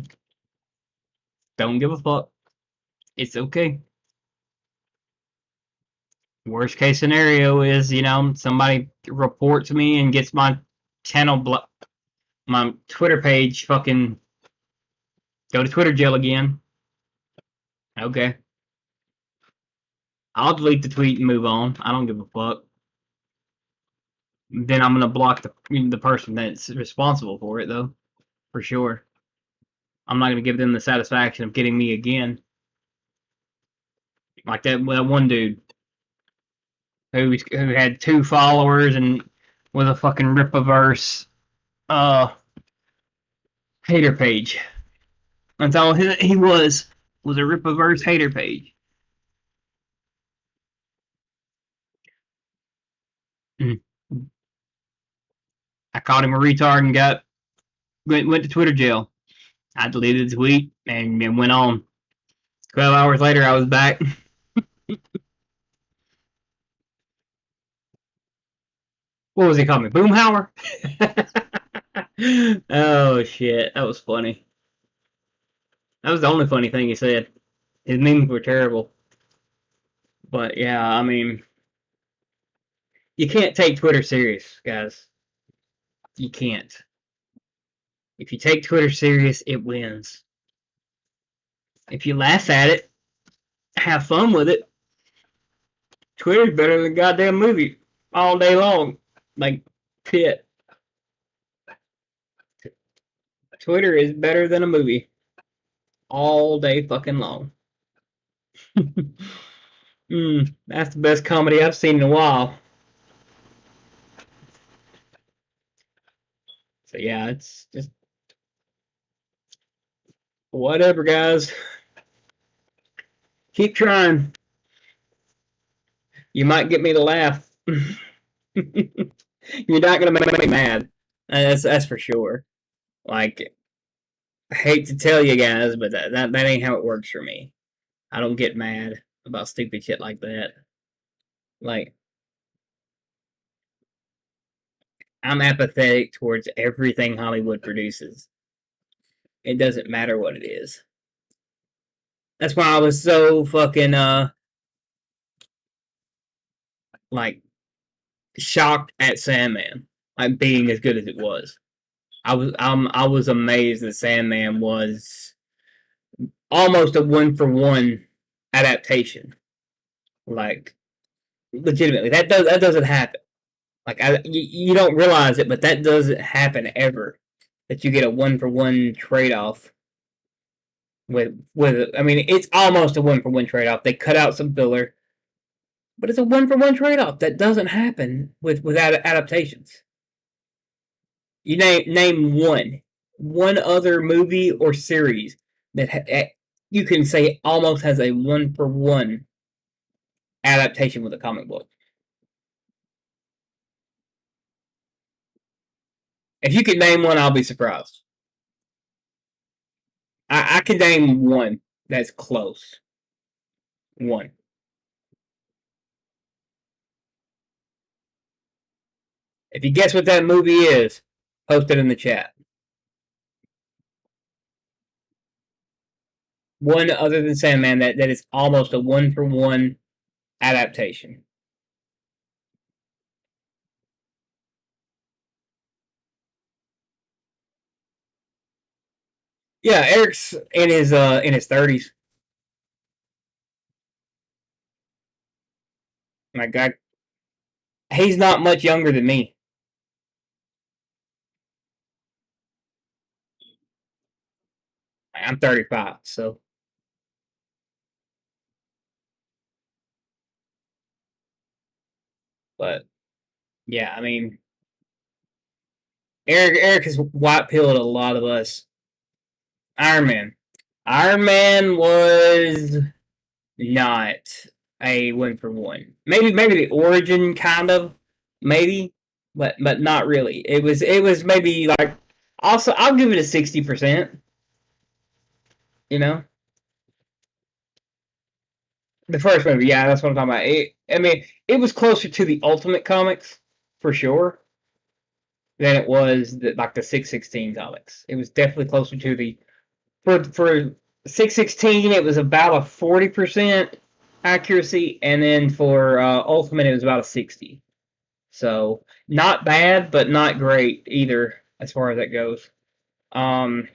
don't give a fuck. It's okay. Worst case scenario is, somebody reports me and gets my channel, my Twitter page fucking go to Twitter jail again. Okay. I'll delete the tweet and move on. I don't give a fuck. Then I'm gonna block the person that's responsible for it, though, for sure. I'm not gonna give them the satisfaction of getting me again, like that one dude who had 2 followers and was a fucking Rippaverse uh hater page. That's all he was a Rippaverse hater page. Mm. I called him a retard and went to Twitter jail. I deleted the tweet and went on. 12 hours later, I was back. What was he calling me? Boomhauer? Oh shit, that was funny. That was the only funny thing he said. His memes were terrible. But yeah, I mean, you can't take Twitter serious, guys. You can't. If you take Twitter serious, it wins. If you laugh at it, have fun with it, Twitter's better than a goddamn movie all day long. Like, Pitt. Twitter is better than a movie all day fucking long. That's the best comedy I've seen in a while. So yeah, it's just whatever, guys. Keep trying. You might get me to laugh. You're not gonna make me mad. That's for sure. Like, I hate to tell you guys, but that ain't how it works for me. I don't get mad about stupid shit like that. Like, I'm apathetic towards everything Hollywood produces. It doesn't matter what it is. That's why I was so fucking like shocked at Sandman, like being as good as it was. I was amazed that Sandman was almost a 1-for-1 adaptation. Like, legitimately, that doesn't happen. Like, you don't realize it, but that doesn't happen ever. That you get a 1-for-1 trade off with. I mean, it's almost a 1-for-1 trade off. They cut out some filler, but it's a 1-for-1 trade off. That doesn't happen with adaptations. You name one other movie or series that you can say almost has a 1-for-1 adaptation with a comic book. If you can name one, I'll be surprised. I can name one that's close. One. If you guess what that movie is, post it in the chat. One other than Sandman that is almost a 1-for-1 adaptation. Yeah, Eric's in his 30s. My God, he's not much younger than me. I'm 35, so. But yeah, I mean, Eric has white pilled a lot of us. Iron Man. Iron Man was not a 1-for-1. Maybe the origin kind of, maybe, but not really. It was maybe like, also I'll give it a 60%. You know, the first movie, yeah, that's what I'm talking about. I mean, it was closer to the Ultimate Comics for sure. than it was like the 616 comics. It was definitely closer to the for 616 it was about a 40% accuracy, and then for Ultimate it was about a 60. So not bad, but not great either as far as that goes. Um,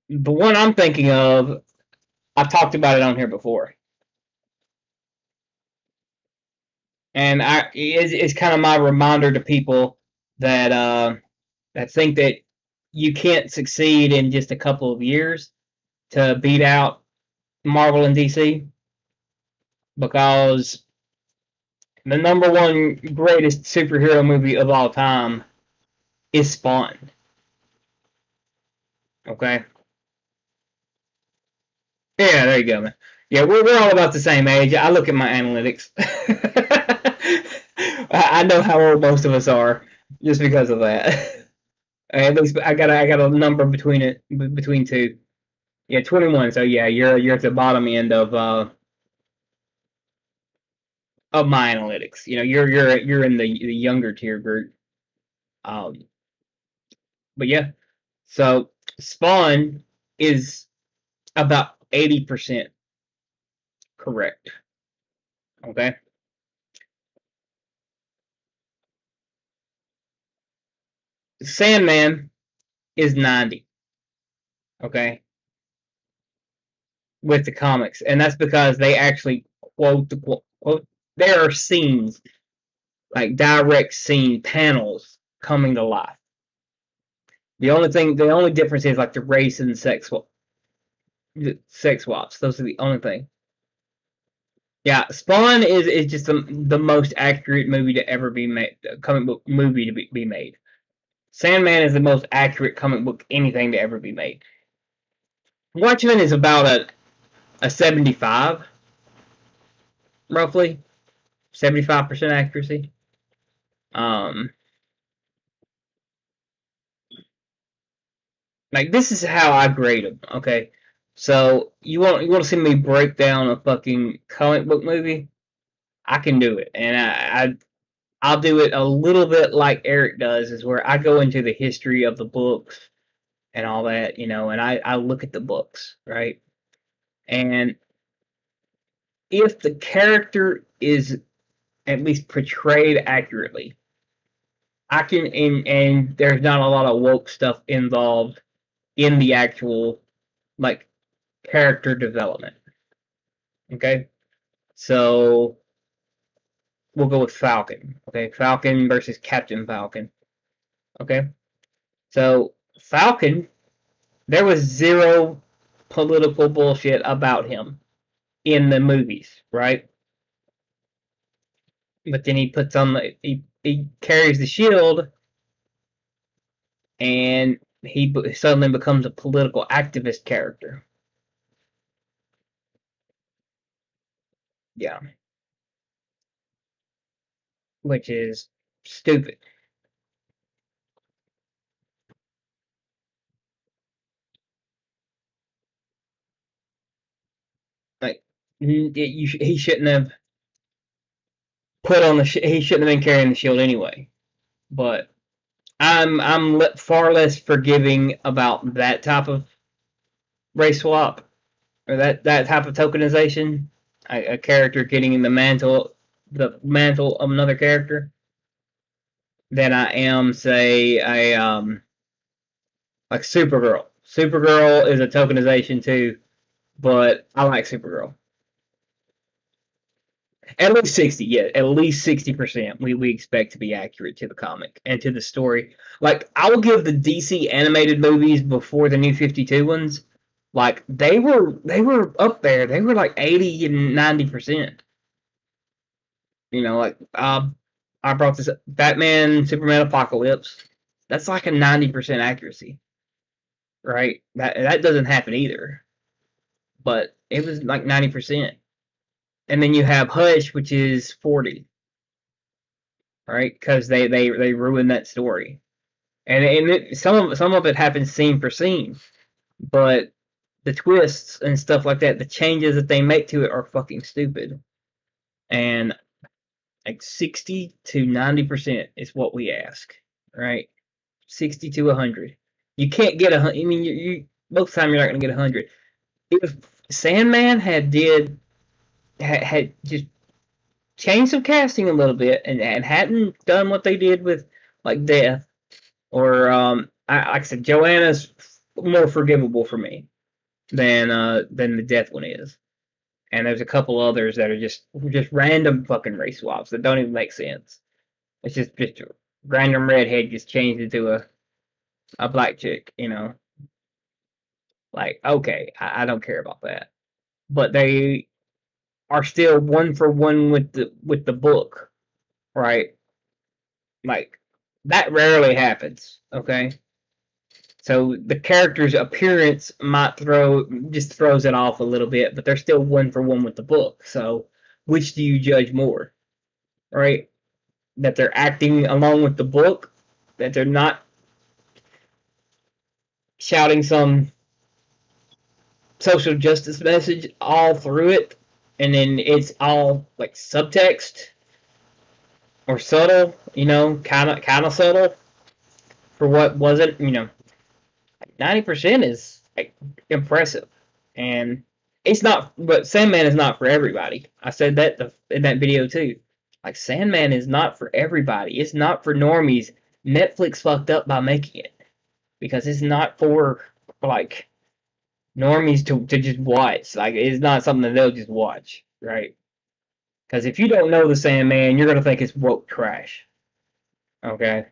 the one I'm thinking of, I've talked about it on here before, and it's kind of my reminder to people that that think that you can't succeed in just a couple of years to beat out Marvel and DC, because the number one greatest superhero movie of all time is Spawn. Okay. Yeah, there you go, man. Yeah, we're all about the same age. I look at my analytics. I know how old most of us are just because of that. At least I got a number between two. Yeah, 21. So yeah, you're at the bottom end of my analytics. You're in the younger tier group. Um, but yeah, so Spawn is about 80% correct. Okay, Sandman is 90. Okay, with the comics, and that's because they actually quote. There are scenes, like direct scene panels coming to life. The only difference is like the race and sex swaps. Those are the only thing. Yeah, Spawn is just the most accurate movie to ever be made, comic book movie to be made. Sandman is the most accurate comic book anything to ever be made. Watchmen is about a 75, roughly 75% accuracy. Um, like this is how I grade them. Okay, so you want to see me break down a fucking comic book movie? I can do it, and I'll do it a little bit like Eric does, is where I go into the history of the books and all that, and I look at the books, right? And if the character is at least portrayed accurately, I can, and there's not a lot of woke stuff involved in the actual like character development. Okay, so we'll go with Falcon. Okay, Falcon versus Captain Falcon. Okay, so Falcon, there was zero political bullshit about him in the movies, right? But then he puts on he carries the shield, and he suddenly becomes a political activist character. Yeah, which is stupid. Like he shouldn't have he shouldn't have been carrying the shield anyway. But I'm far less forgiving about that type of race swap, or that type of tokenization. A character getting the mantle of another character, than I am, say, a like Supergirl. Supergirl is a tokenization too, but I like Supergirl. At least 60, yeah, at least 60%. We expect to be accurate to the comic and to the story. Like I will give the DC animated movies before the New 52 ones. Like they were up there. They were like 80 and 90%. Like I brought this up, Batman Superman Apocalypse. That's like a 90% accuracy, right? That doesn't happen either, but it was like 90%. And then you have Hush, which is 40, right? Because they ruined that story, and some of it happens scene for scene, but the twists and stuff like that, the changes that they make to it are fucking stupid. And Like 60 to 90% is what we ask, right? 60 to 100. You can't get 100. I mean, you most of the time you're not going to get 100. If Sandman had just changed some casting a little bit and hadn't done what they did with like Death or like I said, Joanna's more forgivable for me than the Death one is. And there's a couple others that are just random fucking race swaps that don't even make sense. It's just a random redhead gets changed into a black chick, you know. Like, okay, I don't care about that. But they are still one for one with the book, right? Like that rarely happens, okay? So the character's appearance might throws it off a little bit, but they're still one for one with the book. So which do you judge more, right? That they're acting along with the book, that they're not shouting some social justice message all through it, and then it's all like subtext or subtle, you know, kind of subtle for what wasn't, you know, 90% is like impressive, and it's not. But Sandman is not for everybody. I said that in that video too. Like Sandman is not for everybody. It's not for normies. Netflix fucked up by making it because it's not for like normies to just watch. Like it's not something that they'll just watch, right? Because if you don't know the Sandman, you're gonna think it's woke trash. Okay,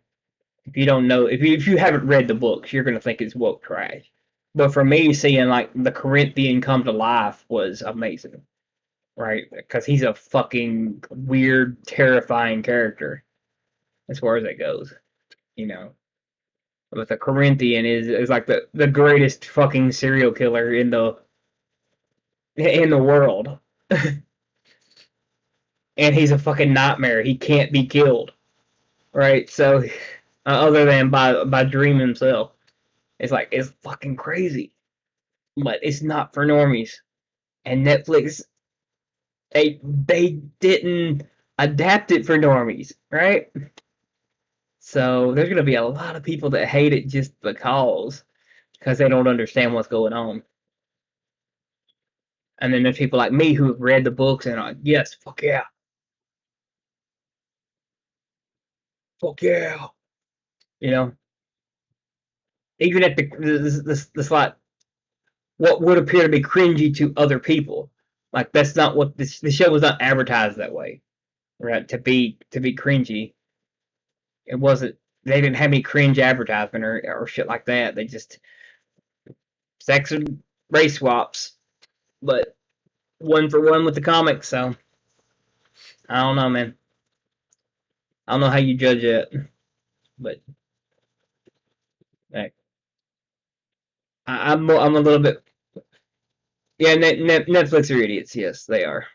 if you don't know, if you haven't read the books, you're gonna think it's woke trash. But for me, seeing like the Corinthian come to life was amazing, right? Because he's a fucking weird, terrifying character as far as it goes, you know. But the Corinthian is like the greatest fucking serial killer in the world, and he's a fucking nightmare. He can't be killed, right? So, other than by Dream himself, it's like it's fucking crazy. But it's not for normies. And Netflix, they didn't adapt it for normies, right? So there's gonna be a lot of people that hate it just because they don't understand what's going on. And then there's people like me who have read the books and are like, yes, fuck yeah, you know. Even at the slot, what would appear to be cringy to other people, like that's not what the show was not advertised that way, right? To be cringy, it wasn't. They didn't have any cringe advertisement or shit like that. They just sex and race swaps, but one for one with the comics. So I don't know, man. I don't know how you judge it, but like, I'm a little bit. Yeah, Netflix are idiots. Yes, they are.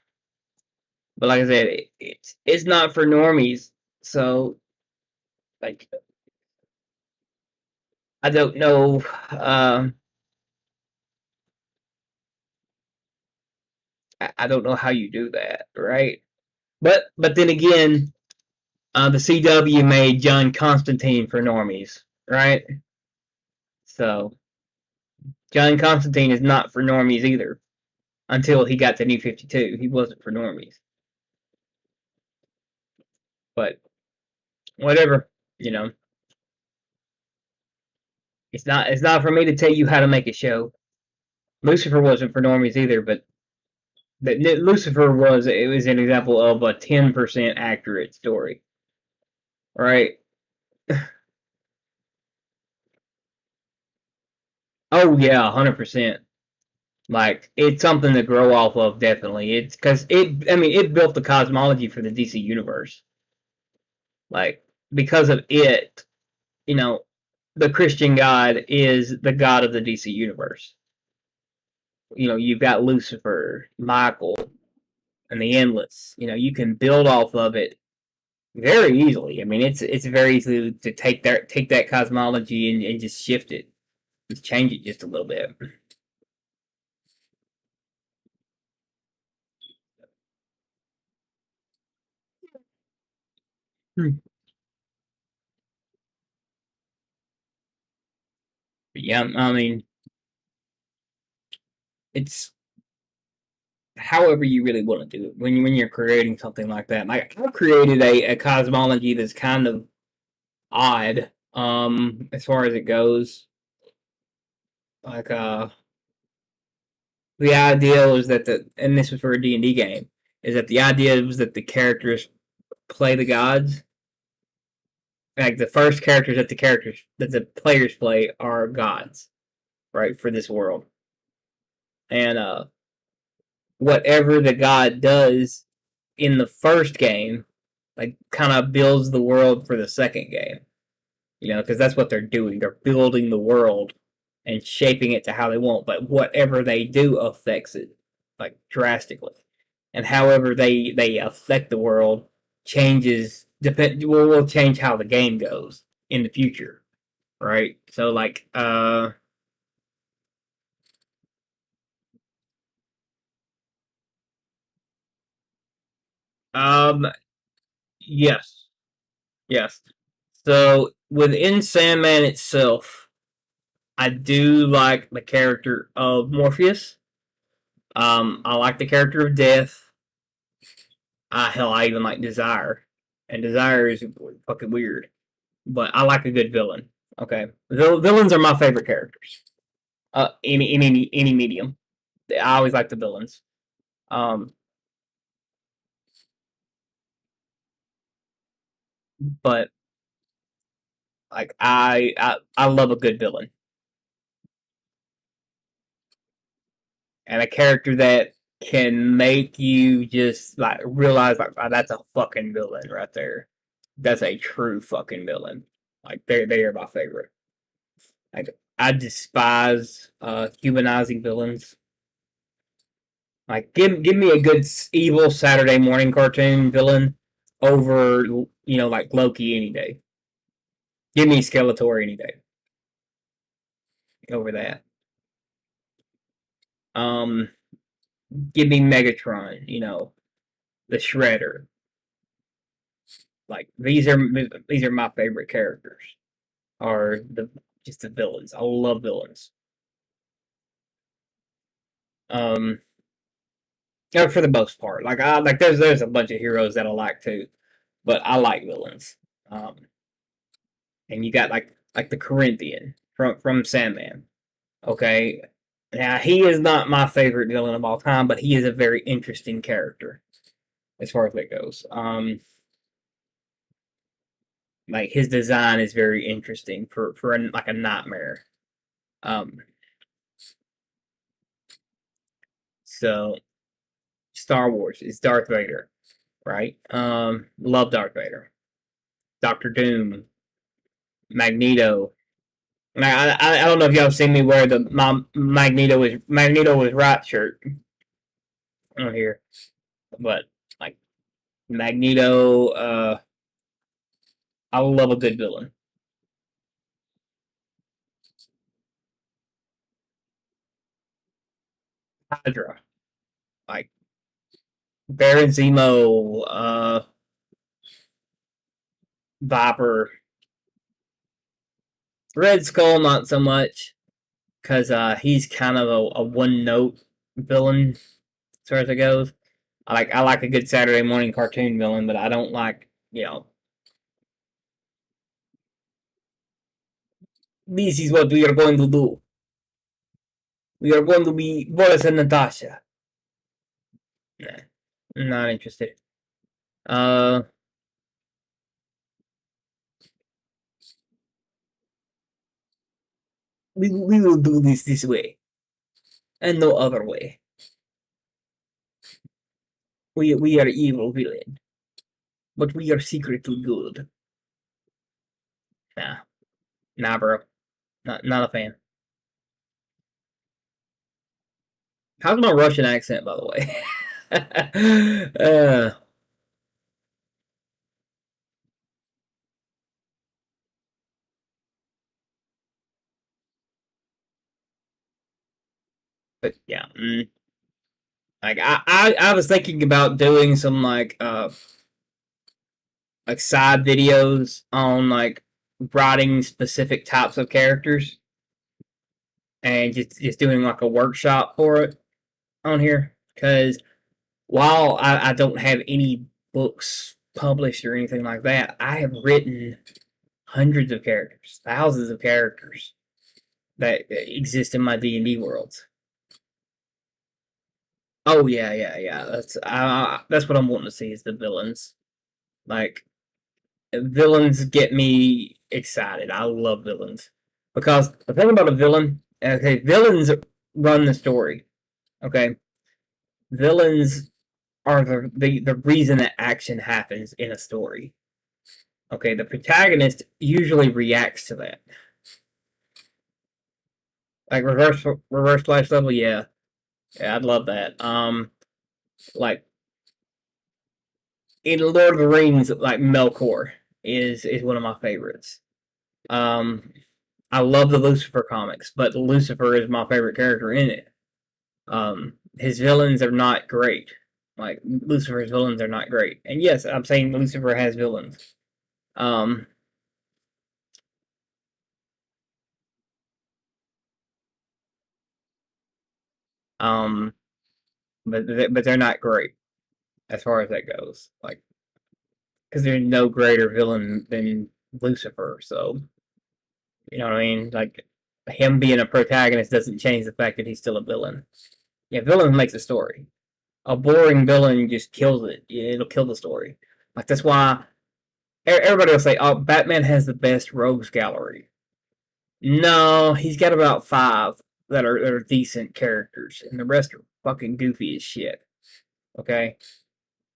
But like I said, it's not for normies. So like I don't know. I don't know how you do that, right? But then again, the CW made John Constantine for normies, right? So John Constantine is not for normies either. Until he got to New 52, he wasn't for normies. But whatever, you know, it's not for me to tell you how to make a show. Lucifer wasn't for normies either, but Lucifer was an example of a 10% accurate story, right? Oh yeah, 100%. Like it's something to grow off of, definitely. It's because it. I mean, it built the cosmology for the DC universe. Like because of it, you know, the Christian God is the God of the DC universe. You know, you've got Lucifer, Michael, and the Endless. You know, you can build off of it very easily. I mean, it's very easy to take that cosmology and just shift it, just change it just a little bit. Hmm. Yeah, I mean, it's however you really want to do it when you're creating something like that. Like I've created a cosmology that's kind of odd, as far as it goes. Like the idea was that and this was for a D&D game, is that the idea was that the characters play the gods. Like the first characters that the players play are gods, right, for this world. And whatever the god does in the first game, like kind of builds the world for the second game. You know, because that's what they're doing. They're building the world and shaping it to how they want. But whatever they do affects it like drastically, and however they affect the world changes. Will change how the game goes in the future, right? So like um yes, yes. So within Sandman itself, I do like the character of Morpheus. I like the character of Death. Hell, I even like Desire, and Desire is fucking weird, but I like a good villain. Okay, villains are my favorite characters. Any medium, I always like the villains. Um, but like I love a good villain and a character that can make you just like realize like oh, that's a fucking villain right there. That's a true fucking villain. Like they are my favorite. Like I despise humanizing villains. Like give me a good evil Saturday morning cartoon villain over like Loki any day. Give me Skeletor any day over that. Um, give me Megatron. The Shredder. Like these are my favorite characters. Are the just the villains. I love villains. Um, for the most part, like I like there's a bunch of heroes that I like too, but I like villains. Um, and you got like the Corinthian from Sandman. Okay, now he is not my favorite villain of all time, but he is a very interesting character as far as that goes. Like his design is very interesting for like a nightmare. Um, so Star Wars is Darth Vader, right? Love Darth Vader, Doctor Doom, Magneto. And I don't know if y'all have seen me wear the my Magneto is right shirt on here, but like Magneto, I love a good villain. Hydra, like Baron Zemo, Viper, Red Skull, not so much because he's kind of a one note villain as far as it goes. I like a good Saturday morning cartoon villain, but I don't like this is what we are going to do. We are going to be Boris and Natasha. Nah, not interested. Uh, we will do this way and no other way. We are evil villain, but we are secretly good. Nah, nah, bro. Not a fan. How's my Russian accent, by the way? But yeah, like I was thinking about doing some like like side videos on like writing specific types of characters and just doing like a workshop for it on here. Because while I don't have any books published or anything like that, I have written hundreds of characters, thousands of characters that exist in my D&D worlds. Oh yeah, yeah, yeah. That's what I'm wanting to see is the villains. Like villains get me excited. I love villains because the thing about a villain, okay, villains run the story. Okay, villains are the reason that action happens in a story. Okay, the protagonist usually reacts to that. Like reverse flash level, yeah, yeah, I'd love that. Like in Lord of the Rings, like Melkor is one of my favorites. Um, I love the Lucifer comics, but Lucifer is my favorite character in it. His villains are not great. Like Lucifer's villains are not great. And yes, I'm saying Lucifer has villains. Um, um, but they're not great as far as that goes. Like, because there's no greater villain than Lucifer. So you know what I mean? Like him being a protagonist doesn't change the fact that he's still a villain. Yeah, villain makes a story. A boring villain just kills it. It'll kill the story. Like that's why everybody will say, "Oh, Batman has the best rogues gallery." No, he's got about five that are decent characters, and the rest are fucking goofy as shit. Okay,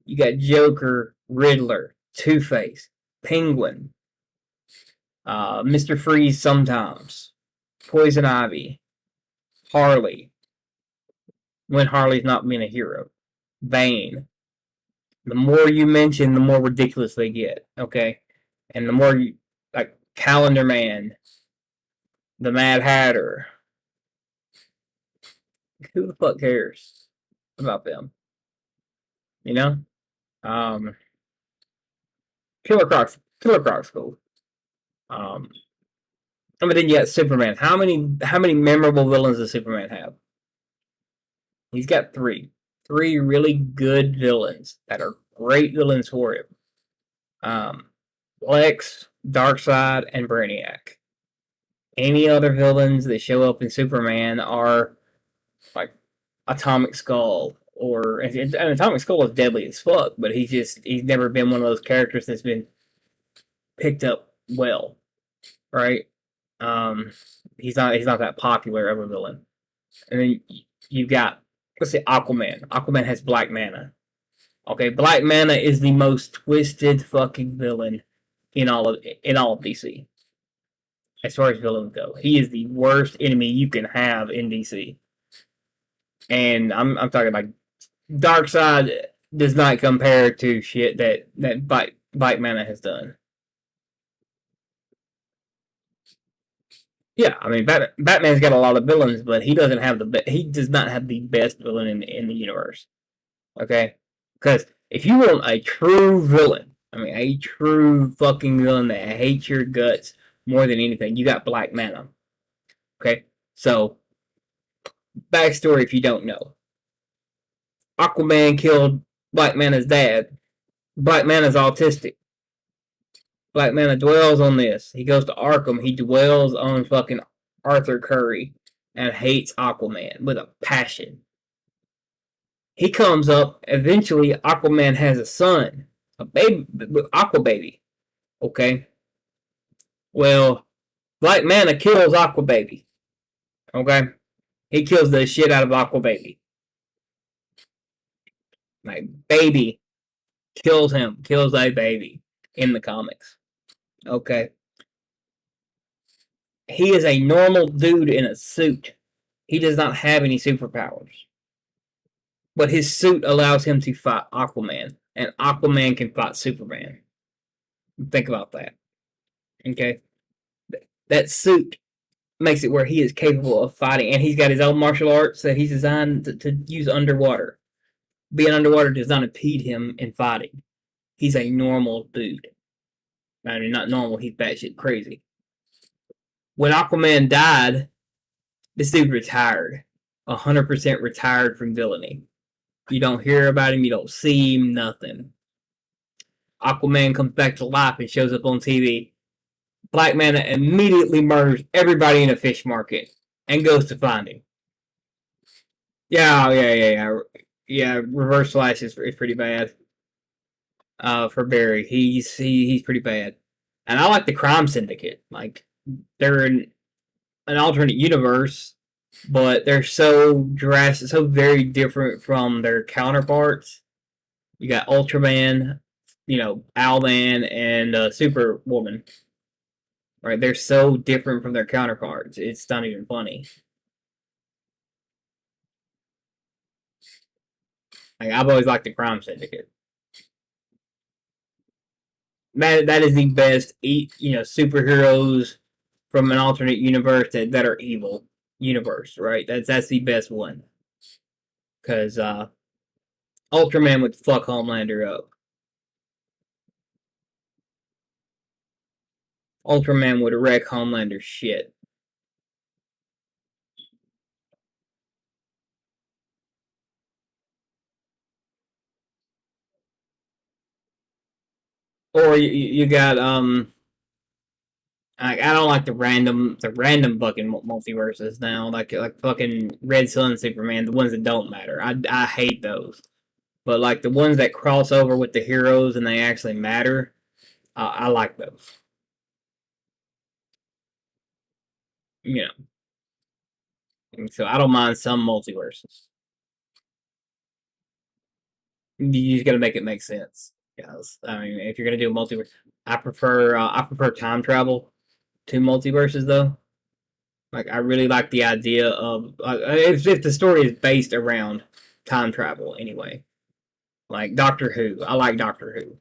you got Joker, Riddler, Two Face, Penguin, Mister Freeze sometimes, Poison Ivy, Harley. When Harley's not being a hero, Bane. The more you mention, the more ridiculous they get. Okay, and the more you like Calendar Man, the Mad Hatter. Who the fuck cares about them? You know? Um, Killer Croc's cool. Um, but then you got Superman. How many memorable villains does Superman have? He's got three. Three really good villains that are great villains for him. Lex, Darkseid, and Brainiac. Any other villains that show up in Superman are like Atomic Skull, or and Atomic Skull is deadly as fuck, but he's never been one of those characters that's been picked up well, right? Um, he's not that popular of a villain. And then you've got, let's say, Aquaman. Aquaman has black mana. Okay, black mana is the most twisted fucking villain in all of DC. As far as villains go, he is the worst enemy you can have in DC. And I'm talking like Darkseid does not compare to shit that Black Mana has done. Yeah, I mean Batman's got a lot of villains, but he does not have the best villain in the universe. Okay, because if you want a true villain, I mean a true fucking villain that hates your guts more than anything, you got Black Mana. Okay, so backstory if you don't know, Aquaman killed Black Mana's dad. Black Mana's autistic. Black Manta dwells on this. He goes to Arkham. He dwells on fucking Arthur Curry and hates Aquaman with a passion. He comes up. Eventually, Aquaman has a son, a baby, Aqua Baby. Okay. Well, Black Manta kills Aqua Baby. Okay. He kills the shit out of Aqua Baby. Like baby kills him. Kills a baby in the comics. Okay. He is a normal dude in a suit. He does not have any superpowers. But his suit allows him to fight Aquaman. And Aquaman can fight Superman. Think about that. Okay? That suit makes it where he is capable of fighting. And he's got his own martial arts that he's designed to use underwater. Being underwater does not impede him in fighting. He's a normal dude. I mean, not normal. He's batshit crazy. When Aquaman died, this dude retired, 100% retired from villainy. You don't hear about him. You don't see him. Nothing. Aquaman comes back to life and shows up on TV. Black Manta immediately murders everybody in a fish market and goes to find him. Yeah. Reverse Flash is pretty bad. For Barry, he's pretty bad, and I like the Crime Syndicate. Like they're in an alternate universe, but they're so drastic, so very different from their counterparts. You got Ultraman, Owlman, and Superwoman. Right? They're so different from their counterparts. It's not even funny. Like I've always liked the Crime Syndicate. That is the best, superheroes from an alternate universe that are evil universe. Right? That's the best one. Because Ultraman would fuck Homelander up. Ultraman would wreck Homelander's shit. Or you got I don't like the random fucking multiverses now, like fucking Red Sun Superman, the ones that don't matter. I hate those. But like the ones that cross over with the heroes and they actually matter, I like those. You know, so I don't mind some multiverses. You just got to make it make sense. Yes, I mean, if you're gonna do a multiverse, I prefer time travel to multiverses though. Like I really like the idea of if the story is based around time travel anyway. Like Doctor Who, I like Doctor Who.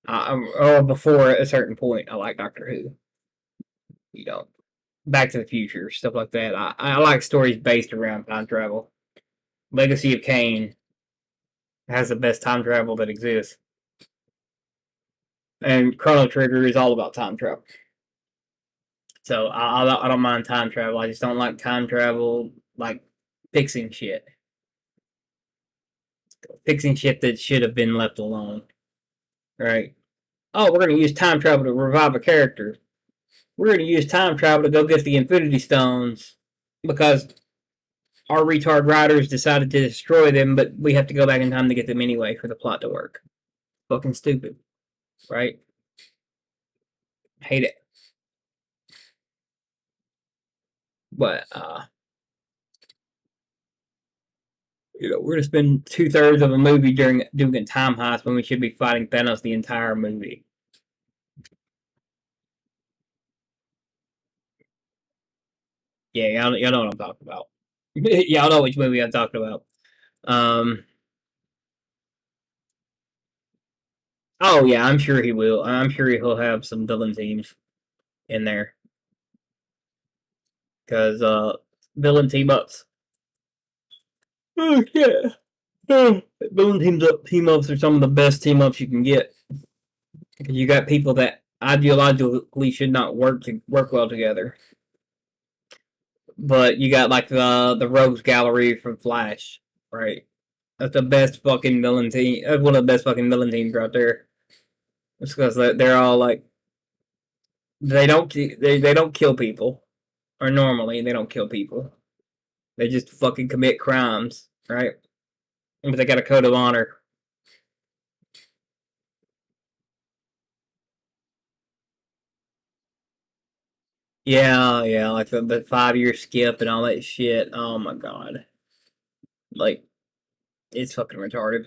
Or before a certain point, I like Doctor Who. You know, Back to the Future, stuff like that. I like stories based around time travel. Legacy of Kain has the best time travel that exists, and Chrono Trigger is all about time travel. So I don't mind time travel. I just don't like time travel like fixing shit, fixing shit that should have been left alone. Right? Oh, we're gonna use time travel to revive a character. We're gonna use time travel to go get the Infinity Stones because our retard writers decided to destroy them, but we have to go back in time to get them anyway for the plot to work. Fucking stupid, right? Hate it. But we're gonna spend 2/3 of a movie doing a time heist when we should be fighting Thanos the entire movie. Yeah, y'all know what I'm talking about. Y'all know which movie I'm talking about. Um. Oh yeah, I'm sure he will. I'm sure he'll have some villain teams in there because villain team ups. Oh yeah. Villain team ups are some of the best team ups you can get. You got people that ideologically should not work well together, but you got like the Rogues Gallery from Flash, right? That's the best fucking villain team. That's one of the best fucking villain teams out there. It's because they're all like they don't kill people, or normally they don't kill people. They just fucking commit crimes, right? But they got a code of honor. Yeah, like the 5 year skip and all that shit. Oh my god, like it's fucking retarded.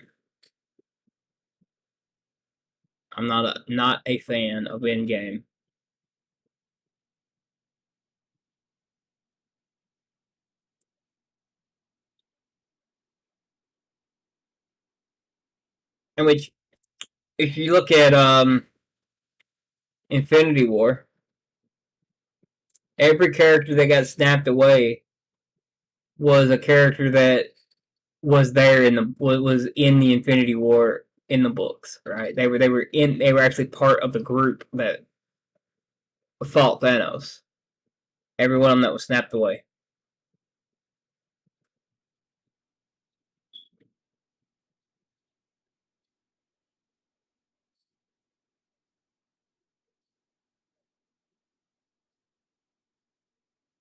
I'm not a fan of Endgame. In which, if you look at Infinity War, every character that got snapped away was a character that was there was in the Infinity War in the books, right? They were actually part of the group that fought Thanos. Every one of them that was snapped away.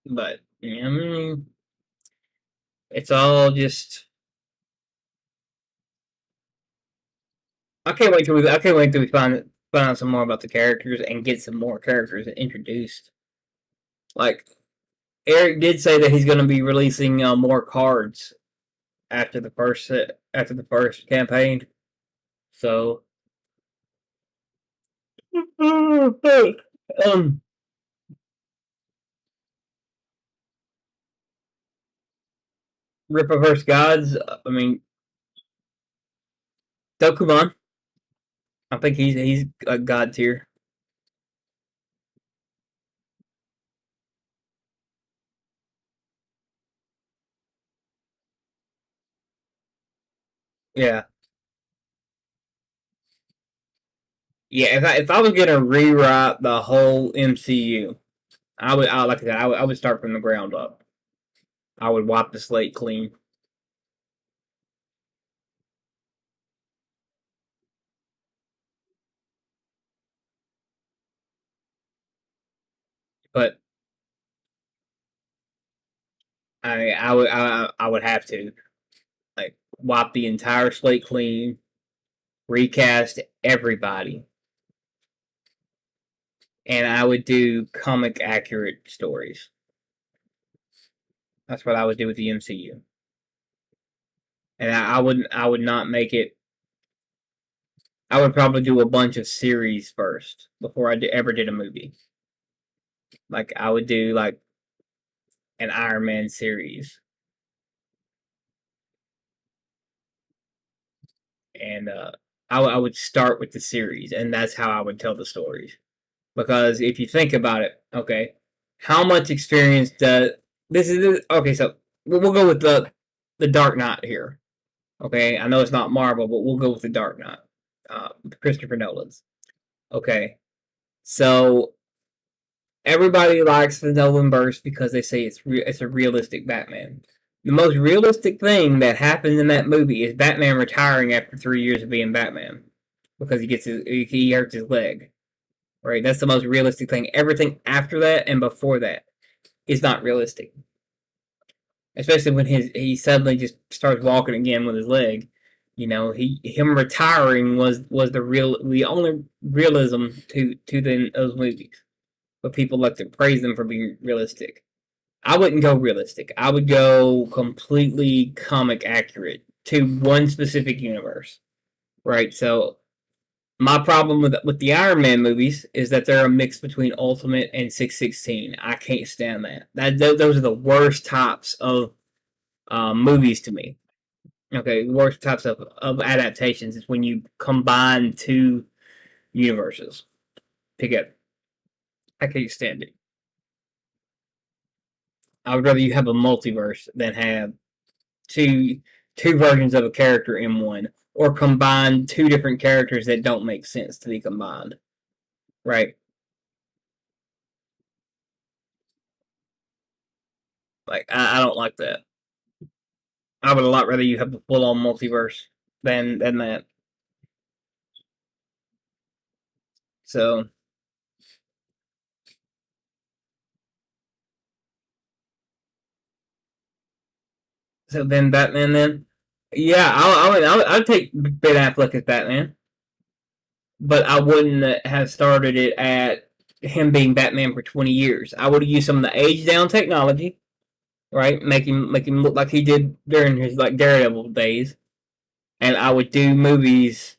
But yeah, I mean, it's all just. I can't wait till we find out some more about the characters and get some more characters introduced. Like Eric did say that he's going to be releasing more cards after the first campaign. So um, Rippaverse gods. I mean, Dokuman. I think he's a god tier. Yeah, yeah. If I was gonna rewrite the whole MCU, like I said, I would start from the ground up. I would wipe the slate clean. But I would have to like wipe the entire slate clean, recast everybody, and I would do comic accurate stories. That's what I would do with the MCU, and I would not make it. I would probably do a bunch of series first before ever did a movie. Like I would do like an Iron Man series, and I would start with the series, and that's how I would tell the stories. Because if you think about it, okay, how much experience does this is okay? So we'll go with the Dark Knight here. Okay, I know it's not Marvel, but we'll go with the Dark Knight, Christopher Nolan's. Okay, so everybody likes the Nolan verse because they say it's a realistic Batman. The most realistic thing that happens in that movie is Batman retiring after 3 years of being Batman because he hurts his leg. Right, that's the most realistic thing. Everything after that and before that is not realistic. Especially when he suddenly just starts walking again with his leg. You know, him retiring was the only realism to those movies. But people like to praise them for being realistic. I wouldn't go realistic. I would go completely comic accurate to one specific universe. Right? So my problem with the Iron Man movies is that they're a mix between Ultimate and 616. I can't stand that. Those are the worst types of movies to me. Okay, the worst types of adaptations is when you combine two universes together. I can't stand it. I would rather you have a multiverse than have two two versions of a character in one, or combine two different characters that don't make sense to be combined. Right? Like I don't like that. I would a lot rather you have the full on multiverse than that. So so then Batman then. Yeah, I'd take Ben Affleck as Batman, but I wouldn't have started it at him being Batman for 20 years. I would have used some of the age down technology, right? Make him look like he did during his like Daredevil days, and I would do movies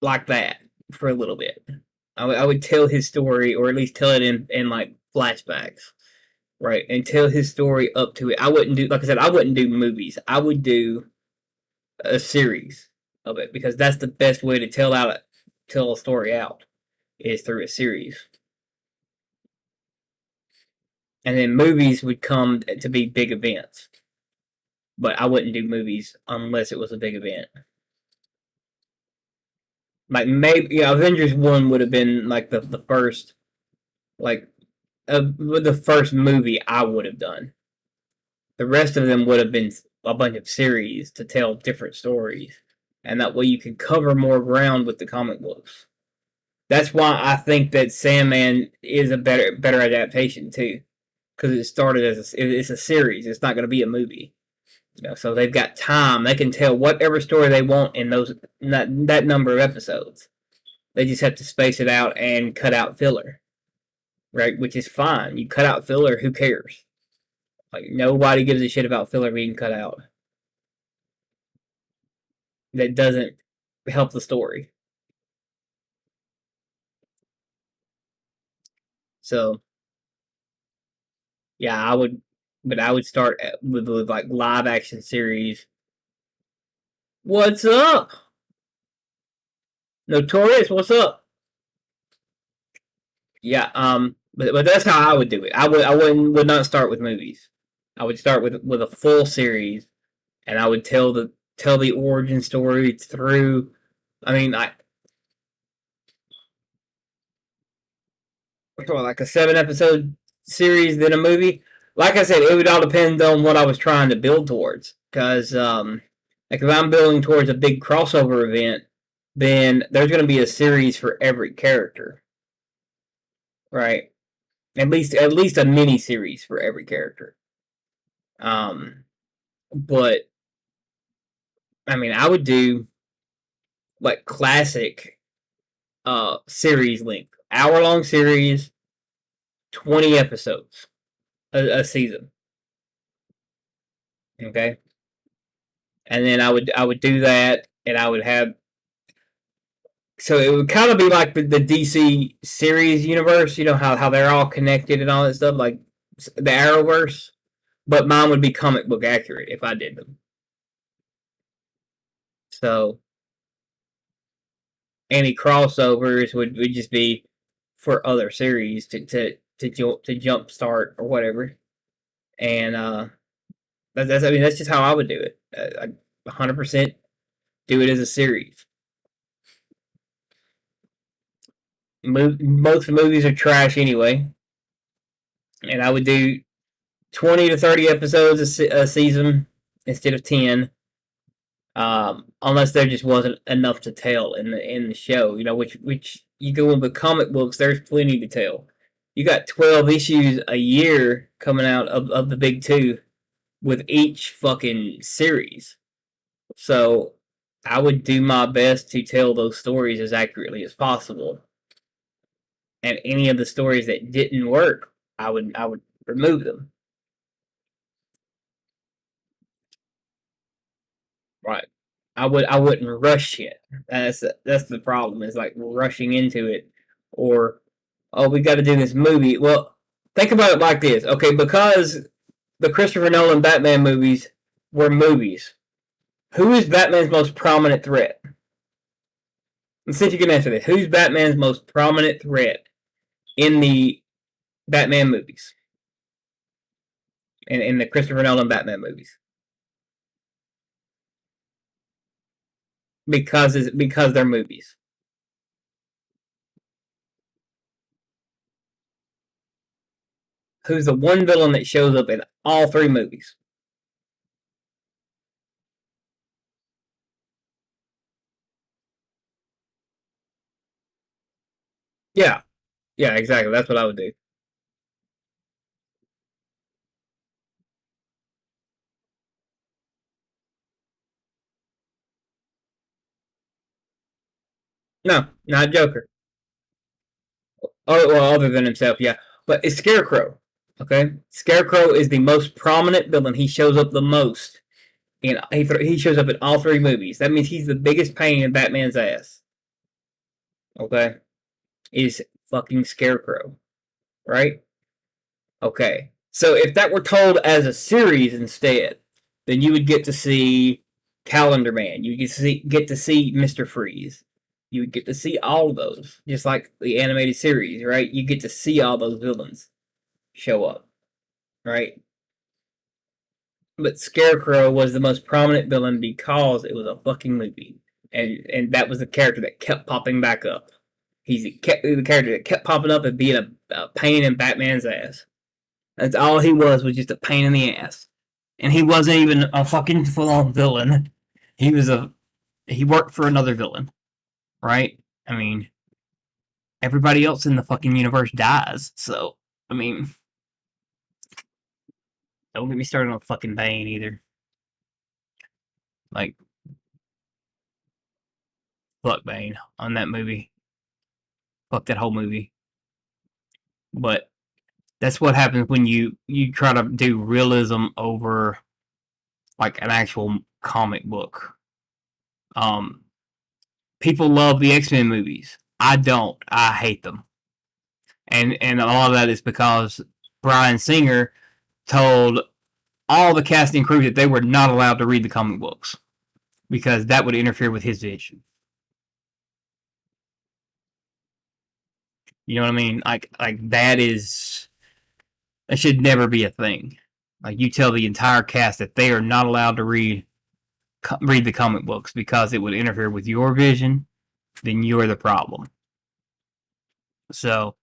like that for a little bit. I would tell his story, or at least tell it in like flashbacks, right? And tell his story up to it. I wouldn't do, like I said, I wouldn't do movies. I would do a series of it because that's the best way to tell a story out is through a series. And then movies would come to be big events, but I wouldn't do movies unless it was a big event. Like maybe Avengers 1 would have been like the first like the first movie I would have done. The rest of them would have been a bunch of series to tell different stories, and that way you can cover more ground with the comic books. That's why I think that Sandman is a better adaptation too, because it started as it's a series. It's not going to be a movie. So they've got time. They can tell whatever story they want in that number of episodes. They just have to space it out and cut out filler, right? Which is fine. You cut out filler, who cares? Like nobody gives a shit about filler being cut out. That doesn't help the story. So yeah, I would start with like live action series. What's up, Notorious? What's up? Yeah, but that's how I would do it. Would not start with movies. I would start with a full series, and I would tell the origin story through. I mean, like a 7 episode series, then a movie. Like I said, it would all depend on what I was trying to build towards. Because like if I'm building towards a big crossover event, then there's going to be a series for every character, right? At least a mini series for every character. Um, but I mean, I would do like classic series length, hour long series, 20 episodes a season. Okay, and then I would do that, and I would have so it would kind of be like the DC series universe. You know how they're all connected and all that stuff, like the Arrowverse. But mine would be comic book accurate if I did them. So any crossovers would just be for other series to jump start or whatever. And I mean that's just how I would do it. 100% do it as a series. Most movies are trash anyway, and I would do 20 to 30 episodes a season instead of 10. Unless there just wasn't enough to tell in the show, which you go in with comic books, there's plenty to tell. You got 12 issues a year coming out of the big two with each fucking series. So I would do my best to tell those stories as accurately as possible. And any of the stories that didn't work, I would remove them. Right. I wouldn't rush it. That's the problem. Is like rushing into it, or oh, we got to do this movie. Well, think about it like this. Okay, because the Christopher Nolan Batman movies were movies. Who is Batman's most prominent threat? And since you can answer this, who's Batman's most prominent threat in the Batman movies? In the Christopher Nolan Batman movies? Because they're movies. Who's the one villain that shows up in all three movies? Yeah, yeah, exactly. That's what I would do. No, not Joker. Oh, well, other than himself, yeah. But it's Scarecrow. Okay, Scarecrow is the most prominent villain. He shows up the most, and he shows up in all three movies. That means he's the biggest pain in Batman's ass. Okay, is fucking Scarecrow, right? Okay, so if that were told as a series instead, then you would get to see Calendar Man. You get to see Mister Freeze. You would get to see all of those, just like the animated series, right? You get to see all those villains show up, right? But Scarecrow was the most prominent villain because it was a fucking movie. and that was the character that kept popping back up. He's the character that kept popping up and being a pain in Batman's ass. That's all he was just a pain in the ass. And he wasn't even a fucking full-on villain. He worked for another villain, right? I mean, everybody else in the fucking universe dies, so I mean, don't get me started on fucking Bane either. Like, fuck Bane on that movie. Fuck that whole movie. But that's what happens when you try to do realism over like an actual comic book. People love the X-Men movies. I don't. I hate them. And a lot of that is because Bryan Singer told all the casting crew that they were not allowed to read the comic books because that would interfere with his vision. You know what I mean? Like that should never be a thing. Like you tell the entire cast that they are not allowed to read the comic books because it would interfere with your vision, then you're the problem. So,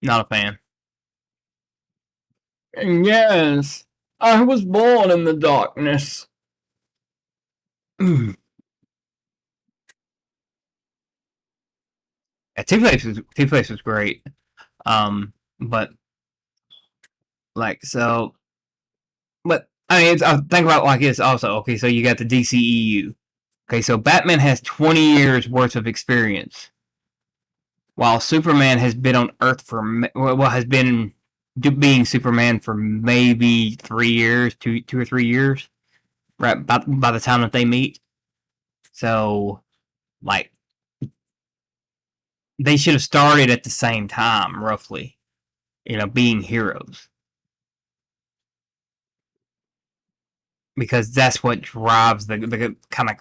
not a fan. And yes, I was born in the darkness. Yeah, Two-Face was great. But like so, but I mean, I think about it like this also. Okay, so you got the DCEU. Okay, so Batman has 20 years worth of experience, while Superman has been on Earth for has been being Superman for maybe 3 years, two or 3 years, right? By the time that they meet, so like they should have started at the same time, roughly. You know, being heroes. Because that's what drives the kind of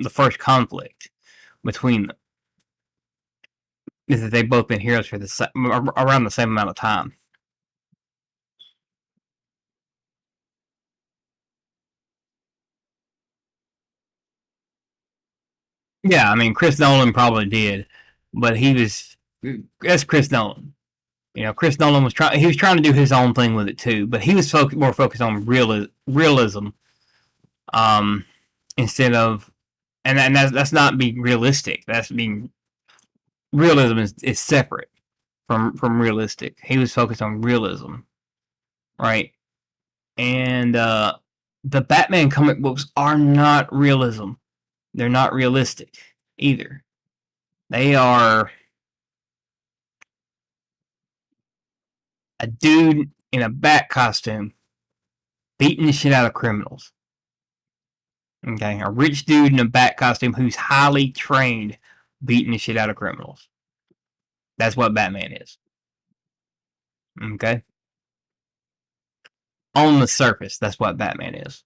the first conflict between them is that they've both been heroes for around the same amount of time. Yeah, I mean Chris Nolan probably did, but that's Chris Nolan. You know, Chris Nolan he was trying to do his own thing with it too, but he was more focused on realism, um, instead of and that's not being realistic. That's being realism is separate from realistic. He was focused on realism, right? And the Batman comic books are not realism. They're not realistic either. They are a dude in a bat costume beating the shit out of criminals. Okay, a rich dude in a bat costume who's highly trained beating the shit out of criminals. That's what Batman is. Okay? On the surface, that's what Batman is.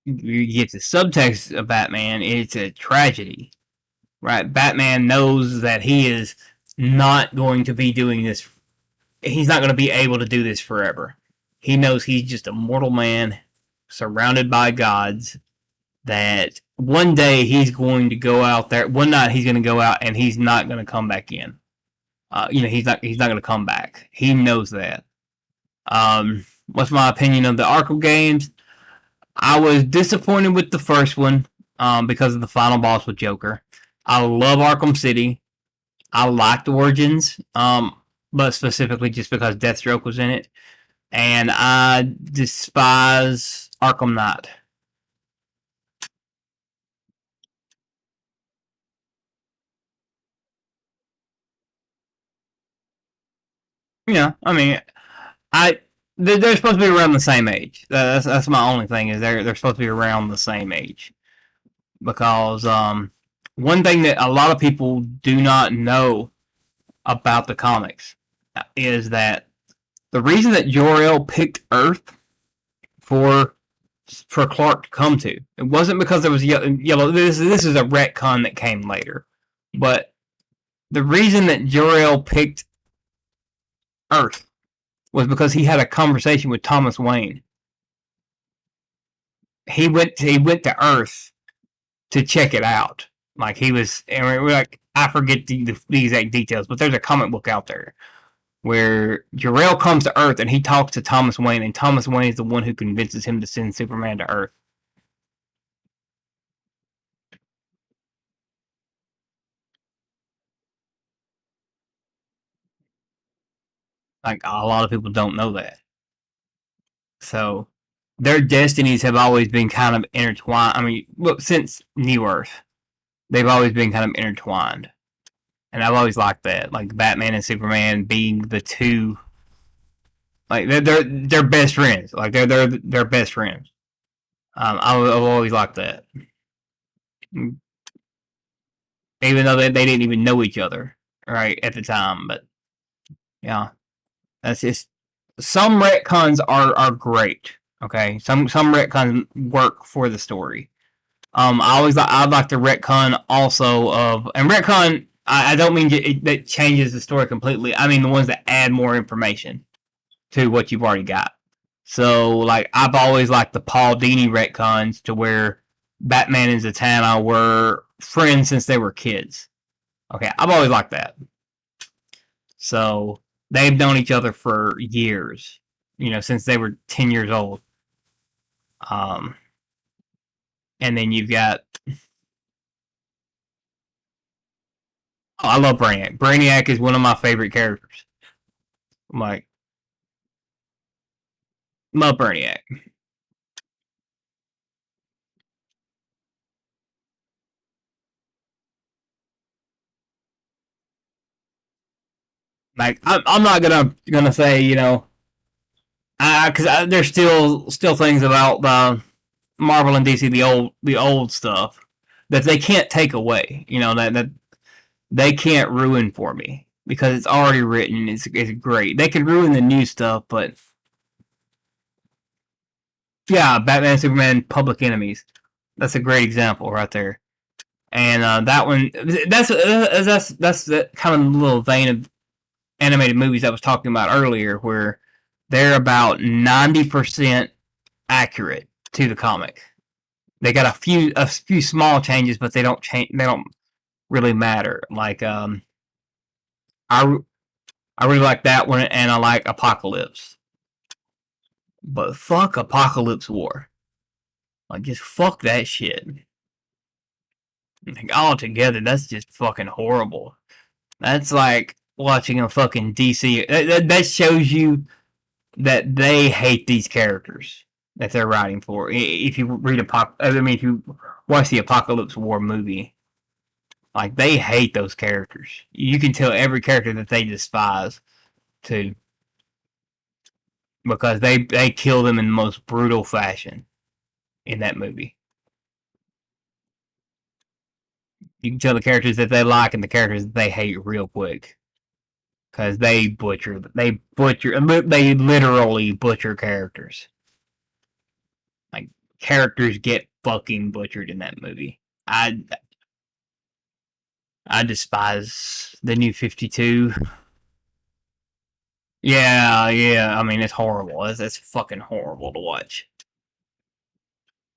You get the subtext of Batman, it's a tragedy. Right? Batman knows that he is not going to be doing this. He's not going to be able to do this forever. He knows he's just a mortal man surrounded by gods that one day he's going to go out there. One night he's going to go out and he's not going to come back in. He's not going to come back. He knows that. What's my opinion of the Arkham games? I was disappointed with the first one because of the final boss with Joker. I love Arkham City. I liked Origins, but specifically just because Deathstroke was in it. And I despise Arkham Knight. Yeah, I mean, they're supposed to be around the same age. That's my only thing is they're supposed to be around the same age because one thing that a lot of people do not know about the comics is that the reason that Jor-El picked Earth for Clark to come to, it wasn't because there was yellow. This is a retcon that came later, but the reason that Jor-El picked Earth was because he had a conversation with Thomas Wayne, he went to Earth to check it out. Like he was, and we're like, I forget the exact details, but there's a comic book out there where Jor-El comes to Earth and he talks to Thomas Wayne, and Thomas Wayne is the one who convinces him to send Superman to Earth. Like a lot of people don't know that. So their destinies have always been kind of intertwined. I mean, look, since New Earth, they've always been kind of intertwined, and I've always liked that. Like Batman and Superman being the two, like they're best friends. Like they're best friends. I've always liked that, even though they didn't even know each other right at the time. But yeah, that's just some retcons are great. Okay, some retcons work for the story. I'd like the retcon also of, and retcon. I don't mean that changes the story completely. I mean the ones that add more information to what you've already got. So like I've always liked the Paul Dini retcons to where Batman and Zatanna were friends since they were kids. Okay, I've always liked that. So they've known each other for years, since they were 10 years old. Um, and then you've got, I love Brainiac. Brainiac is one of my favorite characters. I'm like, love Brainiac. Like, I'm not gonna say, because there's still things about Marvel and DC, the old stuff that they can't take away. That they can't ruin for me because it's already written. It's great. They could ruin the new stuff, but yeah, Batman, Superman, Public Enemies. That's a great example right there. And that one, that's the kind of little vein of animated movies I was talking about earlier, where they're about 90% accurate to the comic. They got a few small changes, but they don't change. They don't really matter. Like I I really like that one, and I like Apocalypse. But fuck Apocalypse War. Like just fuck that shit. Like altogether, that's just fucking horrible. That's like watching a fucking DC. That shows you that they hate these characters that they're writing for. If you read if you watch the Apocalypse War movie, like they hate those characters. You can tell every character that they despise too, because they kill them in the most brutal fashion in that movie. You can tell the characters that they like and the characters that they hate real quick, because they literally butcher characters. Like characters get fucking butchered in that movie. I despise the New 52. Yeah, yeah. I mean, it's horrible. It's fucking horrible to watch.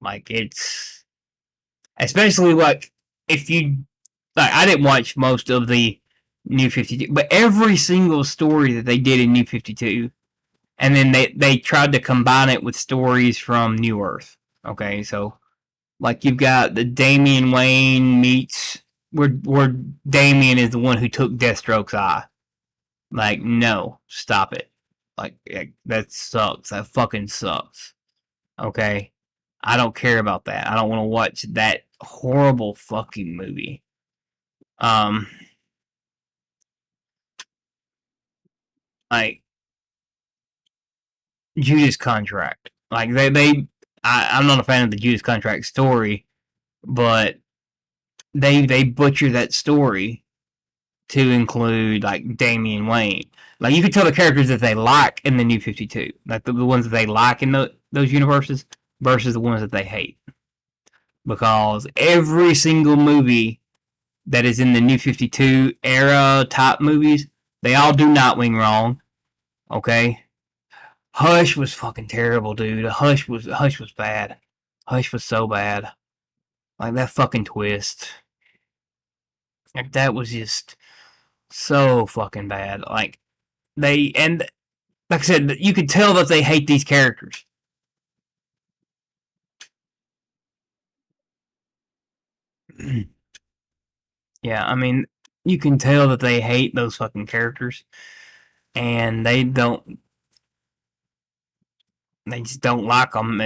Like it's especially like if you like. I didn't watch most of the New 52, but every single story that they did in New 52, and then they tried to combine it with stories from New Earth. Okay, so like you've got the Damian Wayne meets where Damian is the one who took Deathstroke's eye. Like, no, stop it. Like that sucks. That fucking sucks. Okay? I don't care about that. I don't want to watch that horrible fucking movie. Um, like Judas Contract. Like I'm not a fan of the Judas Contract story, but they butcher that story to include like Damian Wayne. Like you could tell the characters that they like in the New 52, like the ones that they like in those universes versus the ones that they hate. Because every single movie that is in the New 52 era type movies, they all do Nightwing wrong. Okay? Hush was fucking terrible, dude. Hush was bad. Hush was so bad. Like, that fucking twist. Like, that was just so fucking bad. Like, and like I said, you could tell that they hate these characters. Yeah, I mean, you can tell that they hate those fucking characters, and they just don't like them.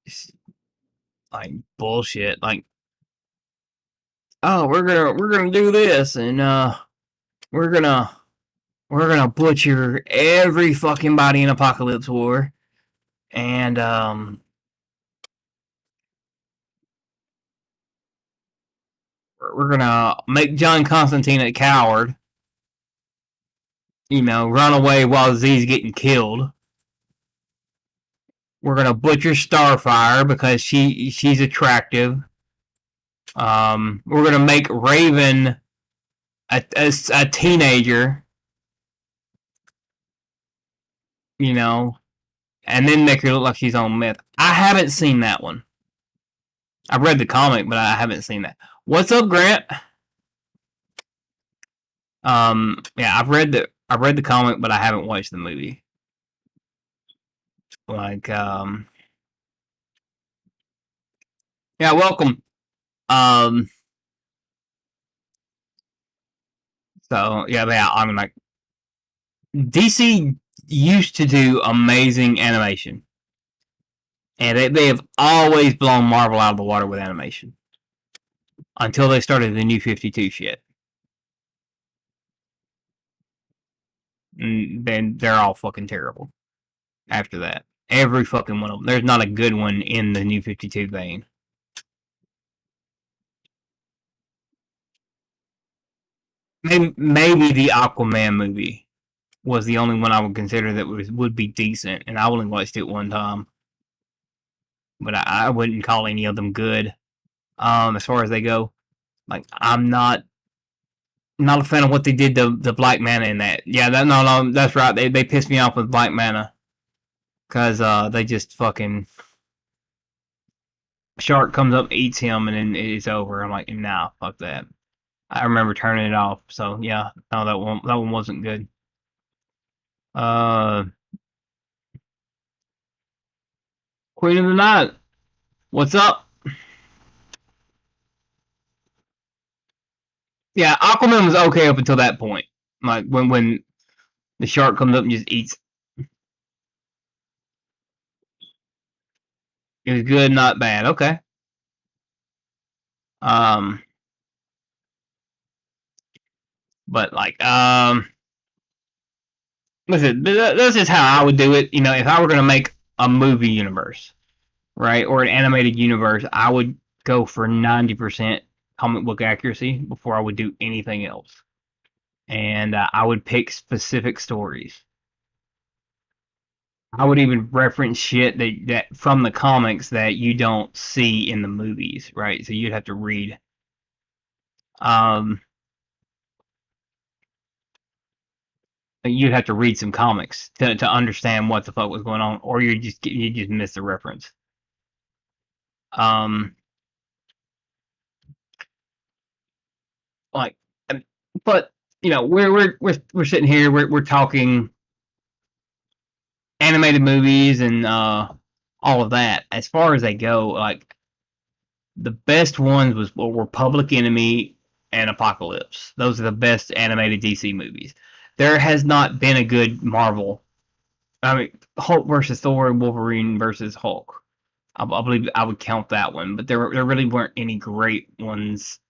It's like bullshit. Like, oh, we're gonna do this, and we're gonna we're gonna butcher every fucking body in Apocalypse War, and we're gonna make John Constantine a coward. You know, run away while Z's getting killed. We're gonna butcher Starfire because she's attractive. We're gonna make Raven a teenager. You know, and then make her look like she's on meth. I haven't seen that one. I've read the comic, but I haven't seen that. What's up, Grant? Yeah, I've read the comic, but I haven't watched the movie. Like, yeah, welcome. Um, so yeah, I mean, like, DC used to do amazing animation, and they have always blown Marvel out of the water with animation until they started the New 52 shit. And then they're all fucking terrible after that. Every fucking one of them. There's not a good one in the New 52 vein. Maybe the Aquaman movie was the only one I would consider that would be decent, and I only watched it one time. But I wouldn't call any of them good. As far as they go, like, I'm not a fan of what they did to the Black Mana in that. Yeah, no, that's right. They pissed me off with Black Mana because they just fucking shark comes up, eats him, and then it's over. I'm like, nah, fuck that. I remember turning it off. So yeah, no, that one wasn't good. Uh, Queen of the Night, what's up? Yeah, Aquaman was okay up until that point. Like when the shark comes up and just eats. It was good, not bad. Okay. Um, but like listen, this is how I would do it. You know, if I were gonna make a movie universe, right, or an animated universe, I would go for 90% comic book accuracy before I would do anything else, and I would pick specific stories. I would even reference shit that from the comics that you don't see in the movies, right? So you'd have to read. Um, you'd have to read some comics to understand what the fuck was going on, or you just miss the reference. Um, like, but you know, we're sitting here, we're talking animated movies and all of that. As far as they go, like the best ones were Public Enemy and Apocalypse. Those are the best animated DC movies. There has not been a good Marvel. I mean, Hulk versus Thor and Wolverine versus Hulk. I believe I would count that one, but there really weren't any great ones,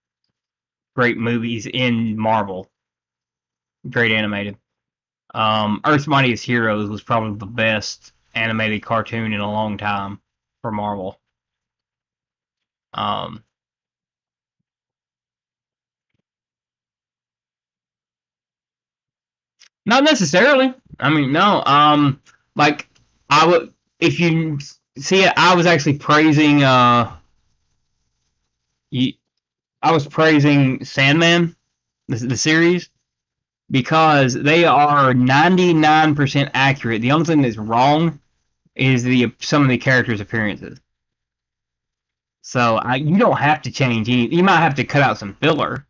great movies in Marvel. Great animated. Earth's Mightiest Heroes was probably the best animated cartoon in a long time for Marvel. Um, Not necessarily. I mean, no. Like I would, if you see it, I was actually praising. I was praising Sandman, the series. because they are 99% accurate. The only thing that's wrong is some of the characters' appearances. So you don't have to change any. You might have to cut out some filler,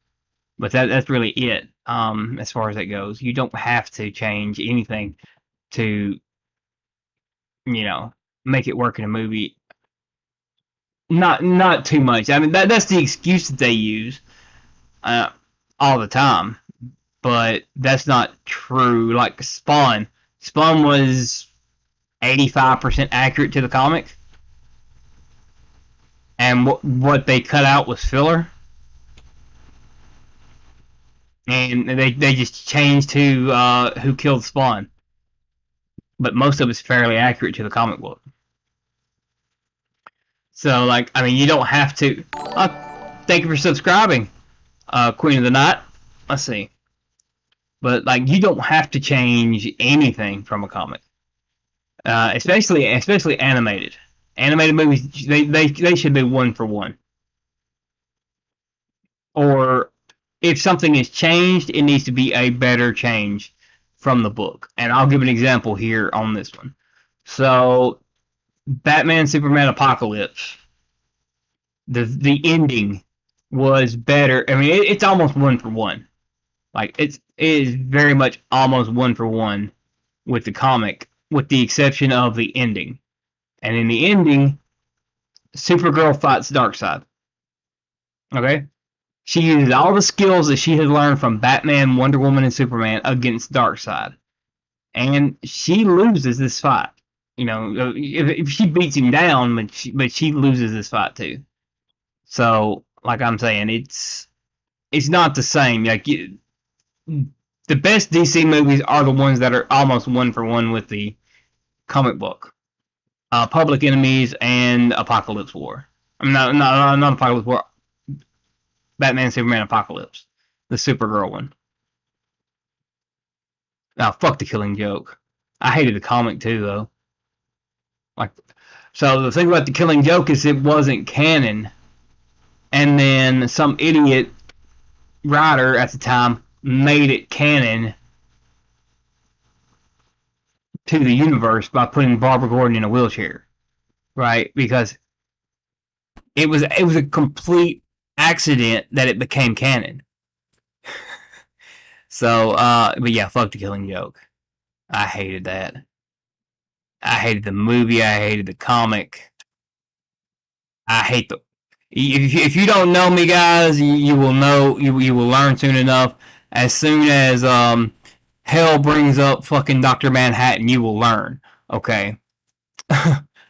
but that's really it. As far as that goes, you don't have to change anything to you know make it work in a movie. Not too much. I mean that's the excuse that they use uh, all the time, but that's not true. Like Spawn was 85% accurate to the comic, and what they cut out was filler, and they just changed who killed Spawn, but most of it's fairly accurate to the comic book. So like, I mean, you don't have to. Thank you for subscribing, Queen of the Night. Let's see, but like, you don't have to change anything from a comic, especially animated. Animated movies, they should be one for one. Or if something is changed, it needs to be a better change from the book. And I'll give an example here on this one. So, Batman Superman Apocalypse, the ending was better. I mean, it's almost one for one. Like it is very much almost one for one with the comic, with the exception of the ending. And in the ending, Supergirl fights Darkseid. Okay, she uses all the skills that she has learned from Batman, Wonder Woman, and Superman against Darkseid, and she loses this fight. You know, if she beats him down, but she loses this fight too. So, like I'm saying, it's not the same. Like the best DC movies are the ones that are almost one for one with the comic book. Public Enemies and Apocalypse War. I'm not Apocalypse War. Batman Superman Apocalypse, the Supergirl one. Now, fuck the Killing Joke. I hated the comic too, though. Like, so the thing about the Killing Joke is it wasn't canon, and then some idiot writer at the time made it canon to the universe by putting Barbara Gordon in a wheelchair, right? Because it was a complete accident that it became canon. So, but yeah, fuck the Killing Joke. I hated that. I hated the movie. I hated the comic. I hate the. If you don't know me, guys, you will know. You will learn soon enough. As soon as hell brings up fucking Doctor Manhattan, you will learn. Okay,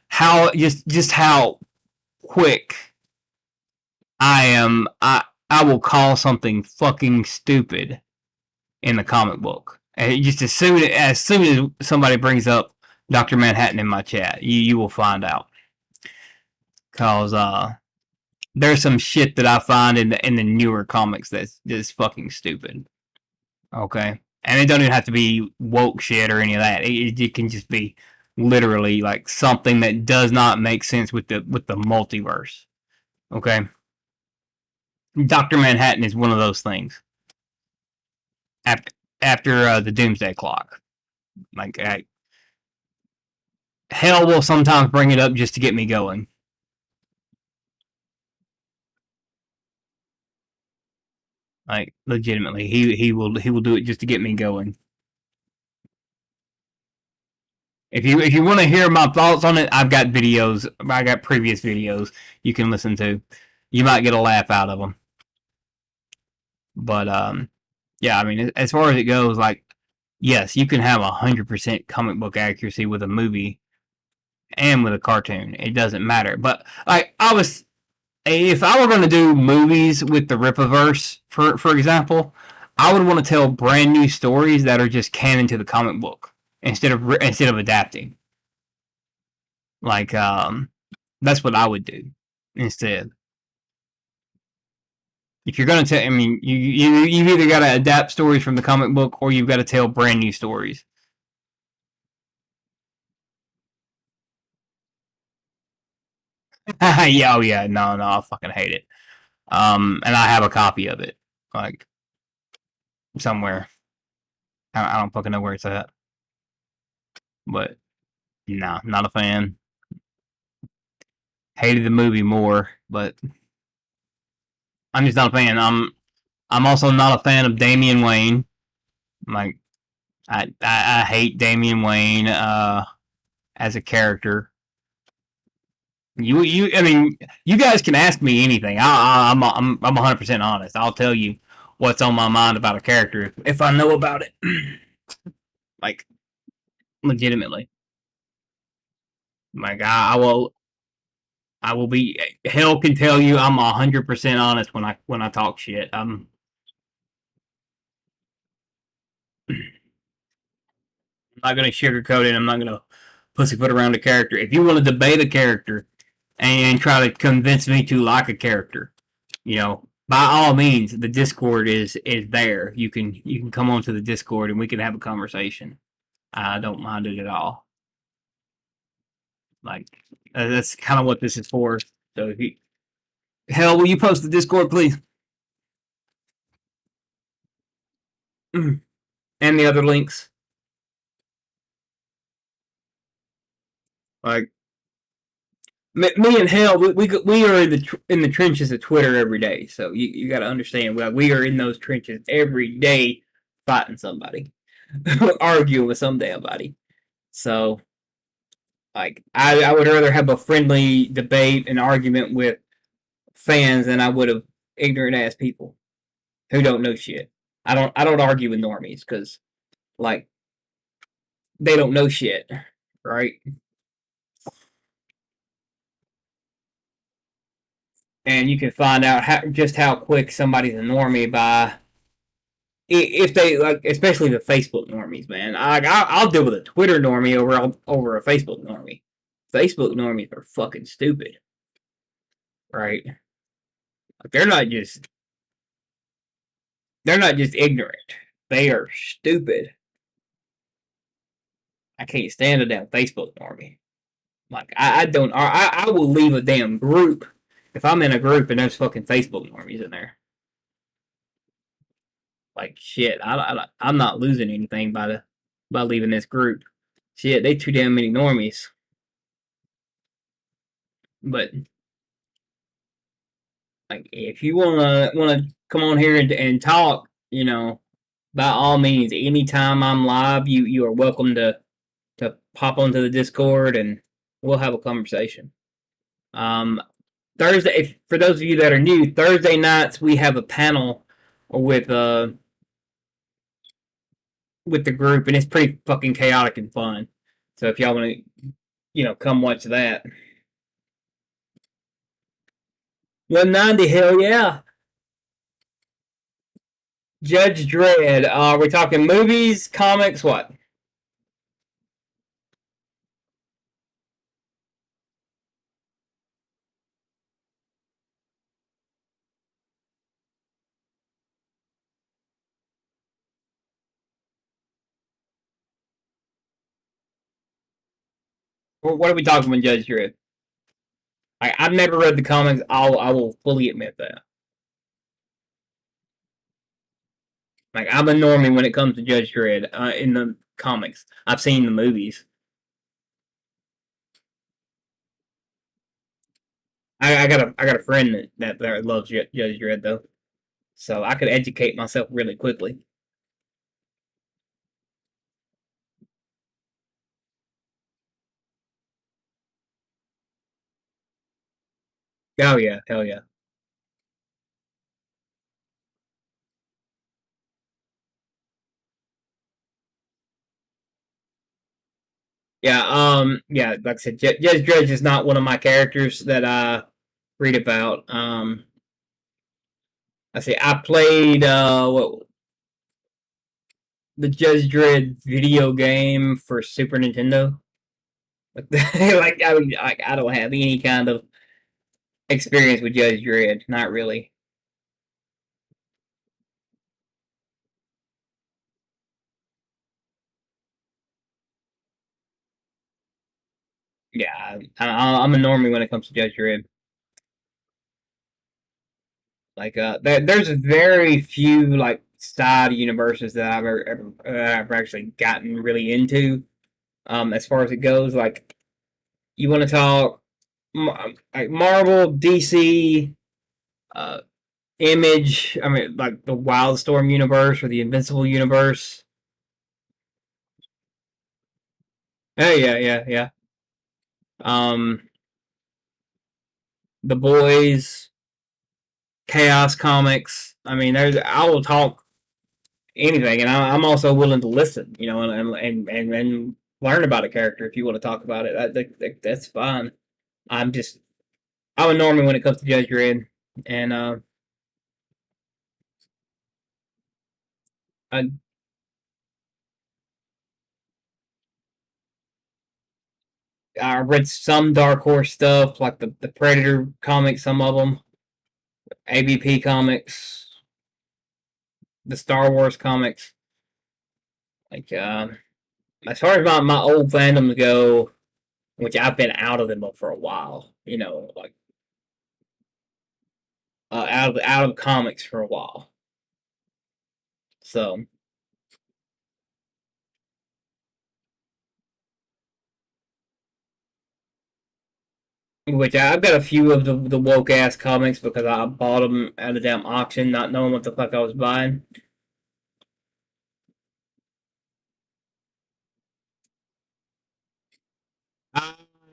how just how quick I am. I will call something fucking stupid in the comic book. And just as soon as somebody brings up Doctor Manhattan in my chat, you will find out. Cause there's some shit that I find in the newer comics that's just fucking stupid. Okay, and it don't even have to be woke shit or any of that. It can just be literally like something that does not make sense with the multiverse. Okay, Doctor Manhattan is one of those things. After the Doomsday Clock, like hell will sometimes bring it up just to get me going. Like legitimately, he will do it just to get me going. If you want to hear my thoughts on it, I've got videos. I got previous videos you can listen to. You might get a laugh out of them. But yeah, I mean, as far as it goes, like, yes, you can have 100% comic book accuracy with a movie and with a cartoon. It doesn't matter. But like, if I were going to do movies with the Rippaverse, for example, I would want to tell brand new stories that are just canon to the comic book instead of adapting. Like, that's what I would do instead. If you're gonna tell, I mean, you've either got to adapt stories from the comic book or you've got to tell brand new stories. Yeah, oh yeah, no, I fucking hate it. And I have a copy of it, like somewhere. I don't fucking know where it's at. But nah, not a fan. Hated the movie more, but I'm just not a fan. I'm also not a fan of Damian Wayne. Like I hate Damian Wayne as a character. I mean, you guys can ask me anything. I'm 100% honest. I'll tell you what's on my mind about a character if I know about it. Like legitimately. Like I will be hell can tell you I'm 100% honest when I talk shit. I'm not gonna sugarcoat it. I'm not gonna pussyfoot around a character. If you want to debate a character and try to convince me to like a character, you know, by all means, the Discord is there. You can come onto the Discord and we can have a conversation. I don't mind it at all. Like that's kind of what this is for. So if you, hell, will you post the Discord, please? And the other links. Like me and Hell, we are in the trenches of Twitter every day. So you got to understand, we are in those trenches every day, fighting somebody, arguing with some damn body. So like I would rather have a friendly debate and argument with fans than I would have ignorant ass people who don't know shit. I don't argue with normies because like they don't know shit, right? And you can find out just how quick somebody's a normie by if they like, especially the Facebook normies, man. I'll deal with a Twitter normie over a Facebook normie. Facebook normies are fucking stupid, right? Like, they're not just ignorant. They are stupid. I can't stand a damn Facebook normie. Like I don't I will leave a damn group if I'm in a group and there's fucking Facebook normies in there. Like shit, I'm not losing anything by leaving this group. Shit, they too damn many normies. But like, if you wanna come on here and talk, you know, by all means, anytime I'm live, you are welcome to pop onto the Discord and we'll have a conversation. Thursday, for those of you that are new, Thursday nights we have a panel with the group, and it's pretty fucking chaotic and fun. So if y'all want to, come watch that. 190, hell yeah. Judge Dredd. We're talking movies, comics, what? What are we talking about, Judge Dredd? I've never read the comics. I will fully admit that. Like I'm a normie when it comes to Judge Dredd in the comics. I've seen the movies. I got a friend that loves Judge Dredd though, so I could educate myself really quickly. Oh yeah, hell yeah. Yeah, yeah, like I said, Judge Dredd is not one of my characters that I read about. I say I played the Judge Dredd video game for Super Nintendo. Like I don't have any kind of experience with Judge Dredd, not really. Yeah, I'm a normie when it comes to Judge Dredd. Like there's very few like side universes that I've actually gotten really into. As far as it goes, like you want to talk like Marvel, DC, uh, Image. I mean, like the Wildstorm universe or the Invincible universe. Oh yeah, yeah, yeah. Um, the Boys, Chaos Comics. I mean, there's I will talk anything, and I'm also willing to listen. You know, and learn about a character if you want to talk about it. That's fine. I'm just I'm a normie when it comes to Judge Dredd, and I I read some Dark Horse stuff like the Predator comics, some of them, ABP comics, the Star Wars comics. Like as far as my old fandoms go, which I've been out of them for a while. You know, like out of comics for a while. So, which I've got a few of the woke ass comics because I bought them at a damn auction, not knowing what the fuck I was buying.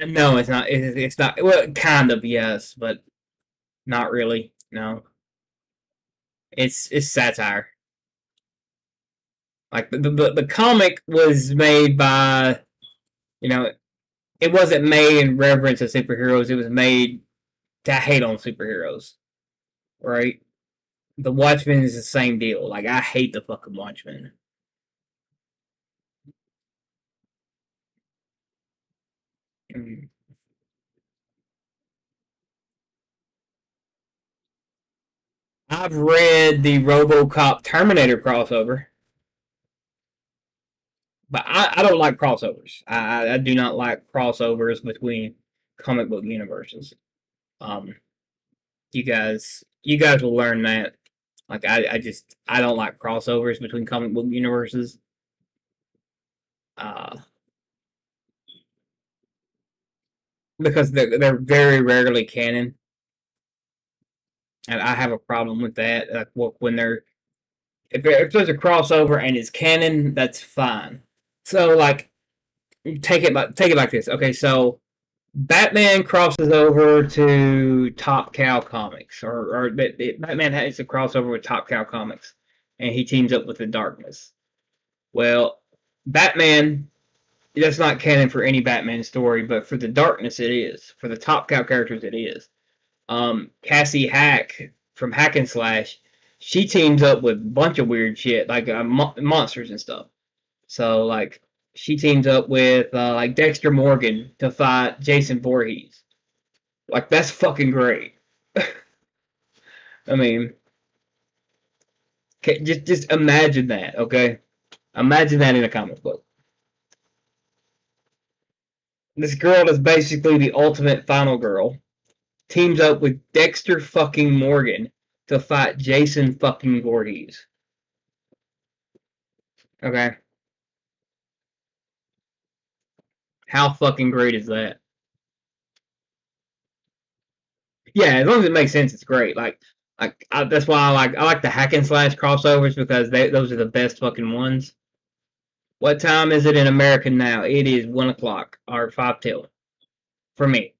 No, it's not. It's not. Well, kind of yes, but not really. No, it's satire. Like the comic was made by you know it wasn't made in reverence of superheroes. It was made to hate on superheroes, right? The Watchmen is the same deal. Like I hate the fucking Watchmen. Mm. I've read the RoboCop Terminator crossover, but I don't like crossovers. I do not like crossovers between comic book universes. Um, you guys will learn that. Like I just I don't like crossovers between comic book universes. Uh, because they're very rarely canon, and I have a problem with that. Like when they're if there's a crossover and it's canon, that's fine. So like take it like this. Okay, so Batman crosses over to Top Cow Comics, or Batman has a crossover with Top Cow Comics, and he teams up with the Darkness. Well, Batman that's not canon for any Batman story, but for the Darkness it is. For the Top Cow characters it is. Cassie Hack from Hack and Slash, she teams up with a bunch of weird shit like monsters and stuff. So like she teams up with like Dexter Morgan to fight Jason Voorhees. Like that's fucking great. I mean, just imagine that, okay? Imagine that in a comic book. This girl is basically the ultimate final girl. Teams up with Dexter fucking Morgan to fight Jason fucking Voorhees. Okay, how fucking great is that? Yeah, as long as it makes sense, it's great. That's why I like the hack and slash crossovers because those are the best fucking ones. What time is it in America now? It is 1 o'clock or 5 till for me.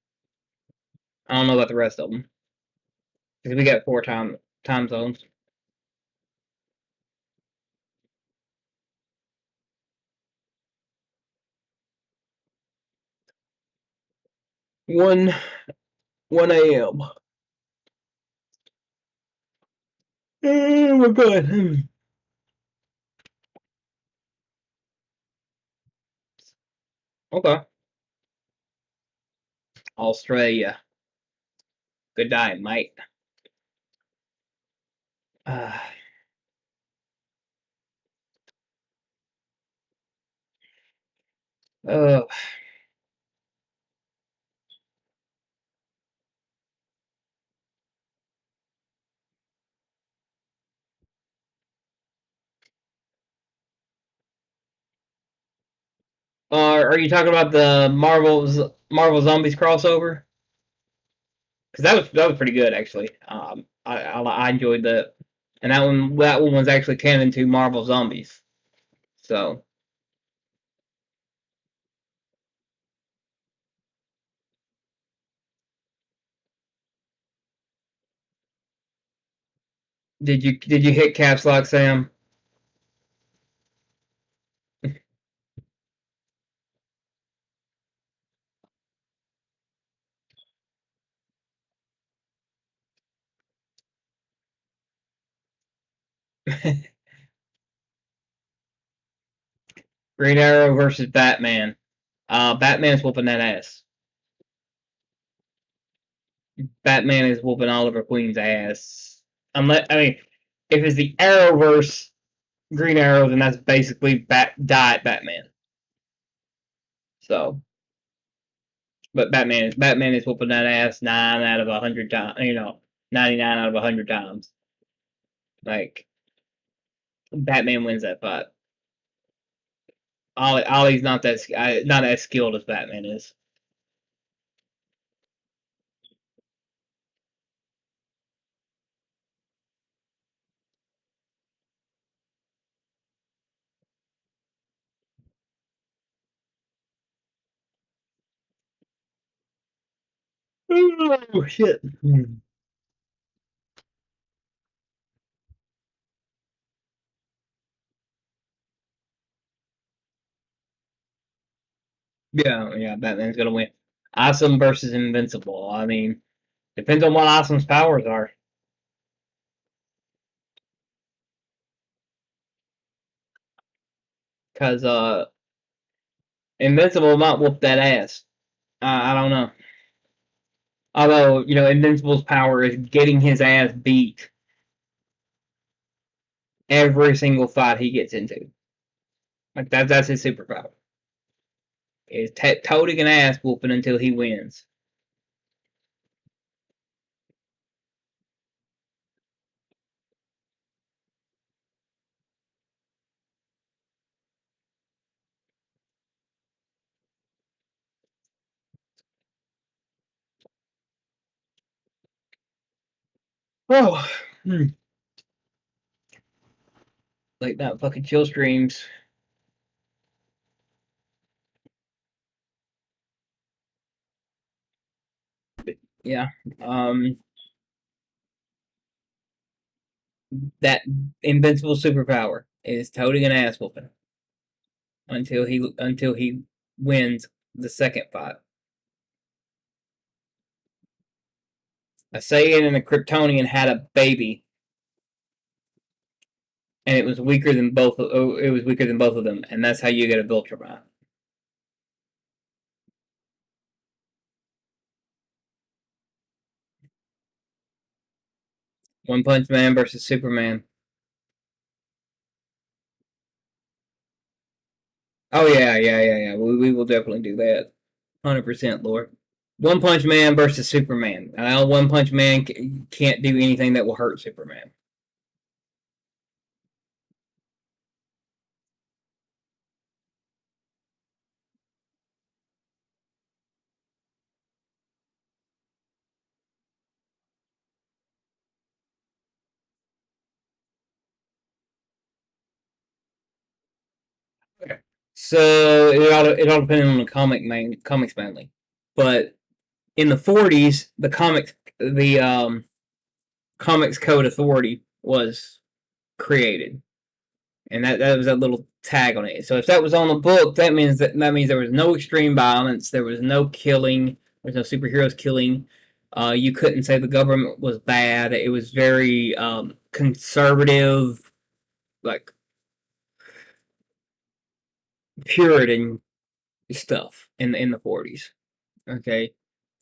I don't know about the rest of them because we got four time zones. One a.m. We're good. Okay. Australia. Good night, mate. Uh, uh, are you talking about the Marvel Zombies crossover? Because that was pretty good actually. I enjoyed that, and that one was actually canon to Marvel Zombies. So did you hit caps lock, Sam? Green Arrow versus Batman. Batman's whooping that ass. Batman is whooping Oliver Queen's ass. Unless I mean, if it's the Arrowverse Green Arrow, then that's basically diet Batman. So, but Batman is whooping that ass 9 out of 100 times. 99 out of 100 times. Like Batman wins that fight. Ollie's not as skilled as Batman is. Oh shit. Yeah, Batman's gonna win. Awesome versus Invincible. I mean, depends on what Awesome's powers are. Cause Invincible might whoop that ass. I don't know. Although Invincible's power is getting his ass beat every single fight he gets into. Like that's his superpower. Is toting an ass whooping until he wins. Oh, like that fucking chill streams. Yeah. Um, that invincible superpower is toting an ass whooping until he wins the second fight. A Saiyan and a Kryptonian had a baby, and it was weaker than both. It was weaker than both of them, and that's how you get a Viltrumite. One Punch Man versus Superman. Oh yeah. We will definitely do that. 100%, Lord. One Punch Man versus Superman. One Punch Man can't do anything that will hurt Superman. Okay. So it all depended on the comics mainly, but in the 40s, the Comics Code Authority was created, and that was that little tag on it. So if that was on the book, that means there was no extreme violence, there was no killing, there's no superheroes killing. You couldn't say the government was bad. It was very conservative, like Puritan stuff in the 40s. Okay,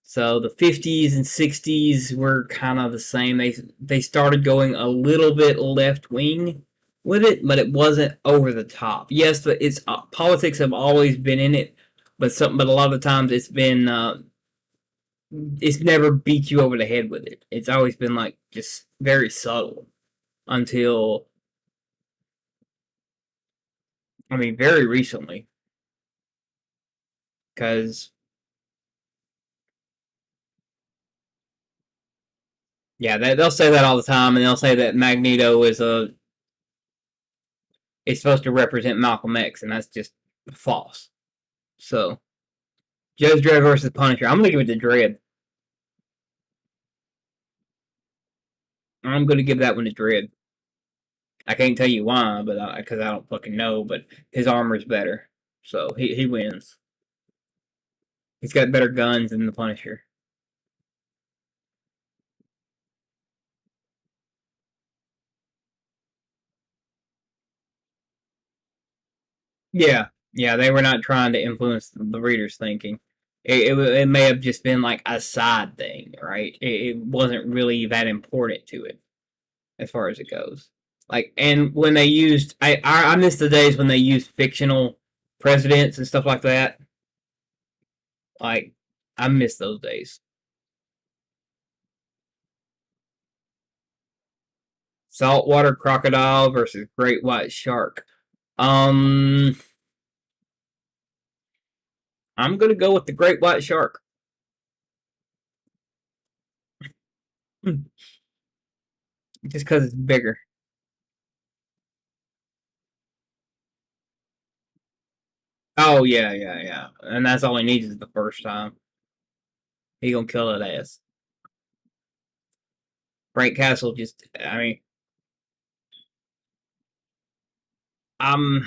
so the 50s and 60s were kind of the same. They started going a little bit left wing with it, but it wasn't over the top. Yes, it's politics have always been in it, but a lot of the times it's never beat you over the head with it. It's always been like just very subtle until I mean very recently. because yeah, they'll say that all the time, and they'll say that Magneto is supposed to represent Malcolm X, and that's just false. So Judge Dredd versus Punisher. I'm gonna give it to Dredd. I'm gonna give that one to Dredd. I can't tell you why, but because I don't fucking know. But his armor's better, so he wins. He's got better guns than the Punisher. Yeah, yeah, they were not trying to influence the reader's thinking. It may have just been like a side thing, right? It wasn't really that important to it as far as it goes. Like, and when they used, I miss the days when they used fictional presidents and stuff like that. Like, I miss those days. Saltwater crocodile versus great white shark. Um, I'm gonna go with the great white shark. Just because it's bigger. Oh yeah, yeah, yeah. And that's all he needs is the first time. He gonna kill that ass. Frank Castle just, I mean, I'm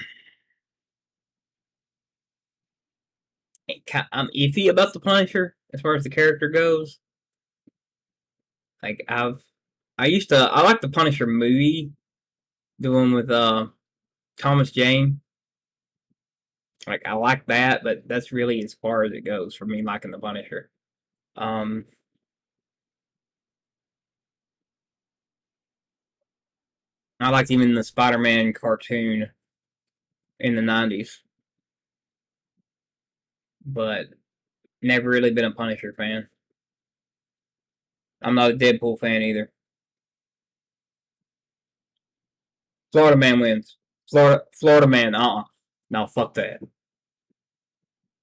I'm iffy about the Punisher as far as the character goes. Like I like the Punisher movie, the one with Thomas Jane. Like I like that, but that's really as far as it goes for me liking the Punisher. Um, I liked even the Spider-Man cartoon in the '90s, but never really been a Punisher fan. I'm not a Deadpool fan either. Florida Man wins. Florida Man. No, fuck that.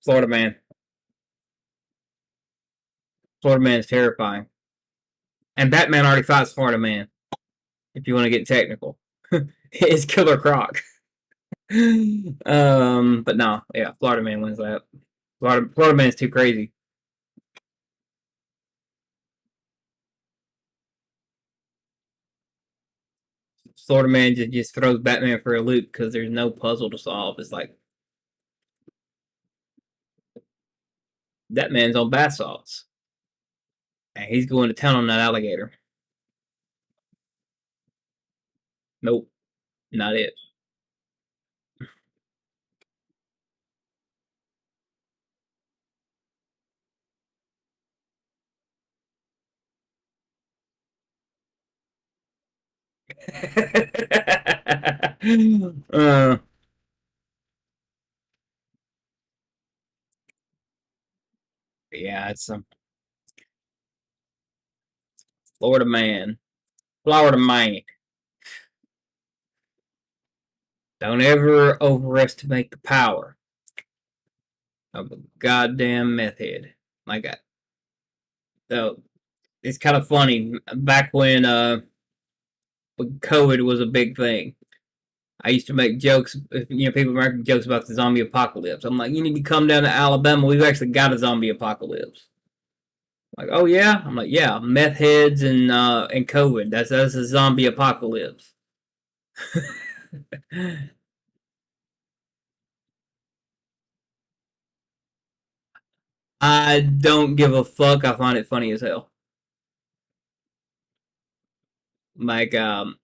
Florida Man. Florida Man is terrifying. And Batman already fights Florida Man. If you want to get technical, it's Killer Croc. But no, yeah, Florida Man wins that. Florida Man's too crazy. Florida Man just throws Batman for a loop because there's no puzzle to solve. It's like that man's on bath salts, and he's going to town on that alligator. Nope, not it. Yeah, it's Florida Man. Florida Man. Don't ever overestimate the power of a goddamn meth head. Like, so it's kind of funny. Back when COVID was a big thing, I used to make jokes. People making jokes about the zombie apocalypse. I'm like, you need to come down to Alabama. We've actually got a zombie apocalypse. Like, oh yeah. I'm like, yeah, meth heads and COVID. That's a zombie apocalypse. I don't give a fuck. I find it funny as hell. Like, don't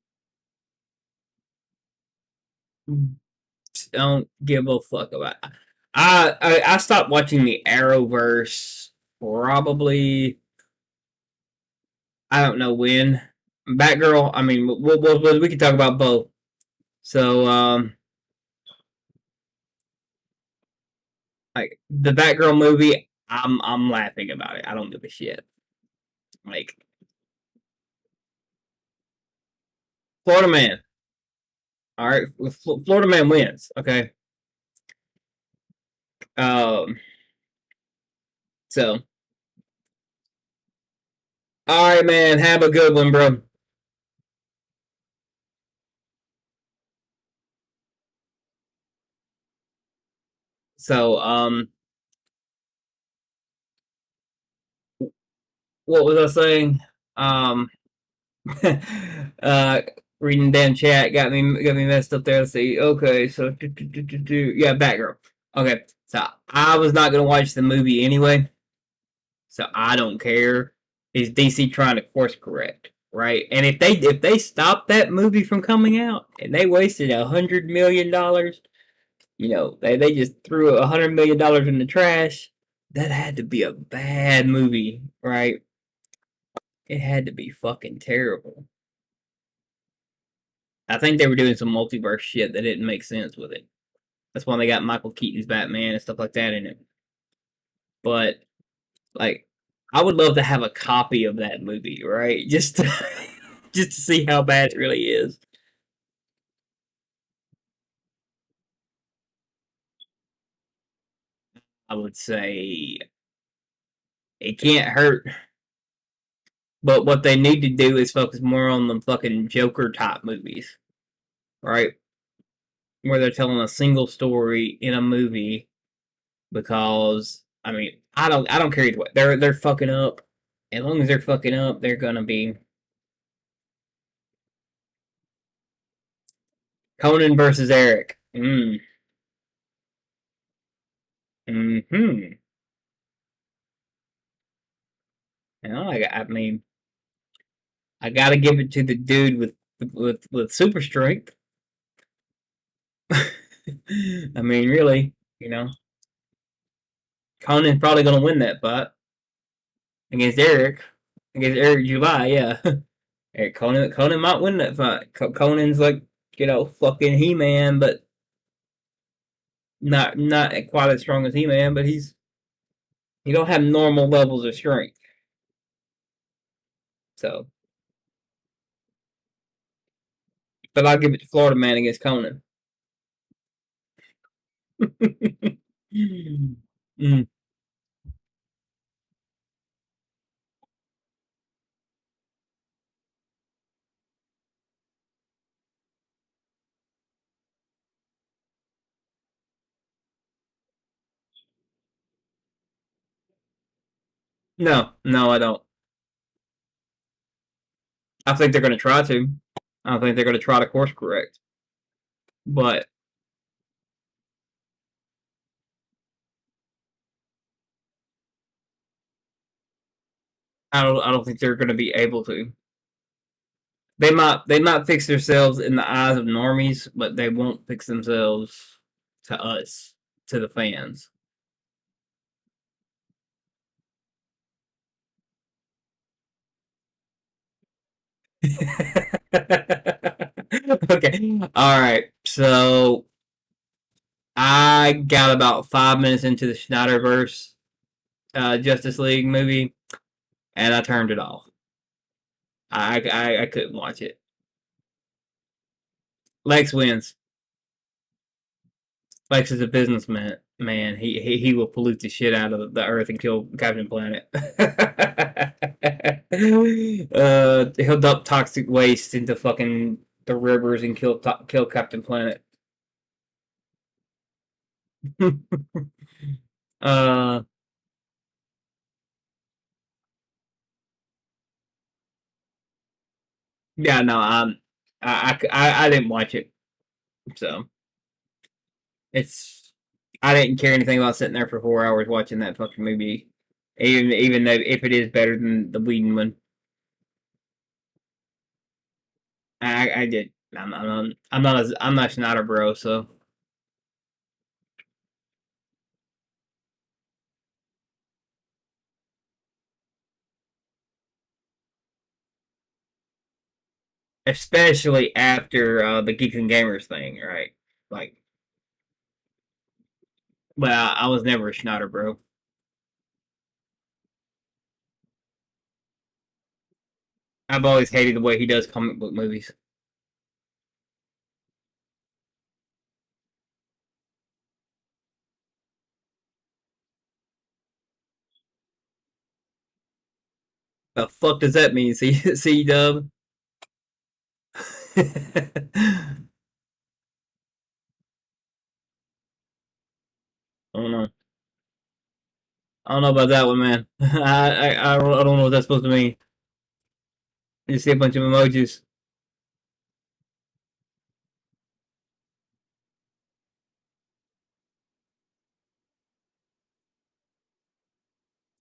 give a fuck about. I stopped watching the Arrowverse probably I don't know when. Batgirl. I mean, we can talk about both. So like the Batgirl movie, I'm laughing about it. I don't give a shit. Like Florida Man. All right, Florida Man wins. Okay. Um, So, all right, man. Have a good one, bro. So, what was I saying? Um, uh, reading damn chat got me messed up there. Let's see. Okay, so yeah, Batgirl. Okay, so I was not gonna watch the movie anyway, so I don't care. Is DC trying to course correct, right? And if they stopped that movie from coming out and they wasted $100 million, they just threw $100 million in the trash. That had to be a bad movie, right? It had to be fucking terrible. I think they were doing some multiverse shit that didn't make sense with it. That's why they got Michael Keaton's Batman and stuff like that in it. But like, I would love to have a copy of that movie, right? Just to see how bad it really is. I would say it can't hurt. But what they need to do is focus more on the fucking Joker type movies, right? Where they're telling a single story in a movie. Because I mean, I don't care either way. They're fucking up. As long as they're fucking up, they're gonna be Conan versus Eric. Hmm. I mean, I gotta give it to the dude with super strength. I mean, really, Conan's probably gonna win that fight against Eric, against Eric July. Yeah, Eric Conan might win that fight. Conan's like fucking He Man, but not quite as strong as He Man, but he don't have normal levels of strength. So, but I'll give it to Florida Man against Conan. Mm. No, no, I don't. I think they're going to try to. I think they're going to try to course correct, but I don't think they're going to be able to. They might fix themselves in the eyes of normies, but they won't fix themselves to us, to the fans. Okay. All right. So I got about 5 minutes into the Schneiderverse Justice League movie, and I turned it off. I couldn't watch it. Lex wins. Lex is a businessman. Man, he will pollute the shit out of the Earth and kill Captain Planet. He'll dump toxic waste into fucking the rivers and kill Captain Planet. uh, yeah, no, I didn't watch it, so it's I didn't care anything about sitting there for 4 hours watching that fucking movie, even though if it is better than the Whedon one. I did. I'm not Schneider bro, so especially after the Geeks and Gamers thing, right? Like, but I was never a Schneider bro. I've always hated the way he does comic book movies. The fuck does that mean? C dub? I don't know. I don't know about that one, man. I don't know what that's supposed to mean. You see a bunch of emojis.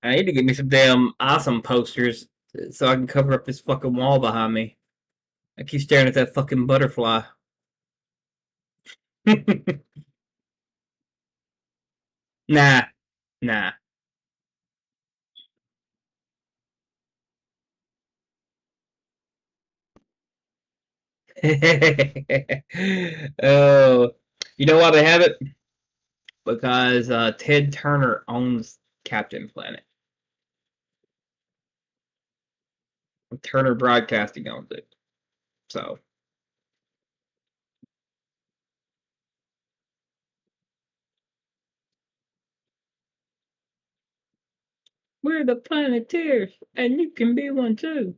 I need to get me some damn awesome posters so I can cover up this fucking wall behind me. I keep staring at that fucking butterfly. Nah, nah. Oh, you know why they have it? Because Ted Turner owns Captain Planet. Turner Broadcasting owns it. So we're the Planeteers, and you can be one too.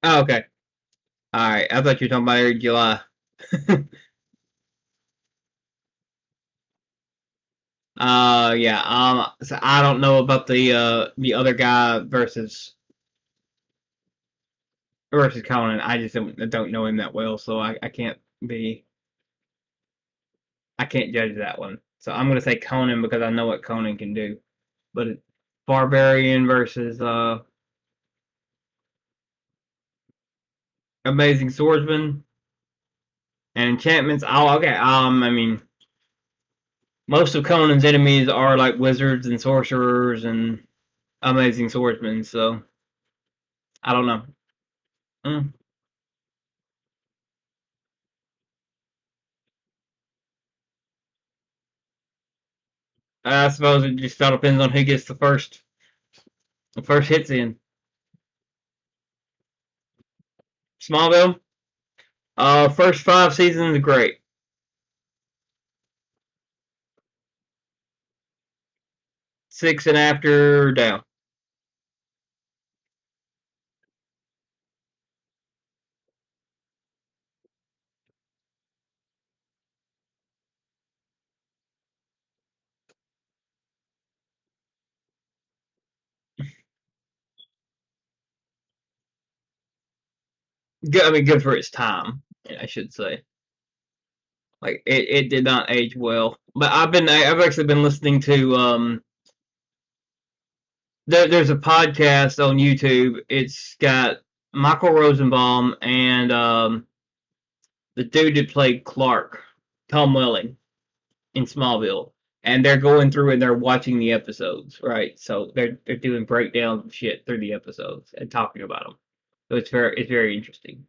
Oh, okay. All right. I thought you were talking about July. Yeah. So I don't know about the other guy versus Conan. I just don't know him that well, so be I can't judge that one. So I'm gonna say Conan because I know what Conan can do. But Barbarian versus Amazing Swordsman and Enchantments. Oh, okay. I mean, most of Conan's enemies are like wizards and sorcerers and amazing swordsmen. So I don't know. Mm. I suppose it just all depends on who gets the first hits in. Smallville. First 5 seasons great. 6 and after down. Good, I mean, good for its time. I should say. Like it did not age well. But I've actually been listening to there's a podcast on YouTube. It's got Michael Rosenbaum and the dude that played Clark, Tom Welling, in Smallville, and they're going through and they're watching the episodes, right? So they're doing breakdowns of shit through the episodes and talking about them. So it's very interesting.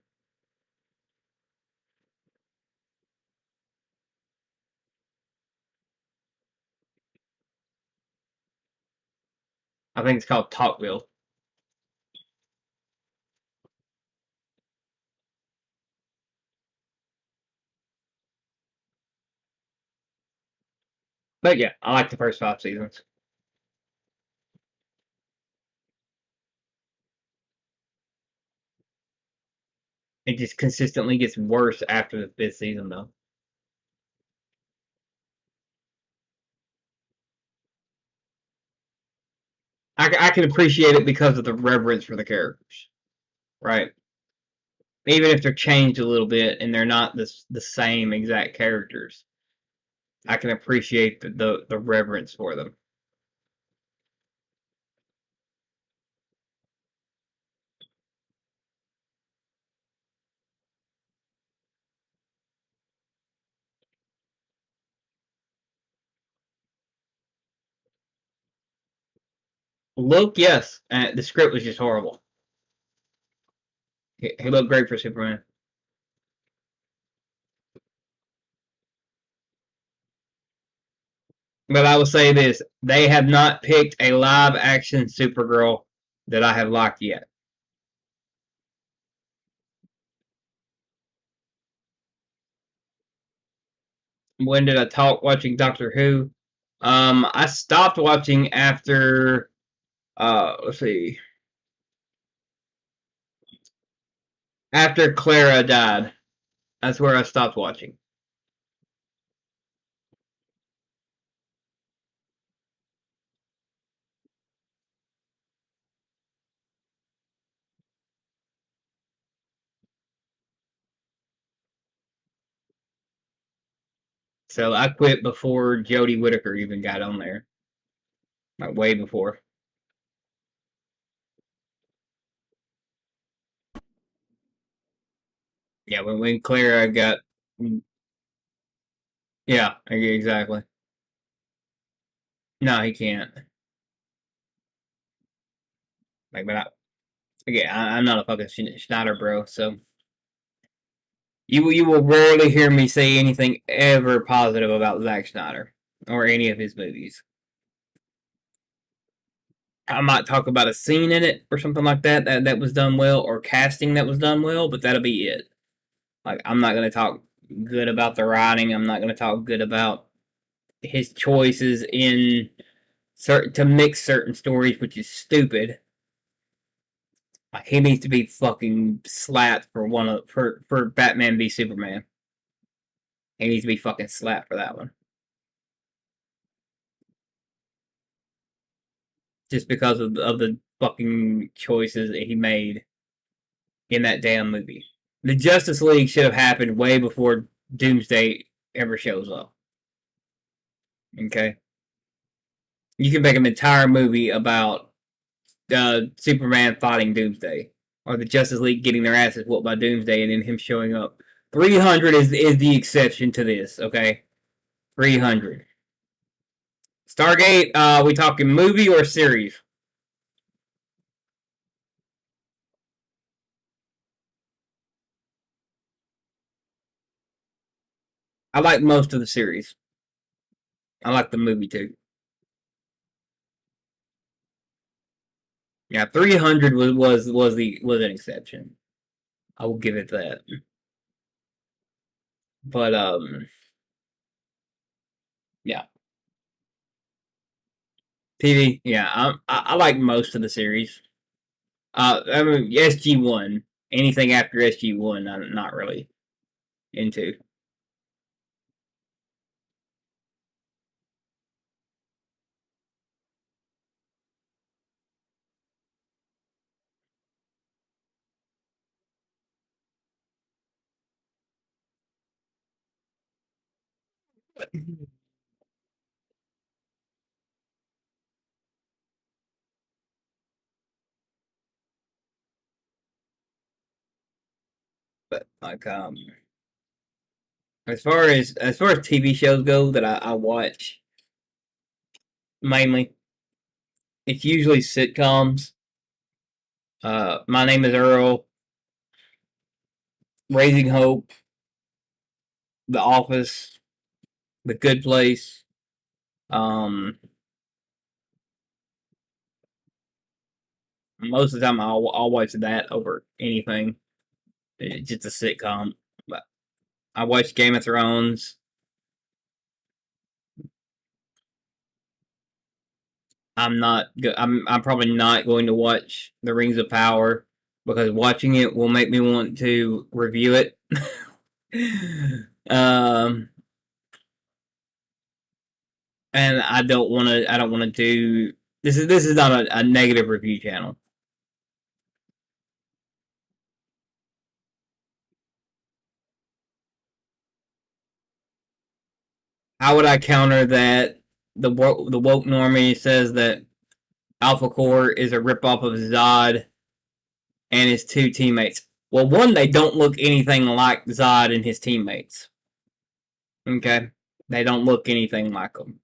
I think it's called Talkville. But yeah, I like the first 5 seasons. It just consistently gets worse after the fifth season, though. I can appreciate it because of the reverence for the characters, right? Even if they're changed a little bit and they're not the same exact characters, I can appreciate the reverence for them. Look, yes, the script was just horrible. He looked great for Superman, but I will say this: they have not picked a live action Supergirl that I have locked yet. When did I talk watching Doctor Who? I stopped watching after let's see, after Clara died. That's where I stopped watching. So I quit before Jodie Whittaker even got on there, like way before. Yeah, when Clara got, yeah, exactly. No, he can't. Like, but again, I'm not a fucking Schneider bro, so you will rarely hear me say anything ever positive about Zack Snyder or any of his movies. I might talk about a scene in it or something like that was done well, or casting that was done well, but that'll be it. Like, I'm not gonna talk good about the writing. I'm not gonna talk good about his choices in certain to mix certain stories, which is stupid. Like, he needs to be fucking slapped for for Batman v Superman. He needs to be fucking slapped for that one. Just because of the fucking choices that he made in that damn movie. The Justice League should have happened way before Doomsday ever shows up. Okay? You can make an entire movie about Superman fighting Doomsday, or the Justice League getting their asses whooped by Doomsday, and then him showing up. 300 is the exception to this, okay? 300. Stargate, we talking movie or series? I like most of the series. I like the movie too. Yeah, 300 was an exception. I will give it that. But yeah, TV. Yeah, I like most of the series. I mean SG1. Anything after SG1, I'm not really into. But like as far as TV shows go that I watch mainly, it's usually sitcoms. My Name is Earl, Raising Hope, The Office, The Good Place. Um, Most of the time I'll watch that over anything. It's just a sitcom. But I watch Game of Thrones. I'm probably not going to watch The Rings of Power because watching it will make me want to review it. um, and I don't want to. I don't want to do. This is not a negative review channel. How would I counter that? The woke normie says that Alpha Core is a ripoff of Zod and his two teammates. Well, one, they don't look anything like Zod and his teammates. Okay, they don't look anything like them.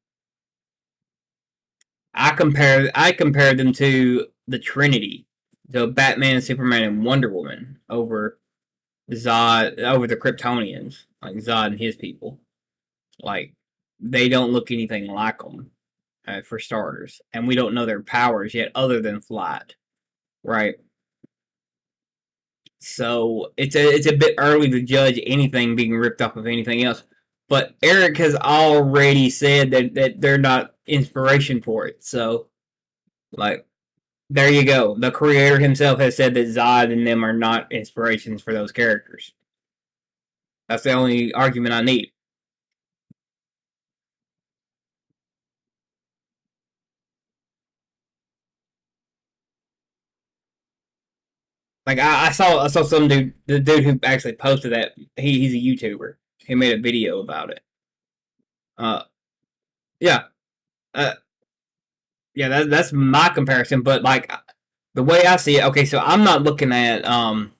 I compare them to the Trinity, so Batman, Superman, and Wonder Woman over the Kryptonians, like Zod and his people. Like, they don't look anything like them, for starters, and we don't know their powers yet, other than flight. right? So it's a bit early to judge anything being ripped off of anything else. But Eric has already said that they're not inspiration for it. So like there you go. The creator himself has said that Zod and them are not inspirations for those characters. That's the only argument I need. Like I saw some dude, the dude who actually posted that he's a YouTuber. He made a video about it. Uh, yeah, uh, yeah, that's my comparison. But like the way I see it, okay, so I'm not looking at I'm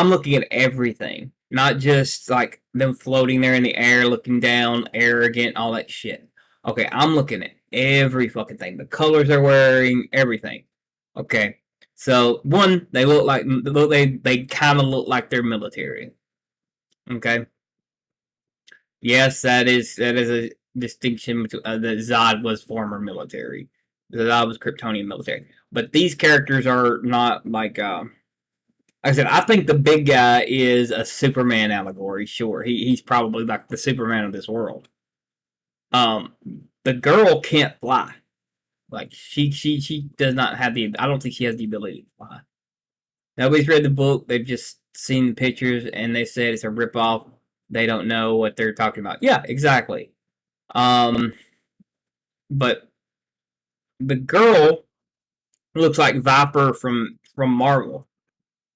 looking at everything, not just like them floating there in the air, looking down, arrogant, all that shit. Okay, I'm looking at every fucking thing. The colors they're wearing, everything. Okay, so one, they look like they kind of look like they're military. Okay, yes, that is a distinction between that Zod was former military. Zod was Kryptonian military, but these characters are not like I said, I think the big guy is a Superman allegory. Sure, he's probably like the Superman of this world. Um, the girl can't fly. Like she does not have the. I don't think she has the ability to fly. Nobody's read the book. They've just seen the pictures and they said it's a ripoff. They don't know what they're talking about. Yeah, exactly. Um, but the girl looks like Viper from Marvel.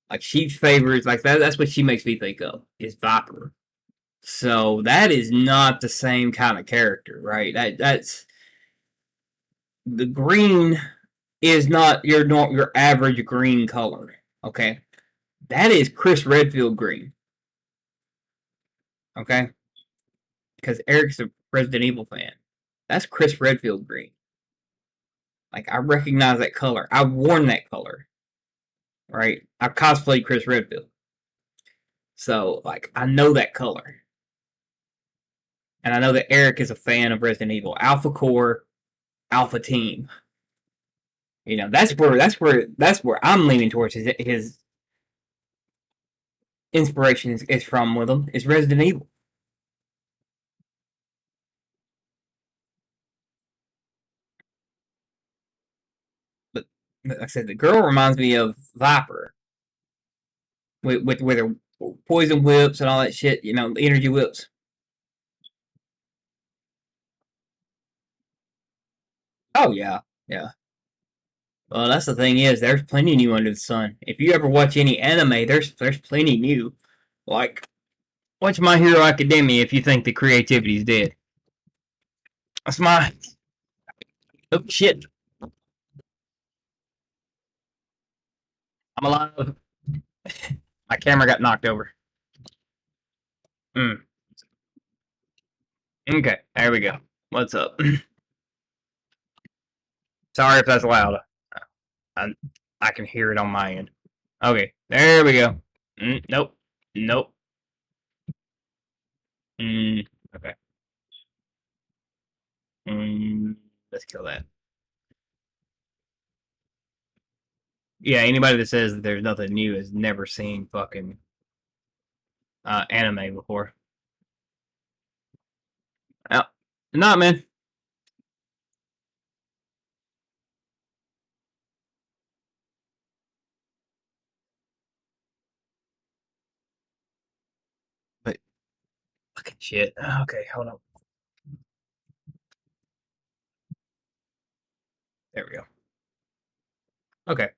Like she favors like that. That's what she makes me think of is Viper. So that is not the same kind of character, right? That's the green is not your average green color. Okay, that is Chris Redfield green. Okay, because Eric's a Resident Evil fan. That's Chris Redfield green. Like I recognize that color. I've worn that color. Right? I've cosplayed Chris Redfield. So like I know that color. And I know that Eric is a fan of Resident Evil. Alpha Core, Alpha Team. You know, that's where I'm leaning towards his inspiration is from with him. Is Resident Evil. But like I said, the girl reminds me of Viper with her poison whips and all that shit. You know, the energy whips. Oh yeah, yeah. Well, that's the thing is, there's plenty new under the sun. If you ever watch any anime, there's plenty new. Like watch My Hero Academia if you think the creativity's dead. That's my oh shit. I'm alive. My camera got knocked over. Mm. Okay, there we go. What's up? Sorry if that's loud. I, I can hear it on my end. Okay, there we go. Nope. Nope. Mm, okay. Let's kill that. Yeah, anybody that says that there's nothing new has never seen fucking anime before. Oh, not man. But fucking shit. Okay, hold on. There we go. Okay,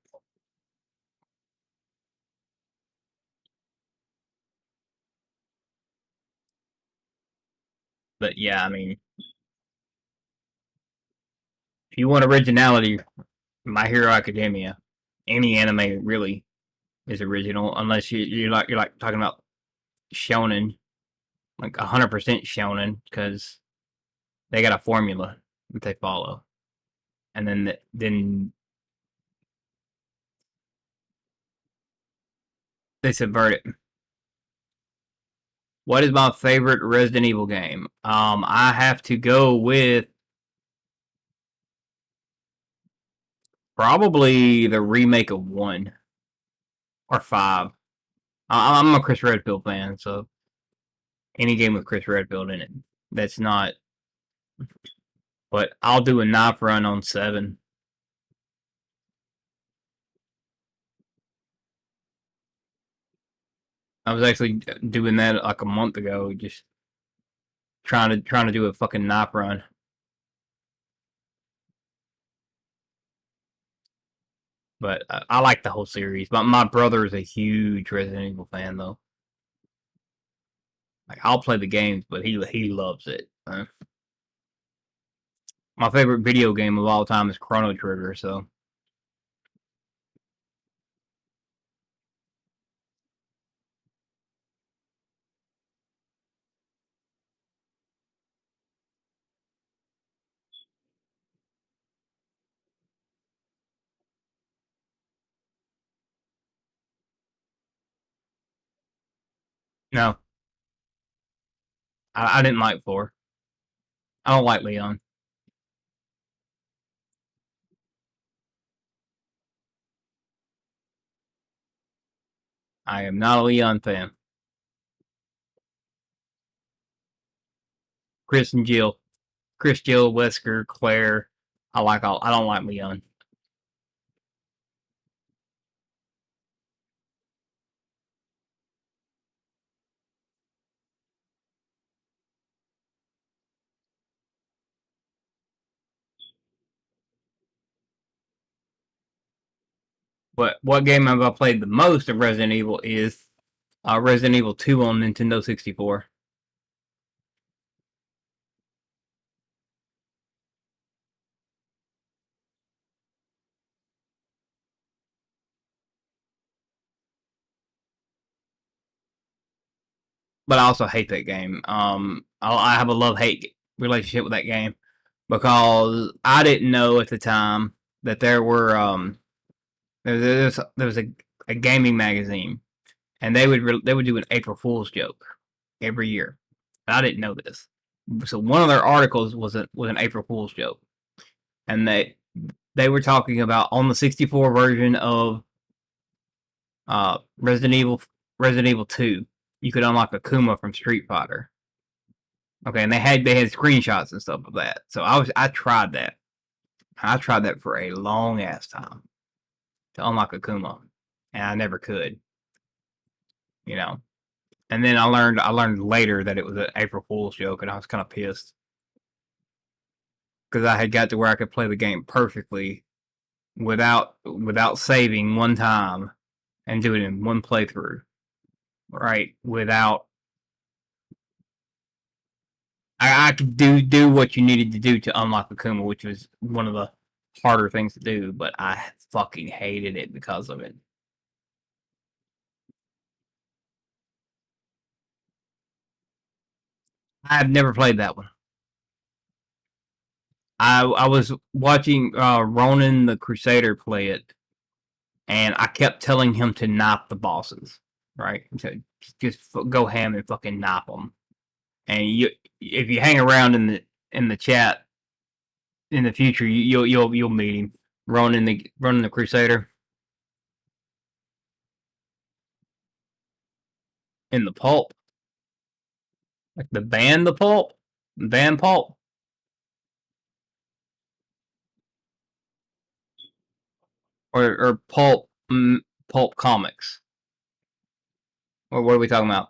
but yeah, I mean, if you want originality, My Hero Academia, any anime really is original, unless you're like talking about shonen, like 100% shonen, because they got a formula that they follow, and then they subvert it. What is my favorite Resident Evil game? I have to go with Probably the remake of 1 or 5. I'm a Chris Redfield fan, so any game with Chris Redfield in it. That's not. But I'll do a knife run on 7. I was actually doing that like a month ago, just trying to do a fucking knife run. But I like the whole series. But my brother is a huge Resident Evil fan, though. Like I'll play the games, but he loves it. My favorite video game of all time is Chrono Trigger. So no, I didn't like 4. I don't like Leon. I am not a Leon fan. Chris and Jill, Chris, Jill, Wesker, Claire. I like all. I don't like Leon. But what game have I played the most of Resident Evil is Resident Evil 2 on Nintendo 64. But I also hate that game. I have a love hate relationship with that game because I didn't know at the time that there were there was a gaming magazine and they would do an April Fool's joke every year. I didn't know this, so one of their articles was an April Fool's joke, and they were talking about on the 64 version of uh, Resident Evil Resident Evil 2, you could unlock Akuma from Street Fighter. Okay, and they had screenshots and stuff of that. So I tried that. I tried that for a long ass time to unlock Akuma, and I never could. You know. And then I learned later that it was an April Fool's joke, and I was kind of pissed because I had got to where I could play the game perfectly without saving one time and do it in one playthrough, right? Without I could do what you needed to do to unlock Akuma, which was one of the harder things to do, but I fucking hated it because of it. I've never played that one. I was watching Ronan the Crusader play it, and I kept telling him to knock the bosses, right? To just go ham and fucking knock them. And if you hang around in the chat in the future, you'll meet him. Ronan the Crusader in the pulp, like the band, the pulp, band pulp, or pulp pulp comics. Or what are we talking about?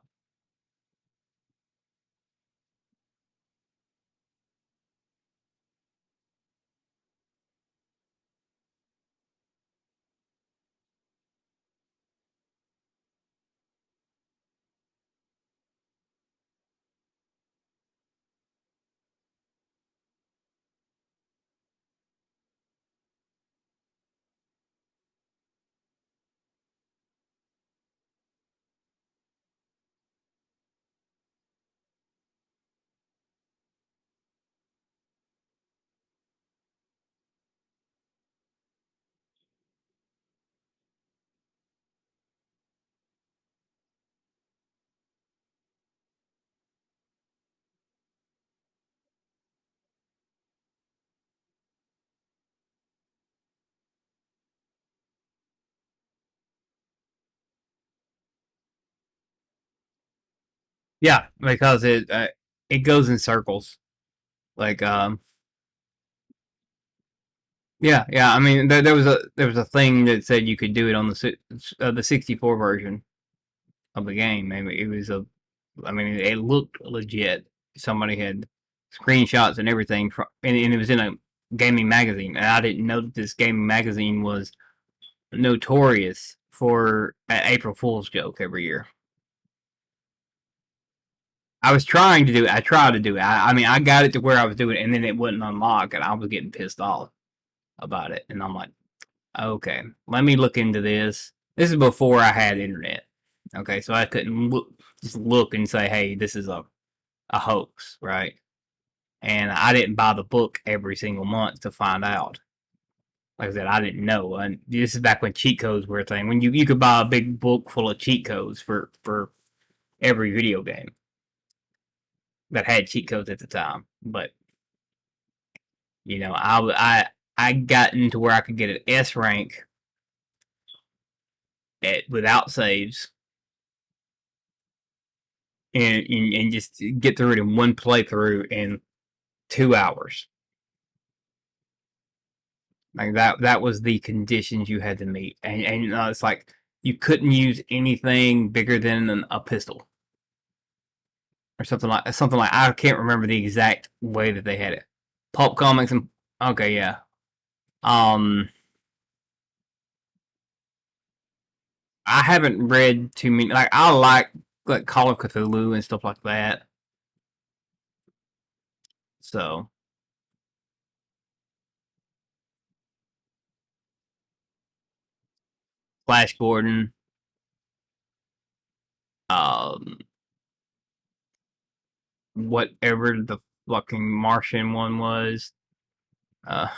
Yeah, because it goes in circles. Like yeah, yeah. I mean, there was a thing that said you could do it on the 64 version of the game. Maybe it was a. I mean, it looked legit. Somebody had screenshots and everything from, and it was in a gaming magazine. And I didn't know that this gaming magazine was notorious for an April Fool's joke every year. I was trying to do it. I tried to do it. I mean, I got it to where I was doing it, and then it wouldn't unlock, and I was getting pissed off about it. And I'm like, okay, let me look into this. This is before I had internet. Okay, so I couldn't just look and say, hey, this is a hoax, right? And I didn't buy the book every single month to find out. Like I said, I didn't know. And this is back when cheat codes were a thing. When you could buy a big book full of cheat codes for every video game that had cheat codes at the time. But I got into where I could get an S rank without saves and just get through it in one playthrough in 2 hours. Like that was the conditions you had to meet, and it's like you couldn't use anything bigger than a pistol or something like I can't remember the exact way that they had it. Pulp comics and okay, yeah. Um, I haven't read too many. Like I like Call of Cthulhu and stuff like that. So Flash Gordon, um, whatever the fucking Martian one was. Uh,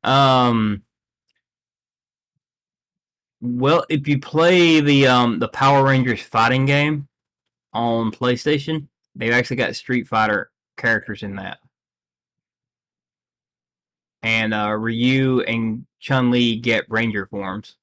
um, well, if you play the Power Rangers fighting game on PlayStation, they've actually got Street Fighter characters in that, and Ryu and Chun Li get Ranger forms.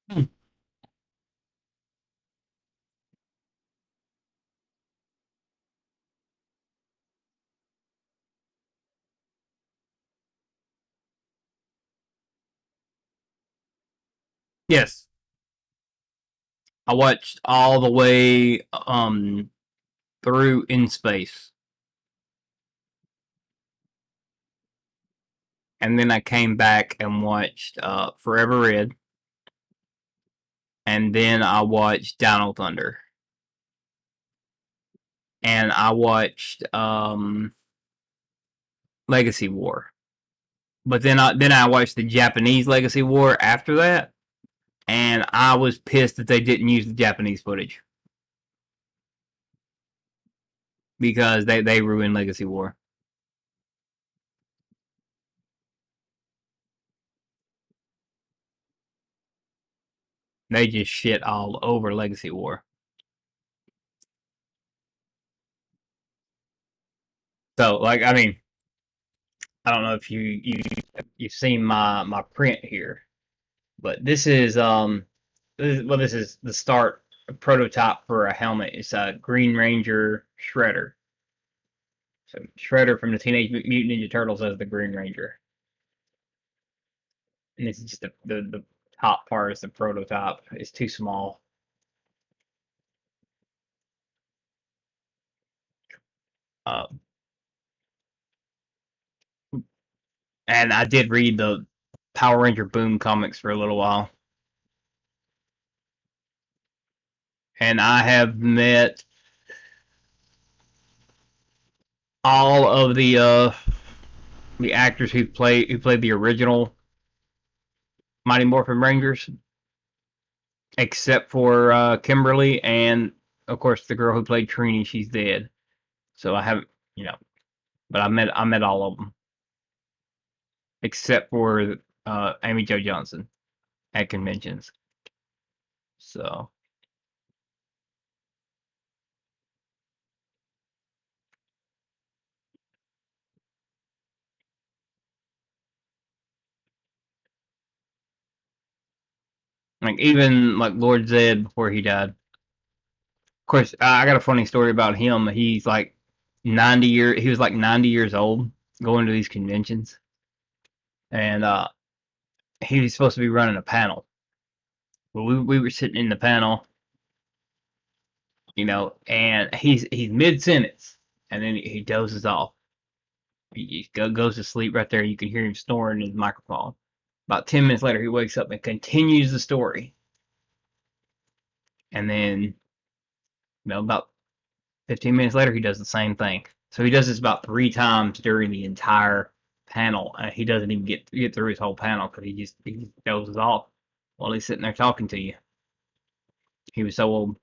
Hmm. Yes, I watched all the way through In Space, and then I came back and watched Forever Red, and then I watched Dino Thunder, and I watched Legacy War. But then I watched the Japanese Legacy War after that, and I was pissed that they didn't use the Japanese footage because they ruined Legacy War. They just shit all over Legacy War. So like I mean, I don't know if you've seen my print here, but this is the start prototype for a helmet. It's a Green Ranger Shredder. So Shredder from the Teenage Mutant Ninja Turtles as the Green Ranger, and it's just the top part is the prototype. It's too small. Um, and I did read the Power Ranger Boom comics for a little while, and I have met all of the actors who played the original Mighty Morphin Rangers, except for Kimberly and of course, the girl who played Trini, she's dead. So I haven't, you know, but I met all of them except for Amy Jo Johnson at conventions. So like even like Lord Zed before he died. Of course, I got a funny story about him. He's like 90 years. He was like 90 years old going to these conventions, and he was supposed to be running a panel. But we were sitting in the panel, and he's mid sentence, and then he dozes off. He goes to sleep right there. You can hear him snoring in his microphone. About 10 minutes later, he wakes up and continues the story, and then about 15 minutes later, he does the same thing. So he does this about 3 times during the entire panel. He doesn't even get through his whole panel because he dozes off while he's sitting there talking to you. He was so old.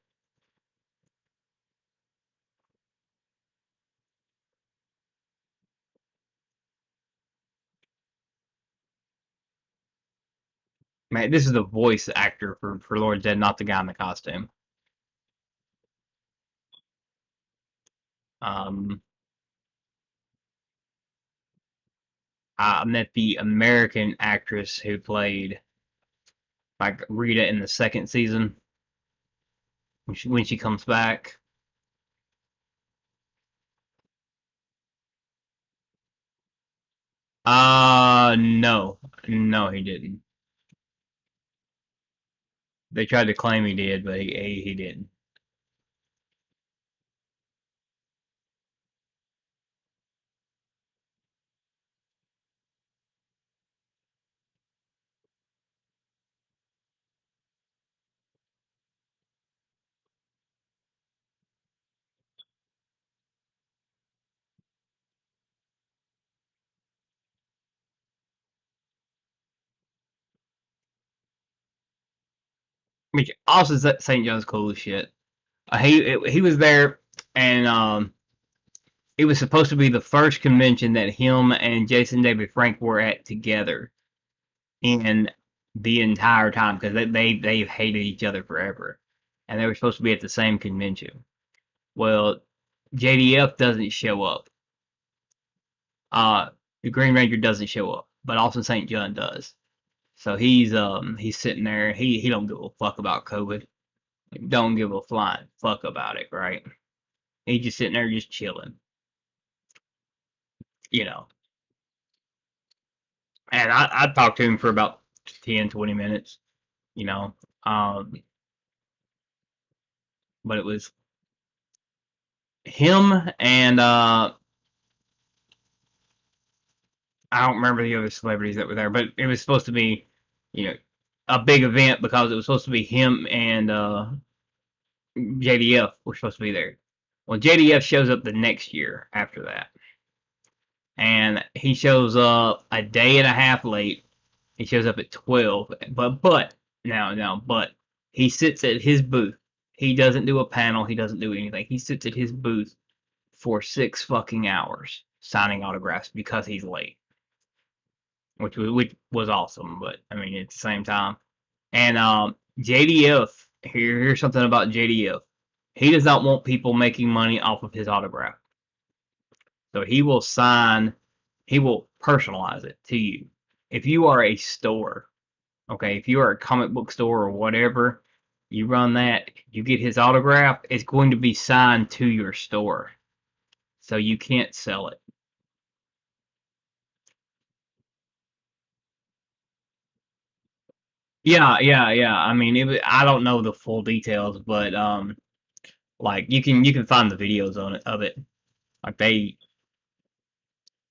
Man, this is the voice actor for Lord Zed, not the guy in the costume. Um, I met the American actress who played like Rita in the second season when she comes back. No, no, he didn't. They tried to claim he did, but he didn't. Which also St. John's cool as shit. He was there, and it was supposed to be the first convention that him and Jason David Frank were at together in the entire time because they've hated each other forever, and they were supposed to be at the same convention. Well, JDF doesn't show up. Uh, the Green Ranger doesn't show up, but also St. John does. So he's sitting there. He don't give a fuck about COVID. Don't give a flying fuck about it, right? He's just sitting there just chilling, you know. And I talked to him for about 10, 20 minutes, you know. Um, but it was him and I don't remember the other celebrities that were there, but it was supposed to be, you know, a big event because it was supposed to be him and JDF were supposed to be there. Well, JDF shows up the next year after that, and he shows up a day and a half late. He shows up at 12, but he sits at his booth. He doesn't do a panel. He doesn't do anything. He sits at his booth for 6 fucking hours signing autographs because he's late, which was awesome. But I mean, at the same time, and JDF here's something about JDF. He does not want people making money off of his autograph, so he will personalize it to you. If you are a store, okay, if you are a comic book store or whatever, you run that, you get his autograph, it's going to be signed to your store, so you can't sell it. Yeah, yeah, yeah. I mean, I don't know the full details, but like you can find the videos on it of it. Like they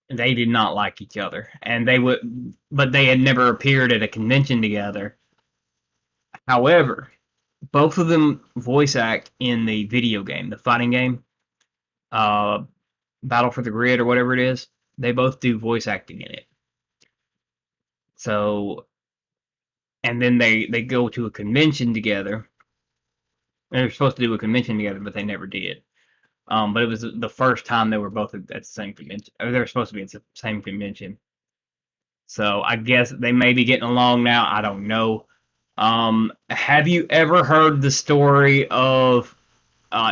did not like each other, and but they had never appeared at a convention together. However, both of them voice act in the video game, the fighting game, uh, Battle for the Grid or whatever it is. They both do voice acting in it. So, and then they go to a convention together, They were supposed to do a convention together, but they never did. But it was the first time they were both at the same convention. Or they were supposed to be at the same convention. So I guess they may be getting along now. I don't know. Have you ever heard the story of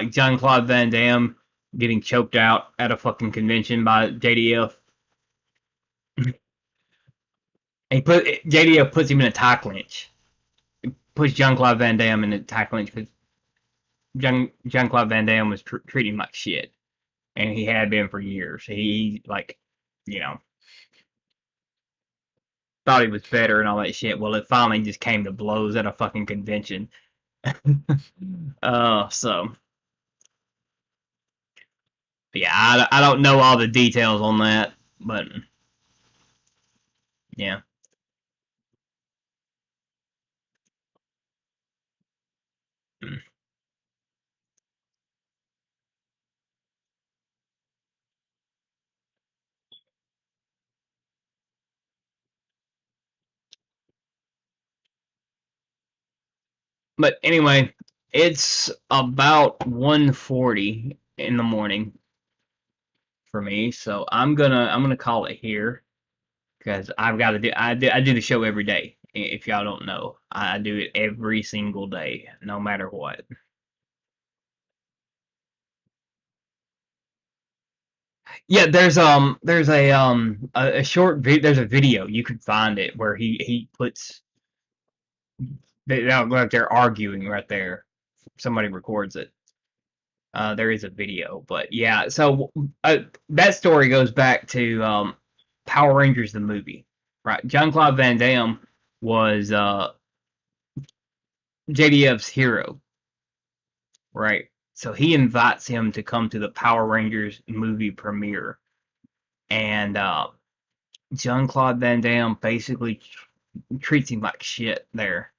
John Claude Van Damme getting choked out at a fucking convention by JDF? JDF puts him in a tie clinch. Puts John Claude Van Damme in a tie clinch because John Claude Van Damme was treating him like shit, and he had been for years. He like, you know, thought he was better and all that shit. Well, it finally just came to blows at a fucking convention. So yeah, I don't know all the details on that, but yeah. But anyway, it's about 1:40 in the morning for me, so I'm gonna call it here because I've got to do I do the show every day. If y'all don't know, I do it every single day, no matter what. Yeah, there's a short there's a video you can find it where he puts like they're arguing right there. Somebody records it. There is a video, but yeah. So that story goes back to Power Rangers the movie, right? John Claude Van Damme was JDF's hero, right? So he invites him to come to the Power Rangers movie premiere, and John Claude Van Damme basically treats him like shit there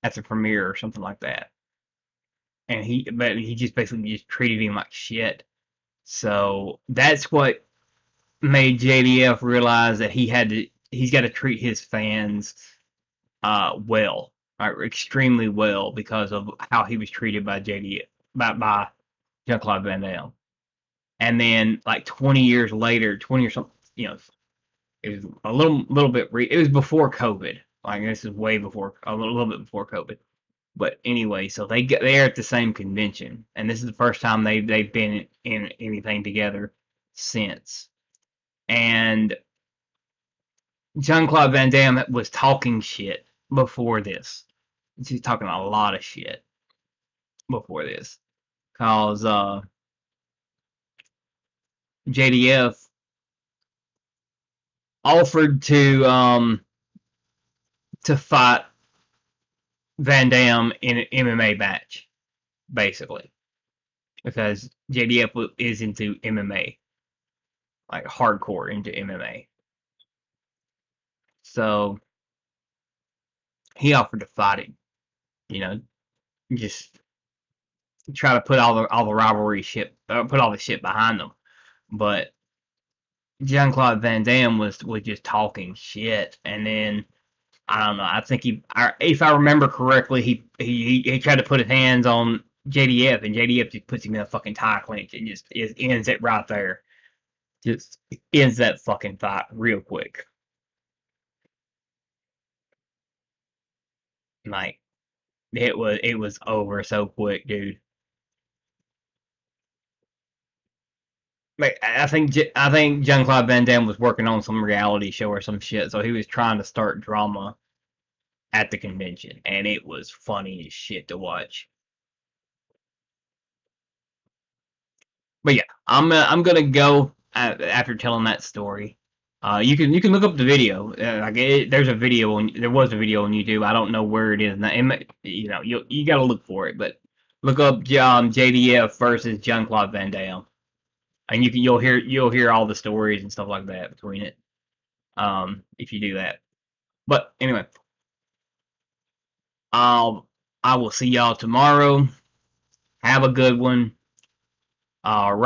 at the premiere or something like that. And he just basically just treated him like shit. So that's what made JDF realize that he's got to treat his fans well, right, extremely well because of how he was treated by JDF by Jean Claude Van Damme. And then like 20 years later, 20 or something, it was a little bit it was before COVID. Like this is way before a little bit before COVID. But anyway, so they're at the same convention, and this is the first time they've been in anything together since. And Jean Claude Van Damme was talking shit before this. He's talking a lot of shit before this, cause JDF offered to fight Van Damme in an MMA match, basically, because JDF is into MMA, like hardcore into MMA. So he offered to fight him, you know, just try to put all the rivalry shit, put all the shit behind them. But Jean Claude Van Damme was just talking shit, and then I don't know. I think if I remember correctly, he tried to put his hands on JDF, and JDF just puts him in a fucking tie clinch and just ends it right there. Just ends that fucking fight real quick. Like it was over so quick, dude. Like I think Jean Claude Van Damme was working on some reality show or some shit, so he was trying to start drama at the convention, and it was funny as shit to watch. But yeah, I'm gonna go after telling that story. You can look up the video. There was a video on YouTube. I don't know where it is now. You gotta look for it, but look up JDF versus Jean Claude Van Damme, and you'll hear all the stories and stuff like that between it. If you do that. But anyway, I will see y'all tomorrow. Have a good one. Rock